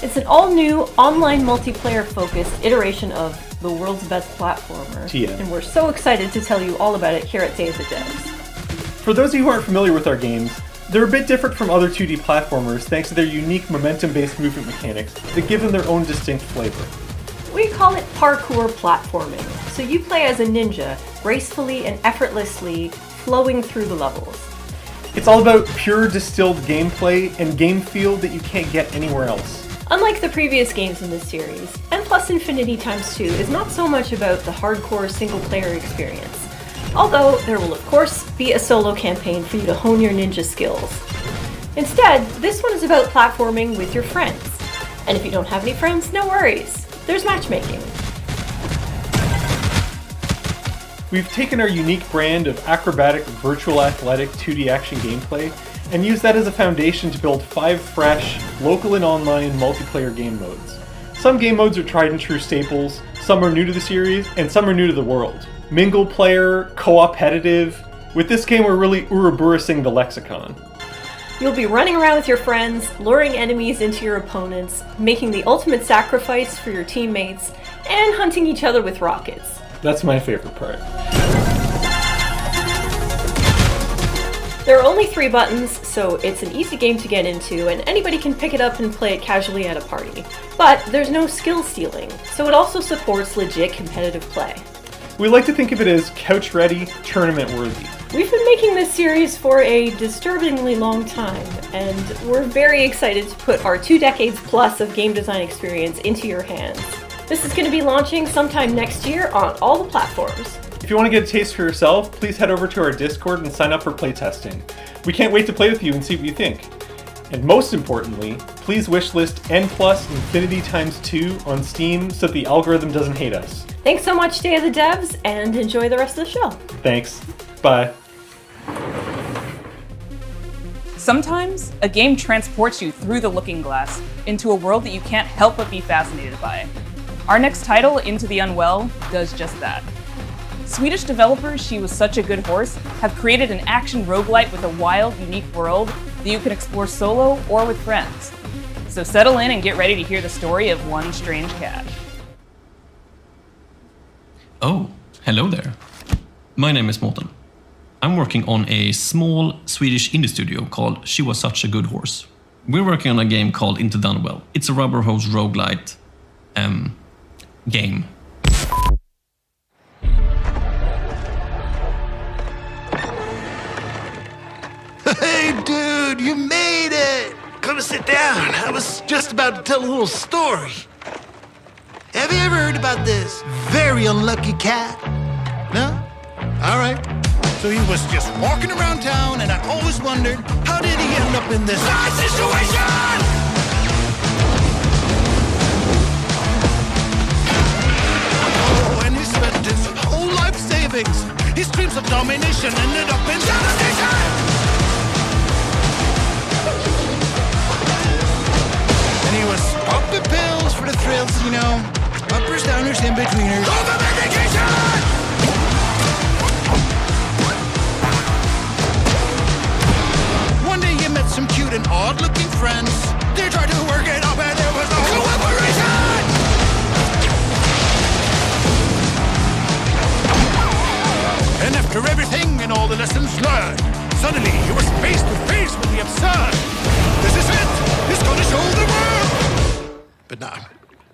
It's an all-new, online multiplayer-focused iteration of the world's best platformer. TM. And we're so excited to tell you all about it here at Day of the Devs. For those of you who aren't familiar with our games, they're a bit different from other 2D platformers thanks to their unique momentum-based movement mechanics that give them their own distinct flavor. We call it parkour platforming, so you play as a ninja, gracefully and effortlessly flowing through the levels. It's all about pure distilled gameplay and game feel that you can't get anywhere else. Unlike the previous games in this series, N plus Infinity times 2 is not so much about the hardcore single-player experience, although there will of course be a solo campaign for you to hone your ninja skills. Instead, this one is about platforming with your friends. And if you don't have any friends, no worries. There's matchmaking. We've taken our unique brand of acrobatic, virtual athletic 2D action gameplay and used that as a foundation to build 5 fresh, local and online multiplayer game modes. Some game modes are tried and true staples, some are new to the series, and some are new to the world. Mingle player, co-opetitive. With this game we're really Ouroboros-ing the lexicon. You'll be running around with your friends, luring enemies into your opponents, making the ultimate sacrifice for your teammates, and hunting each other with rockets. That's my favorite part. There are only 3 buttons, so it's an easy game to get into, and anybody can pick it up and play it casually at a party. But there's no skill stealing, so it also supports legit competitive play. We like to think of it as couch-ready, tournament-worthy. We've been making this series for a disturbingly long time, and we're very excited to put our 2 decades plus of game design experience into your hands. This is going to be launching sometime next year on all the platforms. If you want to get a taste for yourself, please head over to our Discord and sign up for playtesting. We can't wait to play with you and see what you think. And most importantly, please wishlist N+ Infinity times 2 on Steam so that the algorithm doesn't hate us. Thanks so much, Day of the Devs, and enjoy the rest of the show. Thanks. Bye. Sometimes, a game transports you through the looking glass into a world that you can't help but be fascinated by. Our next title, Into the Unwell, does just that. Swedish developers She Was Such a Good Horse have created an action roguelite with a wild, unique world that you can explore solo or with friends. So settle in and get ready to hear the story of one strange cat. Oh, hello there. My name is Morten. I'm working on a small Swedish indie studio called She Was Such a Good Horse. We're working on a game called Into the Unwell. It's a rubber hose roguelite game. Hey, dude, you made it! Come sit down. I was just about to tell a little story. Have you ever heard about this very unlucky cat? No? All right. So he was just walking around town, and I always wondered, how did he end up in this bad situation? Oh, and he spent his whole life savings. His dreams of domination ended up in devastation! And he was popping pills for the thrills, you know. Uppers, downers, in-betweeners. Over medication! One day he met some cute and odd-looking friends. They tried to work it up and there was no cooperation! And after everything and all the lessons learned, suddenly he was face to face with the absurd. This is it! He's gonna show the world! But nah,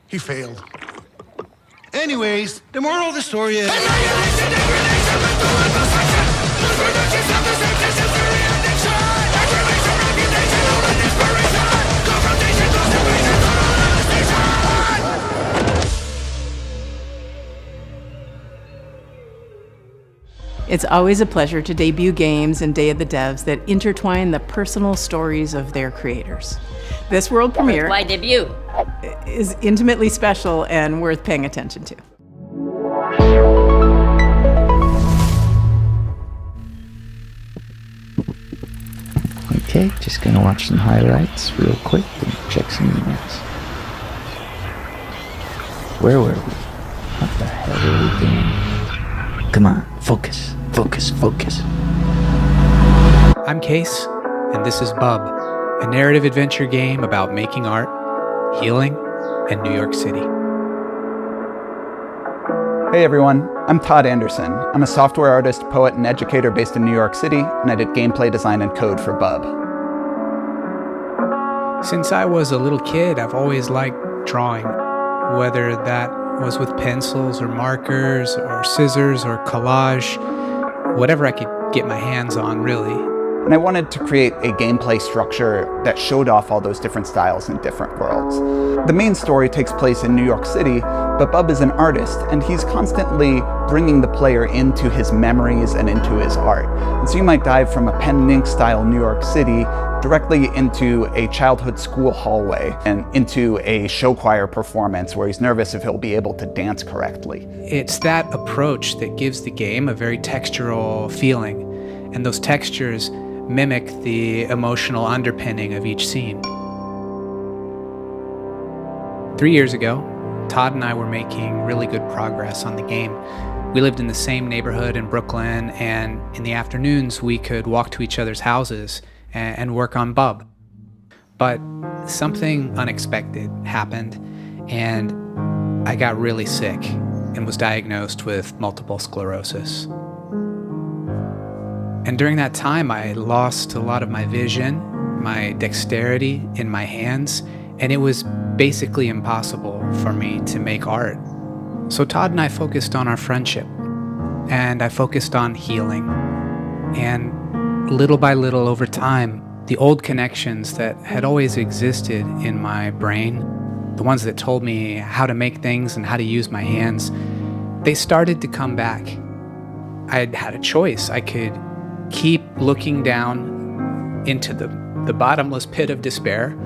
he failed. Anyways, the moral of the story is... Annihilation, degradation, mental imperfection! Lose production, self-deception, fury, addiction! Aggravation, reputation, all in inspiration! Confrontation, constipation, total devastation! It's always a pleasure to debut games and Day of the Devs that intertwine the personal stories of their creators. This world premiere Why debut? is intimately special and worth paying attention to. Okay, just gonna watch some highlights real quick and check some emails. Where were we? What the hell are we doing? Come on, focus, focus, focus. I'm Case, and this is Bub, a narrative adventure game about making art, healing, and New York City. Hey everyone, I'm Todd Anderson. I'm a software artist, poet, and educator based in New York City, and I did gameplay design and code for Bub. Since I was a little kid, I've always liked drawing, whether that was with pencils or markers or scissors or collage, whatever I could get my hands on, really. And I wanted to create a gameplay structure that showed off all those different styles in different worlds. The main story takes place in New York City, but Bub is an artist, and he's constantly bringing the player into his memories and into his art. And so you might dive from a pen and ink style New York City directly into a childhood school hallway and into a show choir performance where he's nervous if he'll be able to dance correctly. It's that approach that gives the game a very textural feeling, and those textures mimic the emotional underpinning of each scene. 3 years ago, Todd and I were making really good progress on the game. We lived in the same neighborhood in Brooklyn, and in the afternoons we could walk to each other's houses and work on Bub. But something unexpected happened, and I got really sick and was diagnosed with multiple sclerosis. And during that time, I lost a lot of my vision, my dexterity in my hands, and it was basically impossible for me to make art. So Todd and I focused on our friendship, and I focused on healing. And little by little over time, the old connections that had always existed in my brain, the ones that told me how to make things and how to use my hands, they started to come back. I had a choice. I could keep looking down into the the bottomless pit of despair,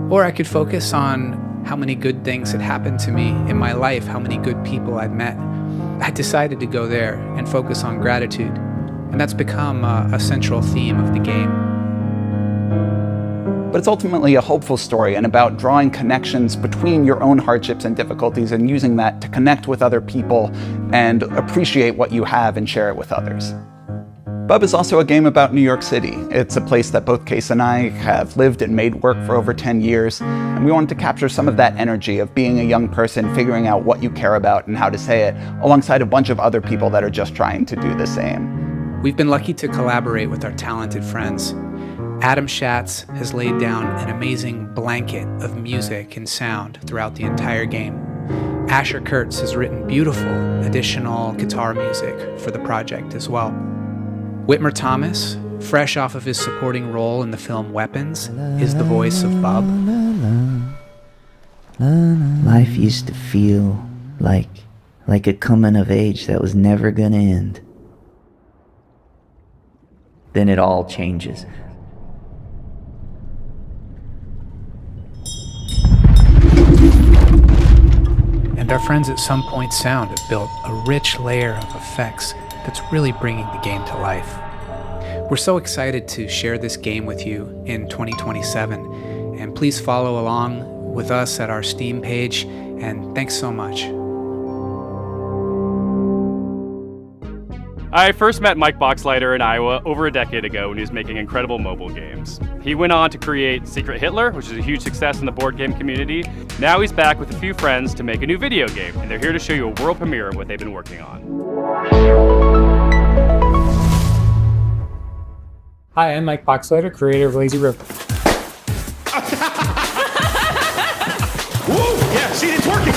or I could focus on how many good things had happened to me in my life, how many good people I'd met. I decided to go there and focus on gratitude, and that's become a central theme of the game. But it's ultimately a hopeful story and about drawing connections between your own hardships and difficulties and using that to connect with other people and appreciate what you have and share it with others. Bub is also a game about New York City. It's a place that both Case and I have lived and made work for over 10 years, and we wanted to capture some of that energy of being a young person, figuring out what you care about and how to say it, alongside a bunch of other people that are just trying to do the same. We've been lucky to collaborate with our talented friends. Adam Schatz has laid down an amazing blanket of music and sound throughout the entire game. Asher Kurtz has written beautiful additional guitar music for the project as well. Whitmer Thomas, fresh off of his supporting role in the film Weapons, is the voice of Bub. Life used to feel like a coming of age that was never gonna end. Then it all changes. And our friends at Some Point Sound have built a rich layer of effects that's really bringing the game to life. We're so excited to share this game with you in 2027, and please follow along with us at our Steam page, and thanks so much. I first met Mike Boxleiter in Iowa over a decade ago when he was making incredible mobile games. He went on to create Secret Hitler, which is a huge success in the board game community. Now he's back with a few friends to make a new video game, and they're here to show you a world premiere of what they've been working on. Hi, I'm Mike Boxleiter, creator of Lazy River. Whoa! Yeah, see, it's working!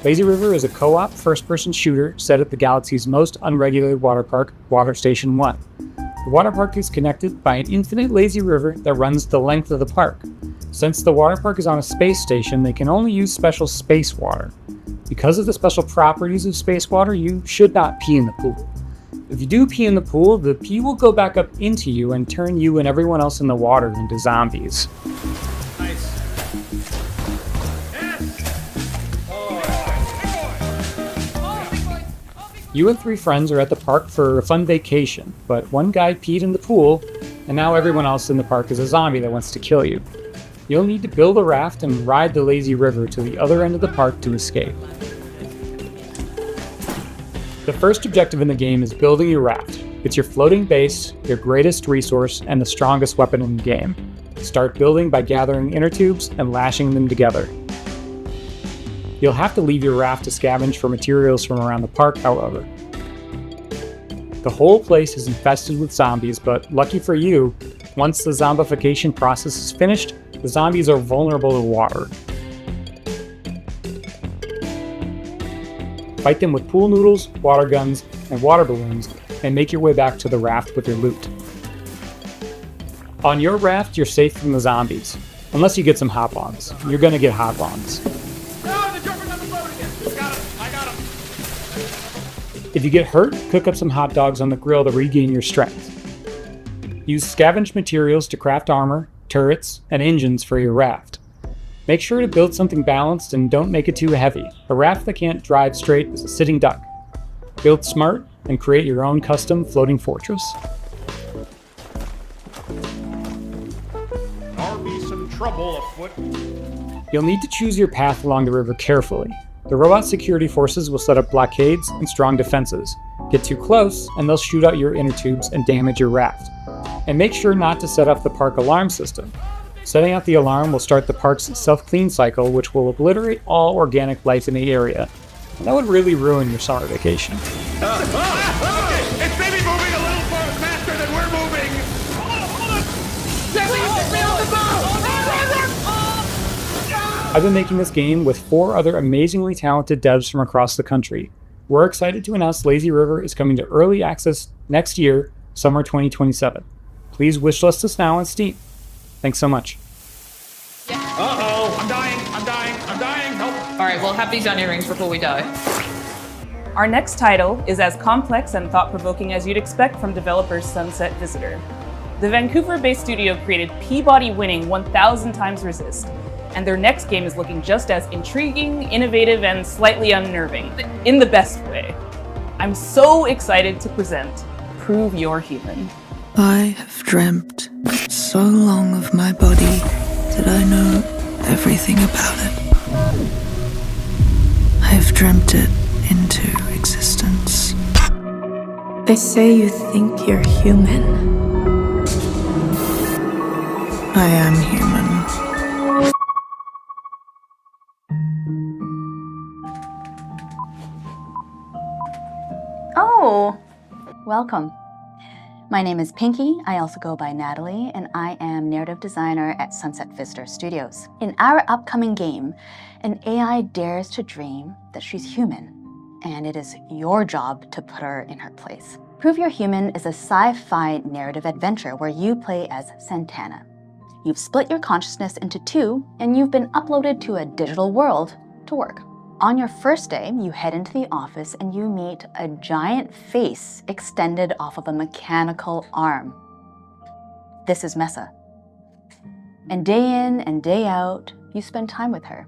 Lazy River is a co-op first-person shooter set at the galaxy's most unregulated water park, Water Station 1. The water park is connected by an infinite lazy river that runs the length of the park. Since the water park is on a space station, they can only use special space water. Because of the special properties of space water, you should not pee in the pool. If you do pee in the pool, the pee will go back up into you and turn you and everyone else in the water into zombies. You and 3 friends are at the park for a fun vacation, but one guy peed in the pool, and now everyone else in the park is a zombie that wants to kill you. You'll need to build a raft and ride the lazy river to the other end of the park to escape. The first objective in the game is building your raft. It's your floating base, your greatest resource, and the strongest weapon in the game. Start building by gathering inner tubes and lashing them together. You'll have to leave your raft to scavenge for materials from around the park, however. The whole place is infested with zombies, but lucky for you, once the zombification process is finished, the zombies are vulnerable to water. Fight them with pool noodles, water guns, and water balloons, and make your way back to the raft with your loot. On your raft, you're safe from the zombies, unless you get some hop-ons. You're gonna get hop-ons. If you get hurt, cook up some hot dogs on the grill to regain your strength. Use scavenged materials to craft armor, turrets, and engines for your raft. Make sure to build something balanced and don't make it too heavy. A raft that can't drive straight is a sitting duck. Build smart and create your own custom floating fortress. There'll be some trouble afoot. You'll need to choose your path along the river carefully. The robot security forces will set up blockades and strong defenses. Get too close, and they'll shoot out your inner tubes and damage your raft. And make sure not to set up the park alarm system. Setting out the alarm will start the park's self-clean cycle, which will obliterate all organic life in the area. And that would really ruin your summer vacation. Okay, it's maybe moving a little faster than we're moving! Hold on! I've been making this game with 4 other amazingly talented devs from across the country. We're excited to announce Lazy River is coming to early access next year, summer 2027. Please wishlist us now on Steam. Thanks so much. Uh-oh, I'm dying, help! All right, we'll have these onion rings before we die. Our next title is as complex and thought-provoking as you'd expect from developers Sunset Visitor. The Vancouver-based studio created Peabody-winning 1000 Times Resist, and their next game is looking just as intriguing, innovative, and slightly unnerving, in the best way. I'm so excited to present Prove You're Human. I have dreamt so long of my body that I know everything about it. I have dreamt it into existence. They say you think you're human. I am human. Oh, welcome. My name is Pinky, I also go by Natalie, and I am narrative designer at Sunset Visitor Studios. In our upcoming game, an AI dares to dream that she's human, and it is your job to put her in her place. Prove You're Human is a sci-fi narrative adventure where you play as Santana. You've split your consciousness into two, and you've been uploaded to a digital world to work. On your first day, you head into the office and you meet a giant face extended off of a mechanical arm. This is Mesa. And day in and day out, you spend time with her.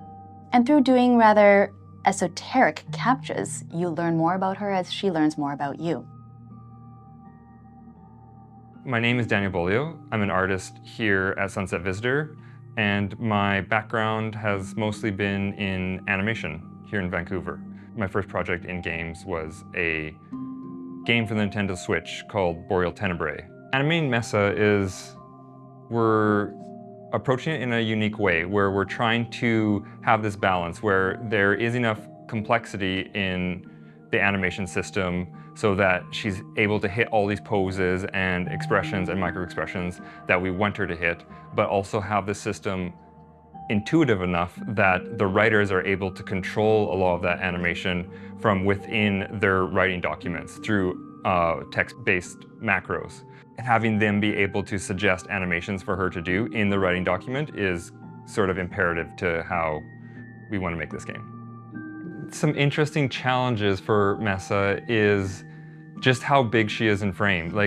And through doing rather esoteric captchas, you learn more about her as she learns more about you. My name is Daniel Bolio. I'm an artist here at Sunset Visitor, and my background has mostly been in animation here in Vancouver. My first project in games was a game for the Nintendo Switch called Boreal Tenebrae. Animating Mesa is, we're approaching it in a unique way, where we're trying to have this balance where there is enough complexity in the animation system so that she's able to hit all these poses and expressions and micro-expressions that we want her to hit, but also have the system intuitive enough that the writers are able to control a lot of that animation from within their writing documents through text-based macros. Having them be able to suggest animations for her to do in the writing document is sort of imperative to how we want to make this game. Some interesting challenges for Mesa is just how big she is in frame.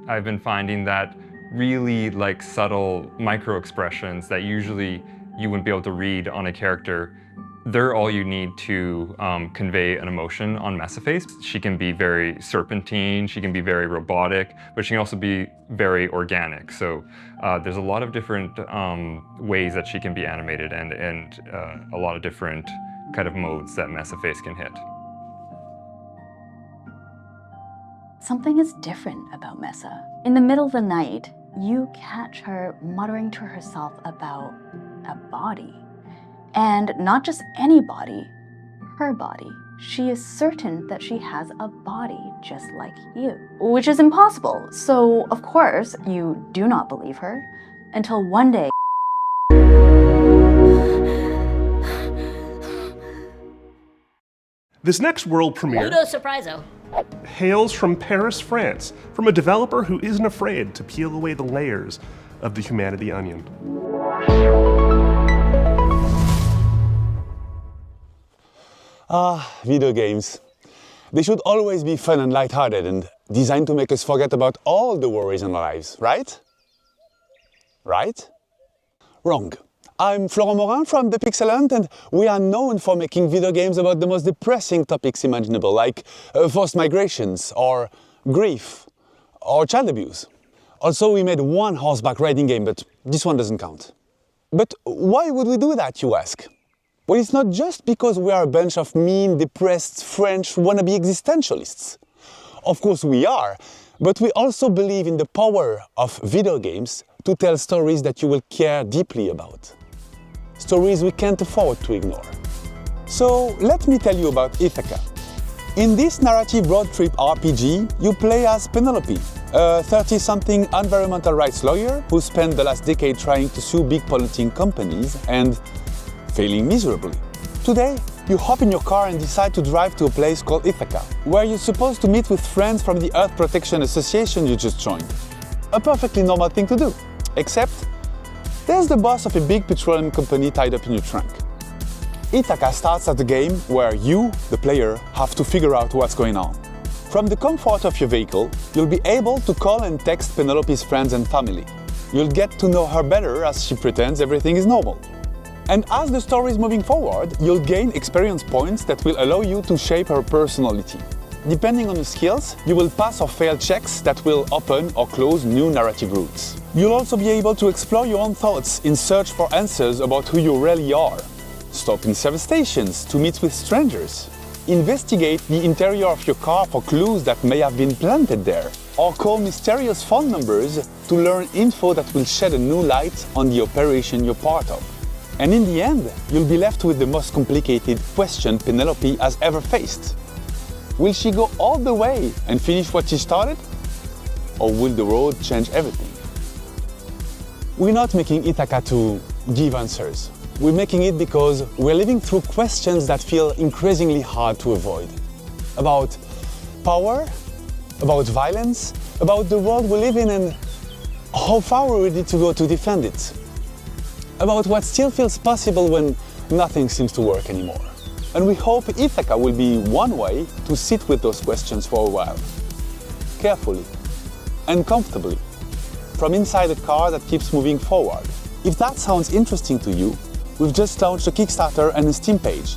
I've been finding that really subtle micro expressions that usually you wouldn't be able to read on a character, they're all you need to convey an emotion on Mesa face. She can be very serpentine, she can be very robotic, but she can also be very organic. So there's a lot of different ways that she can be animated and a lot of different kind of modes that Mesa face can hit. Something is different about Mesa. In the middle of the night, you catch her muttering to herself about a body. And not just any body, her body. She is certain that she has a body just like you, which is impossible. So, of course, you do not believe her until one day. This next world premiere Ludo Surpriso hails from Paris, France, from a developer who isn't afraid to peel away the layers of the humanity onion. Video games. They should always be fun and lighthearted and designed to make us forget about all the worries in our lives, right? Right? Wrong. I'm Florent Morin from The Pixel Hunt, and we are known for making video games about the most depressing topics imaginable, like forced migrations, or grief, or child abuse. Also, we made one horseback riding game, but this one doesn't count. But why would we do that, you ask? Well, it's not just because we are a bunch of mean, depressed French wannabe existentialists. Of course we are, but we also believe in the power of video games to tell stories that you will care deeply about. Stories we can't afford to ignore. So let me tell you about Ithaca. In this narrative road trip RPG, you play as Penelope, a 30-something environmental rights lawyer who spent the last decade trying to sue big polluting companies and failing miserably. Today, you hop in your car and decide to drive to a place called Ithaca, where you're supposed to meet with friends from the Earth Protection Association you just joined. A perfectly normal thing to do, except There's the boss of a big petroleum company tied up in your trunk. Ithaca starts as a game where you, the player, have to figure out what's going on. From the comfort of your vehicle, you'll be able to call and text Penelope's friends and family. You'll get to know her better as she pretends everything is normal. And as the story is moving forward, you'll gain experience points that will allow you to shape her personality. Depending on your skills, you will pass or fail checks that will open or close new narrative routes. You'll also be able to explore your own thoughts in search for answers about who you really are. Stop in service stations to meet with strangers. Investigate the interior of your car for clues that may have been planted there. Or call mysterious phone numbers to learn info that will shed a new light on the operation you're part of. And in the end, you'll be left with the most complicated question Penelope has ever faced. Will she go all the way and finish what she started? Or will the road change everything? We're not making Ithaca to give answers. We're making it because we're living through questions that feel increasingly hard to avoid. About power, about violence, about the world we live in and how far we're ready to go to defend it. About what still feels possible when nothing seems to work anymore. And we hope Ithaca will be one way to sit with those questions for a while. Carefully and comfortably, from inside a car that keeps moving forward. If that sounds interesting to you, we've just launched a Kickstarter and a Steam page,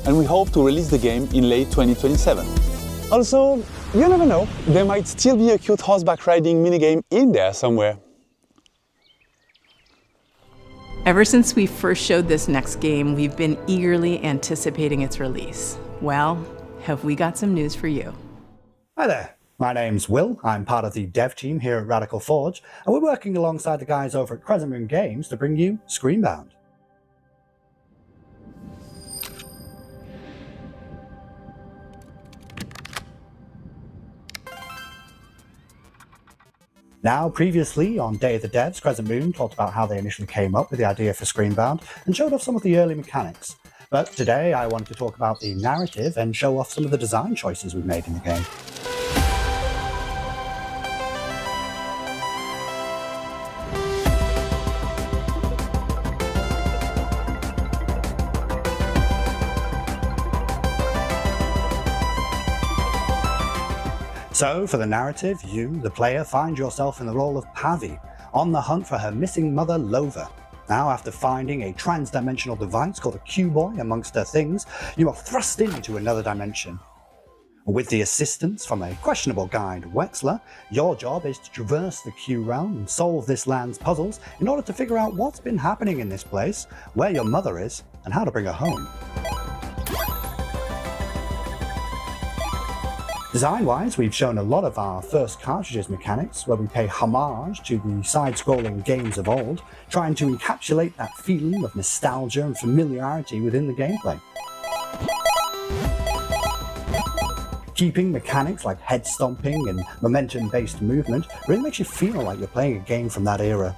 and we hope to release the game in late 2027. Also, you never know, there might still be a cute horseback riding minigame in there somewhere. Ever since we first showed this next game, we've been eagerly anticipating its release. Well, have we got some news for you? Hi there, my name's Will. I'm part of the dev team here at Radical Forge, and we're working alongside the guys over at Crescent Moon Games to bring you Screenbound. Now, previously on Day of the Devs, Crescent Moon talked about how they initially came up with the idea for Screenbound and showed off some of the early mechanics. But today I wanted to talk about the narrative and show off some of the design choices we've made in the game. So, for the narrative, you, the player, find yourself in the role of Pavi, on the hunt for her missing mother, Lova. Now, after finding a trans-dimensional device called a Q-Boy amongst her things, you are thrust into another dimension. With the assistance from a questionable guide, Wexler, your job is to traverse the Q realm and solve this land's puzzles in order to figure out what's been happening in this place, where your mother is, and how to bring her home. Design-wise, we've shown a lot of our first cartridges mechanics, where we pay homage to the side-scrolling games of old, trying to encapsulate that feeling of nostalgia and familiarity within the gameplay. Keeping mechanics like head stomping and momentum-based movement really makes you feel like you're playing a game from that era.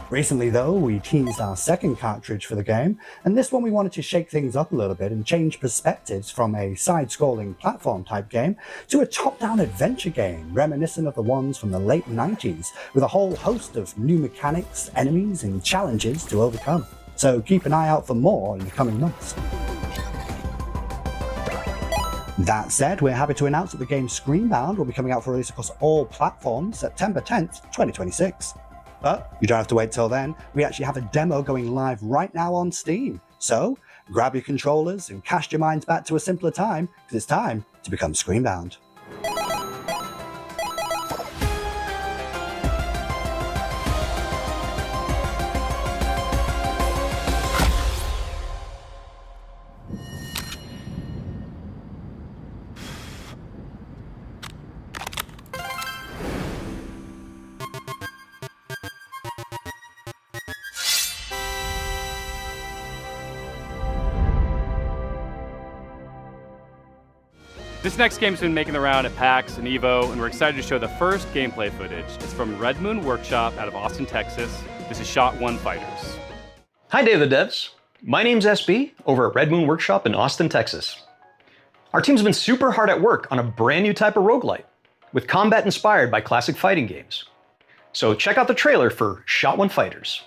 Recently though, we teased our second cartridge for the game, and this one we wanted to shake things up a little bit and change perspectives from a side-scrolling platform type game to a top-down adventure game reminiscent of the ones from the late 90s, with a whole host of new mechanics, enemies and challenges to overcome. So keep an eye out for more in the coming months. That said, we're happy to announce that the game Screenbound will be coming out for release across all platforms September 10th, 2026. But you don't have to wait till then, we actually have a demo going live right now on Steam. So grab your controllers and cast your minds back to a simpler time, because it's time to become Screenbound. This next game's been making the round at PAX and EVO, and we're excited to show the first gameplay footage. It's from Red Moon Workshop out of Austin, Texas. This is Shot 1 Fighters. Hi, Day of the Devs. My name's SB over at Red Moon Workshop in Austin, Texas. Our team's been super hard at work on a brand new type of roguelite, with combat inspired by classic fighting games. So check out the trailer for Shot One Fighters.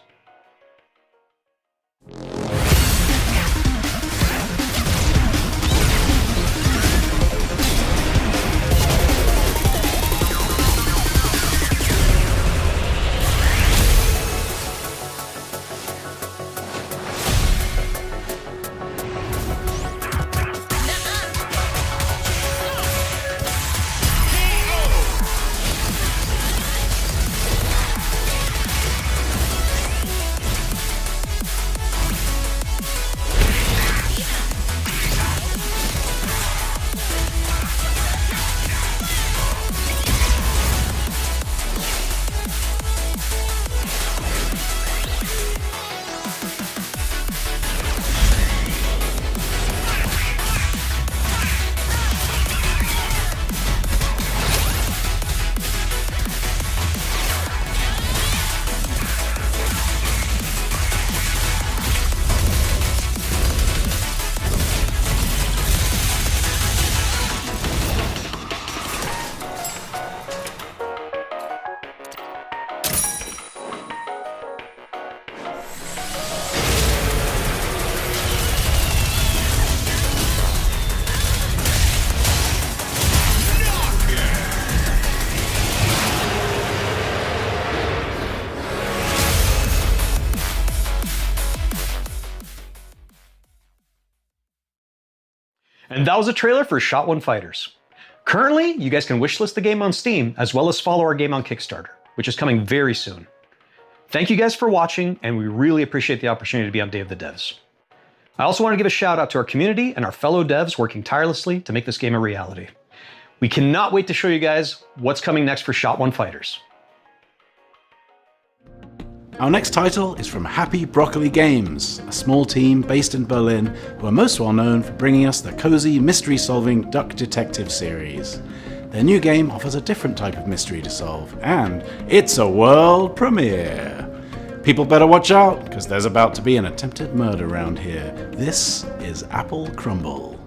And that was a trailer for Shot One Fighters. Currently, you guys can wishlist the game on Steam, as well as follow our game on Kickstarter, which is coming very soon. Thank you guys for watching, and we really appreciate the opportunity to be on Day of the Devs. I also want to give a shout out to our community and our fellow devs working tirelessly to make this game a reality. We cannot wait to show you guys what's coming next for Shot One Fighters. Our next title is from Happy Broccoli Games, a small team based in Berlin who are most well known for bringing us the cozy mystery-solving Duck Detective series. Their new game offers a different type of mystery to solve, and it's a world premiere. People better watch out, because there's about to be an attempted murder around here. This is Apple Crumble.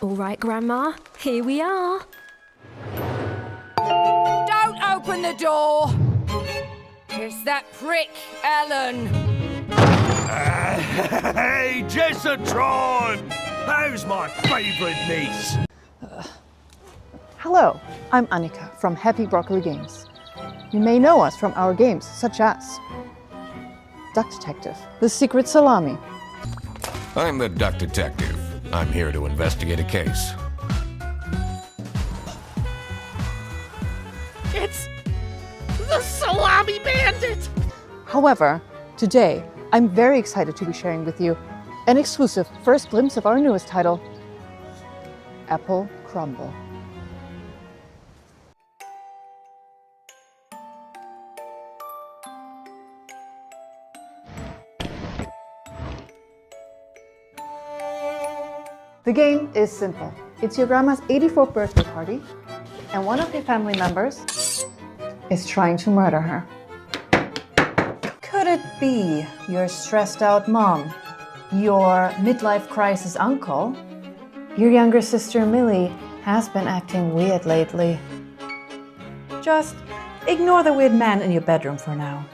All right, Grandma, here we are. Don't open the door! It's that prick, Ellen. Hey, Jessatron! How's my favourite niece? Hello, I'm Annika from Happy Broccoli Games. You may know us from our games such as Duck Detective, The Secret Salami. I'm the Duck Detective. I'm here to investigate a case. It's the Salami Bandit! However, today, I'm very excited to be sharing with you an exclusive first glimpse of our newest title, Apple Crumble. The game is simple. It's your grandma's 84th birthday party, and one of your family members is trying to murder her. Could it be your stressed out mom, your midlife crisis uncle? Your younger sister Millie has been acting weird lately. Just ignore the weird man in your bedroom for now.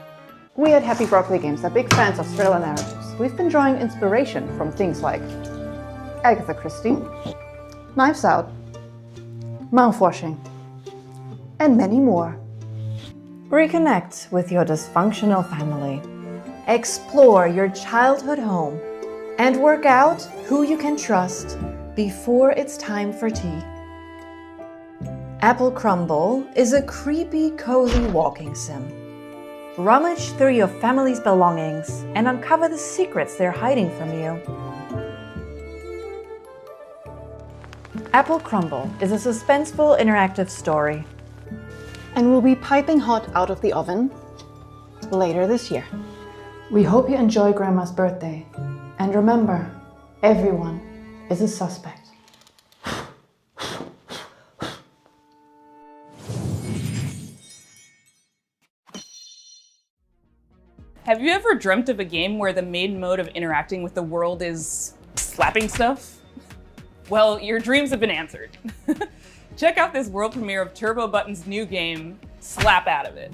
We at Happy Broccoli Games are big fans of thriller narratives. We've been drawing inspiration from things like Agatha Christie, Knives Out, Mouthwashing, and many more. Reconnect with your dysfunctional family, explore your childhood home, and work out who you can trust before it's time for tea. Apple Crumble is a creepy, cozy walking sim. Rummage through your family's belongings and uncover the secrets they're hiding from you. Apple Crumble is a suspenseful interactive story and will be piping hot out of the oven later this year. We hope you enjoy Grandma's birthday, and remember, everyone is a suspect. Have you ever dreamt of a game where the main mode of interacting with the world is slapping stuff? Well, your dreams have been answered. Check out this world premiere of Turbo Button's new game, Slap Out of It.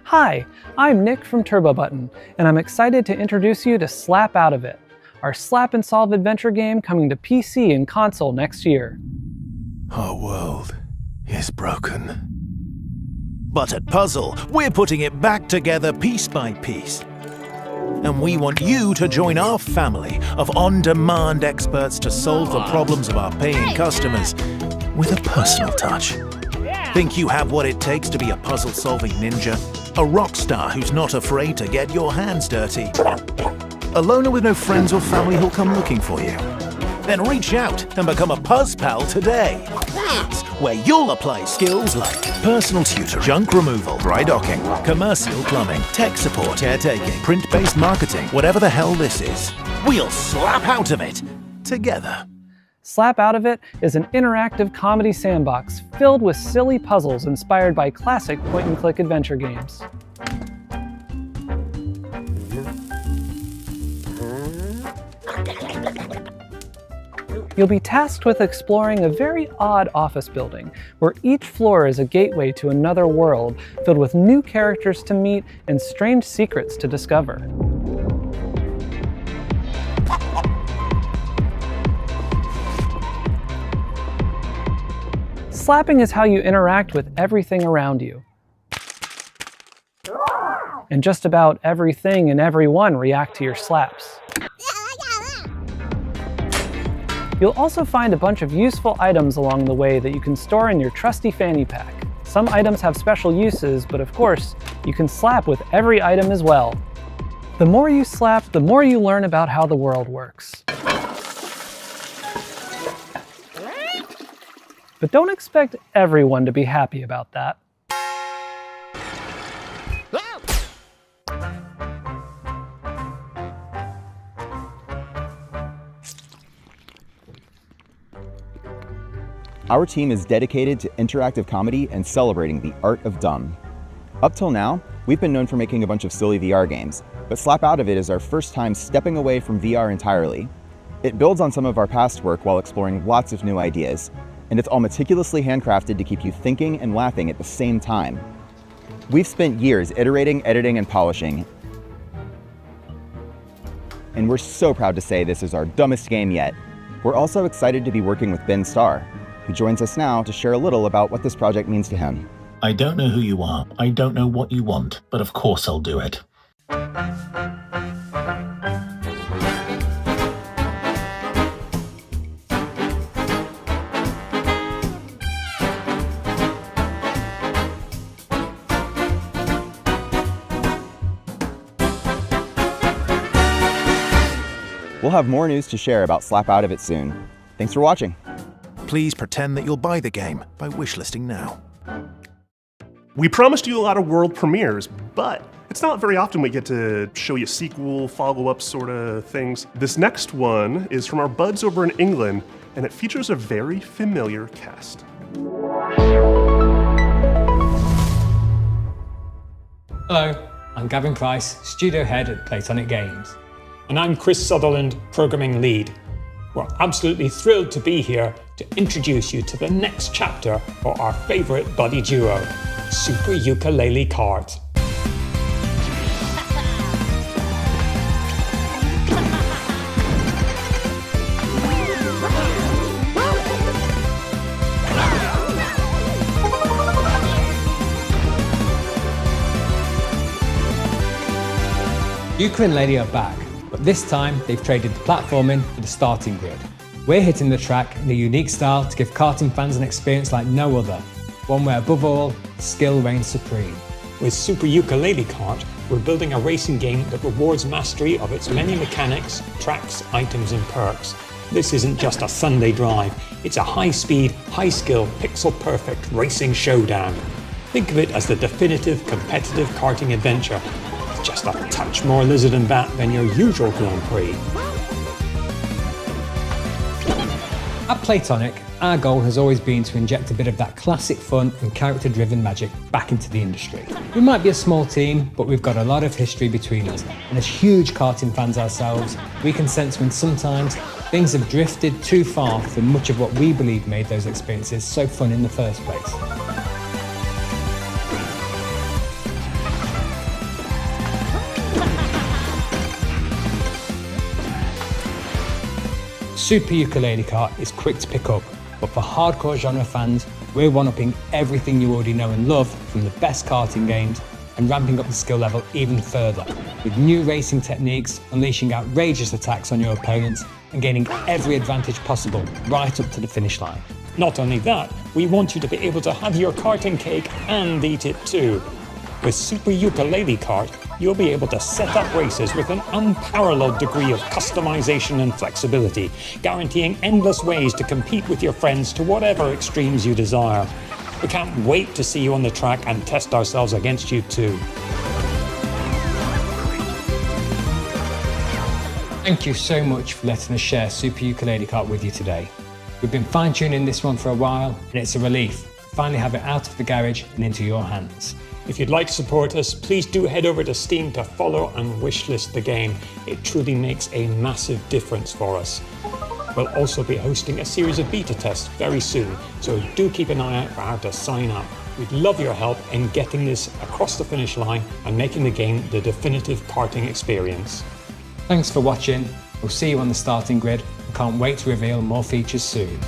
Hi, I'm Nick from Turbo Button, and I'm excited to introduce you to Slap Out of It, our slap and solve adventure game coming to PC and console next year. Our world is broken. But at Puzzle, we're putting it back together piece by piece. And we want you to join our family of on-demand experts to solve the problems of our paying customers with a personal touch. Think you have what it takes to be a puzzle-solving ninja? A rock star who's not afraid to get your hands dirty? A loner with no friends or family who'll come looking for you? Then reach out and become a Puzz Pal today. That's where you'll apply skills like personal tutor, junk removal, dry docking, commercial plumbing, tech support, caretaking, print-based marketing, whatever the hell this is. We'll slap out of it together. Slap Out of It is an interactive comedy sandbox filled with silly puzzles inspired by classic point-and-click adventure games. You'll be tasked with exploring a very odd office building, where each floor is a gateway to another world filled with new characters to meet and strange secrets to discover. Slapping is how you interact with everything around you. And just about everything and everyone react to your slaps. You'll also find a bunch of useful items along the way that you can store in your trusty fanny pack. Some items have special uses, but of course, you can slap with every item as well. The more you slap, the more you learn about how the world works. But don't expect everyone to be happy about that. Our team is dedicated to interactive comedy and celebrating the art of dumb. Up till now, we've been known for making a bunch of silly VR games, but Slap Out of It is our first time stepping away from VR entirely. It builds on some of our past work while exploring lots of new ideas, and it's all meticulously handcrafted to keep you thinking and laughing at the same time. We've spent years iterating, editing, and polishing, and we're so proud to say this is our dumbest game yet. We're also excited to be working with Ben Starr, who joins us now to share a little about what this project means to him. I don't know who you are, I don't know what you want, but of course I'll do it. We'll have more news to share about Slap Out of It soon. Thanks for watching. Please pretend that you'll buy the game by wishlisting now. We promised you a lot of world premieres, but it's not very often we get to show you sequel, follow-up sort of things. This next one is from our buds over in England, and it features a very familiar cast. Hello, I'm Gavin Price, studio head at Platonic Games. And I'm Chris Sutherland, programming lead. We're absolutely thrilled to be here to introduce you to the next chapter for our favourite buddy duo, Super Ukulele Cards. Ukulele are back, but this time they've traded the platforming for the starting grid. We're hitting the track in a unique style to give karting fans an experience like no other, one where above all, skill reigns supreme. With Super Ukulele Kart, we're building a racing game that rewards mastery of its many mechanics, tracks, items and perks. This isn't just a Sunday drive, it's a high-speed, high-skill, pixel-perfect racing showdown. Think of it as the definitive competitive karting adventure, with just a touch more lizard and bat than your usual Grand Prix. At Playtonic, our goal has always been to inject a bit of that classic fun and character-driven magic back into the industry. We might be a small team, but we've got a lot of history between us, and as huge karting fans ourselves, we can sense when sometimes things have drifted too far from much of what we believe made those experiences so fun in the first place. Super Ukulele Kart is quick to pick up, but for hardcore genre fans, we're one-upping everything you already know and love from the best karting games and ramping up the skill level even further, with new racing techniques, unleashing outrageous attacks on your opponents and gaining every advantage possible right up to the finish line. Not only that, we want you to be able to have your karting cake and eat it too. With Super Ukulele Kart, you'll be able to set up races with an unparalleled degree of customization and flexibility, guaranteeing endless ways to compete with your friends to whatever extremes you desire. We can't wait to see you on the track and test ourselves against you too. Thank you so much for letting us share Super Ukulele Kart with you today. We've been fine-tuning this one for a while, and it's a relief to finally have it out of the garage and into your hands. If you'd like to support us, please do head over to Steam to follow and wishlist the game. It truly makes a massive difference for us. We'll also be hosting a series of beta tests very soon, so do keep an eye out for how to sign up. We'd love your help in getting this across the finish line and making the game the definitive karting experience. Thanks for watching. We'll see you on the starting grid and can't wait to reveal more features soon.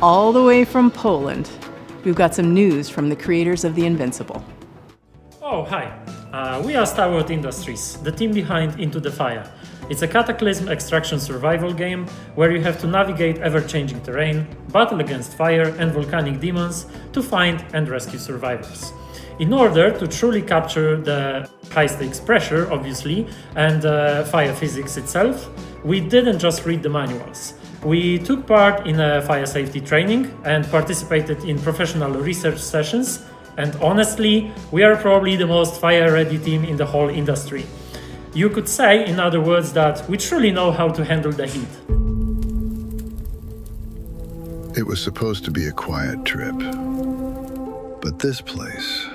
All the way from Poland, we've got some news from the creators of The Invincible. Oh, hi. We are Starwood Industries, the team behind Into the Fire. It's a cataclysm extraction survival game where you have to navigate ever-changing terrain, battle against fire and volcanic demons to find and rescue survivors. In order to truly capture the high-stakes pressure, obviously, and fire physics itself, we didn't just read the manuals. We took part in a fire safety training and participated in professional research sessions, and honestly, we are probably the most fire-ready team in the whole industry. You could say, in other words, that we truly know how to handle the heat. It was supposed to be a quiet trip, but this place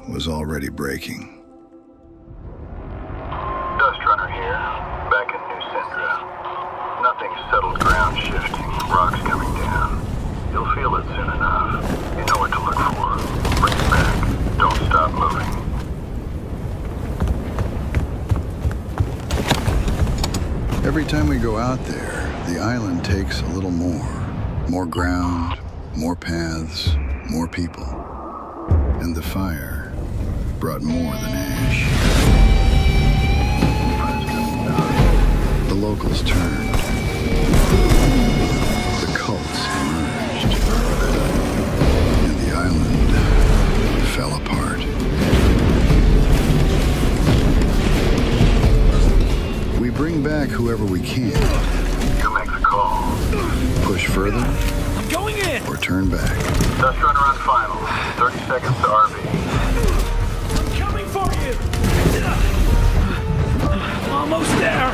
was already breaking. Dust Runner here, back in New Syndra. Nothing's settled ground shifting, rocks coming down. You'll feel it soon enough. You know what to look for. Bring it back. Don't stop moving. Every time we go out there, the island takes a little more. More ground, more paths, more people. And the fire brought more than ash. The locals turned. The cults emerged. And the island fell apart. We bring back whoever we can. You make the call. Push further. I'm going in! Or turn back. Dust Runner on final. 30 seconds to RV. I'm coming for you! Almost there!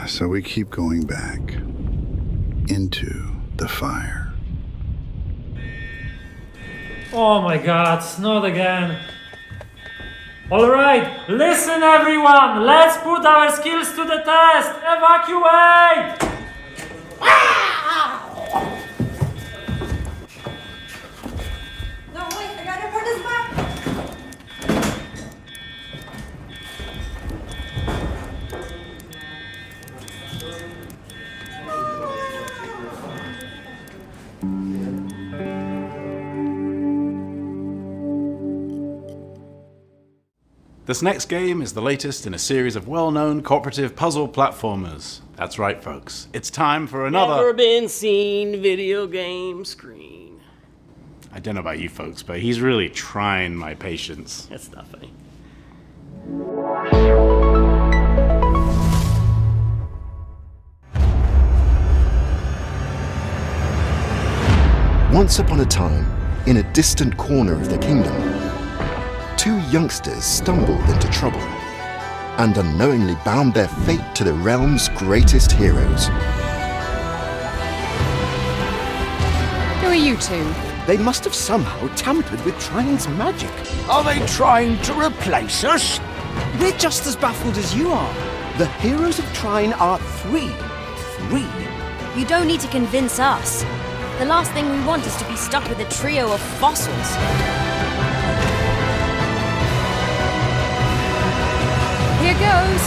So we keep going back into the fire. Oh my god, not again. Alright, listen everyone, let's put our skills to the test! Evacuate! No, wait, I gotta put this back. This next game is the latest in a series of well-known cooperative puzzle platformers. That's right, folks. It's time for another... Never been seen video game screen. I don't know about you folks, but he's really trying my patience. That's not funny. Once upon a time, in a distant corner of the kingdom, two youngsters stumbled into trouble and unknowingly bound their fate to the realm's greatest heroes. Who are you two? They must have somehow tampered with Trine's magic. Are they trying to replace us? We're just as baffled as you are. The heroes of Trine are three. You don't need to convince us. The last thing we want is to be stuck with a trio of fossils. Here goes.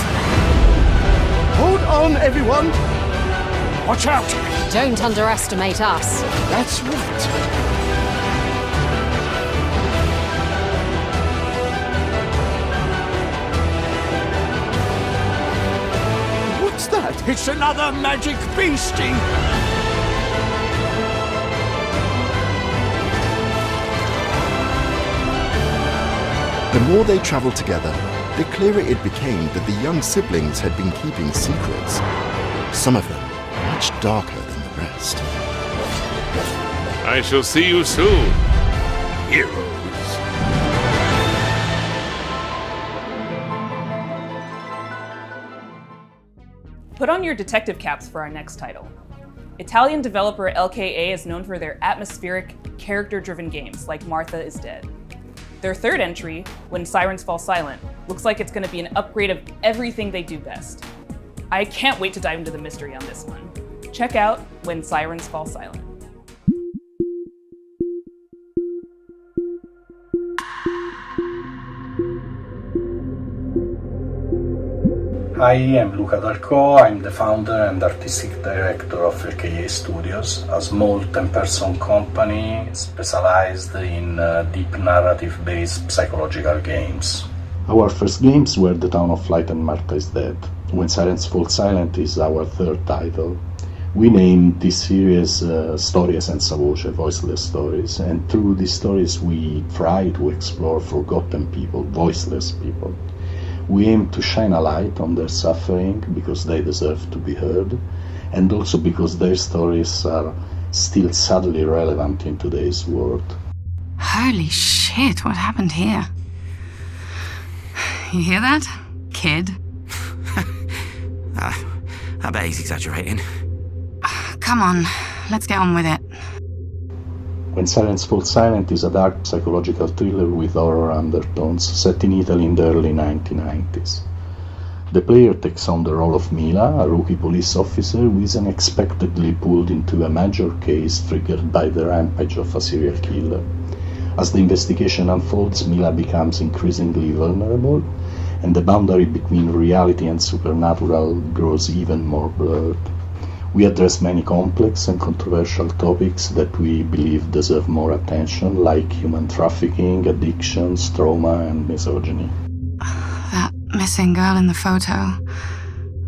Hold on, everyone. Watch out. Don't underestimate us. That's right. What's that? It's another magic beastie. The more they travelled together, the clearer it became that the young siblings had been keeping secrets. Some of them much darker than the rest. I shall see you soon, heroes. Put on your detective caps for our next title. Italian developer LKA is known for their atmospheric, character-driven games like Martha is Dead. Their third entry, When Sirens Fall Silent, looks like it's going to be an upgrade of everything they do best. I can't wait to dive into the mystery on this one. Check out When Sirens Fall Silent. Hi, I'm Luca Darco. I'm the founder and artistic director of LKA Studios, a small 10-person company specialized in deep narrative-based psychological games. Our first games were The Town of Light and Martha is Dead. When Sirens Fall Silent is our third title. We named this series Storie senza voce, voiceless stories, and through these stories we try to explore forgotten people, voiceless people. We aim to shine a light on their suffering because they deserve to be heard, and also because their stories are still sadly relevant in today's world. Holy shit, what happened here? You hear that, kid? I bet he's exaggerating. Come on, let's get on with it. When Sirens Fall Silent is a dark psychological thriller with horror undertones set in Italy in the early 1990s. The player takes on the role of Mila, a rookie police officer who is unexpectedly pulled into a major case triggered by the rampage of a serial killer. As the investigation unfolds, Mila becomes increasingly vulnerable, and the boundary between reality and supernatural grows even more blurred. We address many complex and controversial topics that we believe deserve more attention, like human trafficking, addictions, trauma, and misogyny. That missing girl in the photo.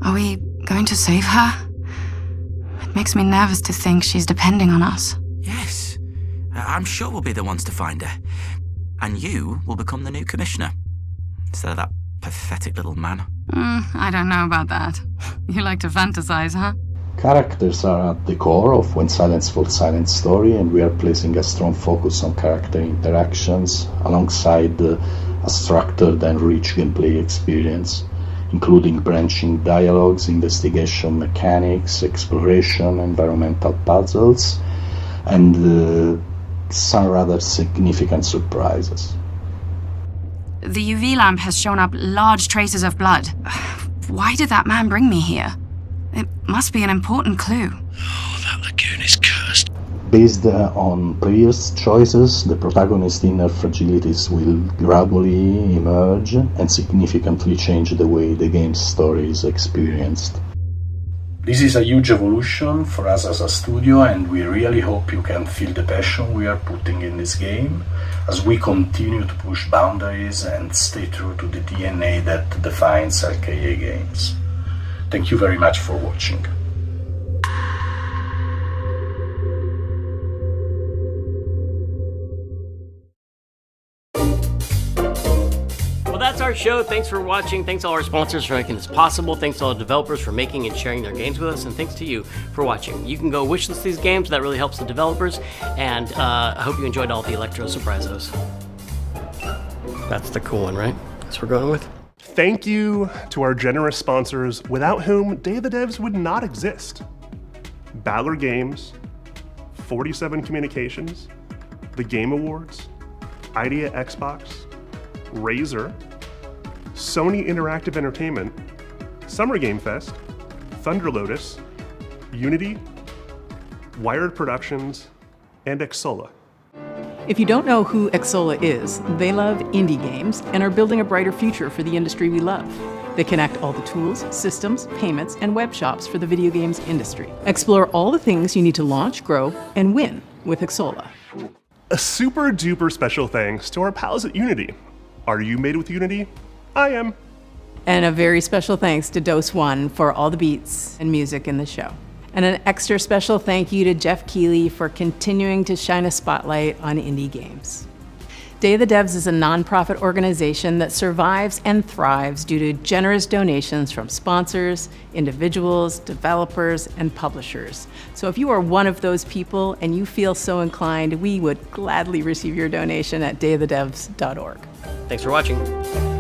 Are we going to save her? It makes me nervous to think she's depending on us. Yes, I'm sure we'll be the ones to find her. And you will become the new commissioner, instead of that pathetic little man. I don't know about that. You like to fantasize, huh? Characters are at the core of When Silence Falls Silent story, and we are placing a strong focus on character interactions alongside a structured and rich gameplay experience, including branching dialogues, investigation mechanics, exploration, environmental puzzles, and some rather significant surprises. The UV lamp has shown up large traces of blood. Why did that man bring me here? It must be an important clue. Oh, that lagoon is cursed. Based on previous choices, the protagonist's inner fragilities will gradually emerge and significantly change the way the game's story is experienced. This is a huge evolution for us as a studio, and we really hope you can feel the passion we are putting in this game as we continue to push boundaries and stay true to the DNA that defines LKA games. Thank you very much for watching. Well, that's our show. Thanks for watching. Thanks to all our sponsors for making this possible. Thanks to all the developers for making and sharing their games with us. And thanks to you for watching. You can go wishlist these games. That really helps the developers. And I hope you enjoyed all the Electro Surprisos. That's the cool one, right? That's what we're going with. Thank you to our generous sponsors, without whom Day of the Devs would not exist. Baller Games, 47 Communications, the Game Awards, Idea Xbox, Razer, Sony Interactive Entertainment, Summer Game Fest, Thunder Lotus, Unity, Wired Productions, and Xsolla. If you don't know who Xsolla is, they love indie games and are building a brighter future for the industry we love. They connect all the tools, systems, payments, and web shops for the video games industry. Explore all the things you need to launch, grow, and win with Xsolla. A super duper special thanks to our pals at Unity. Are you made with Unity? I am. And a very special thanks to Dose One for all the beats and music in the show. And an extra special thank you to Geoff Keighley for continuing to shine a spotlight on indie games. Day of the Devs is a nonprofit organization that survives and thrives due to generous donations from sponsors, individuals, developers, and publishers. So if you are one of those people and you feel so inclined, we would gladly receive your donation at dayofthedevs.org. Thanks for watching.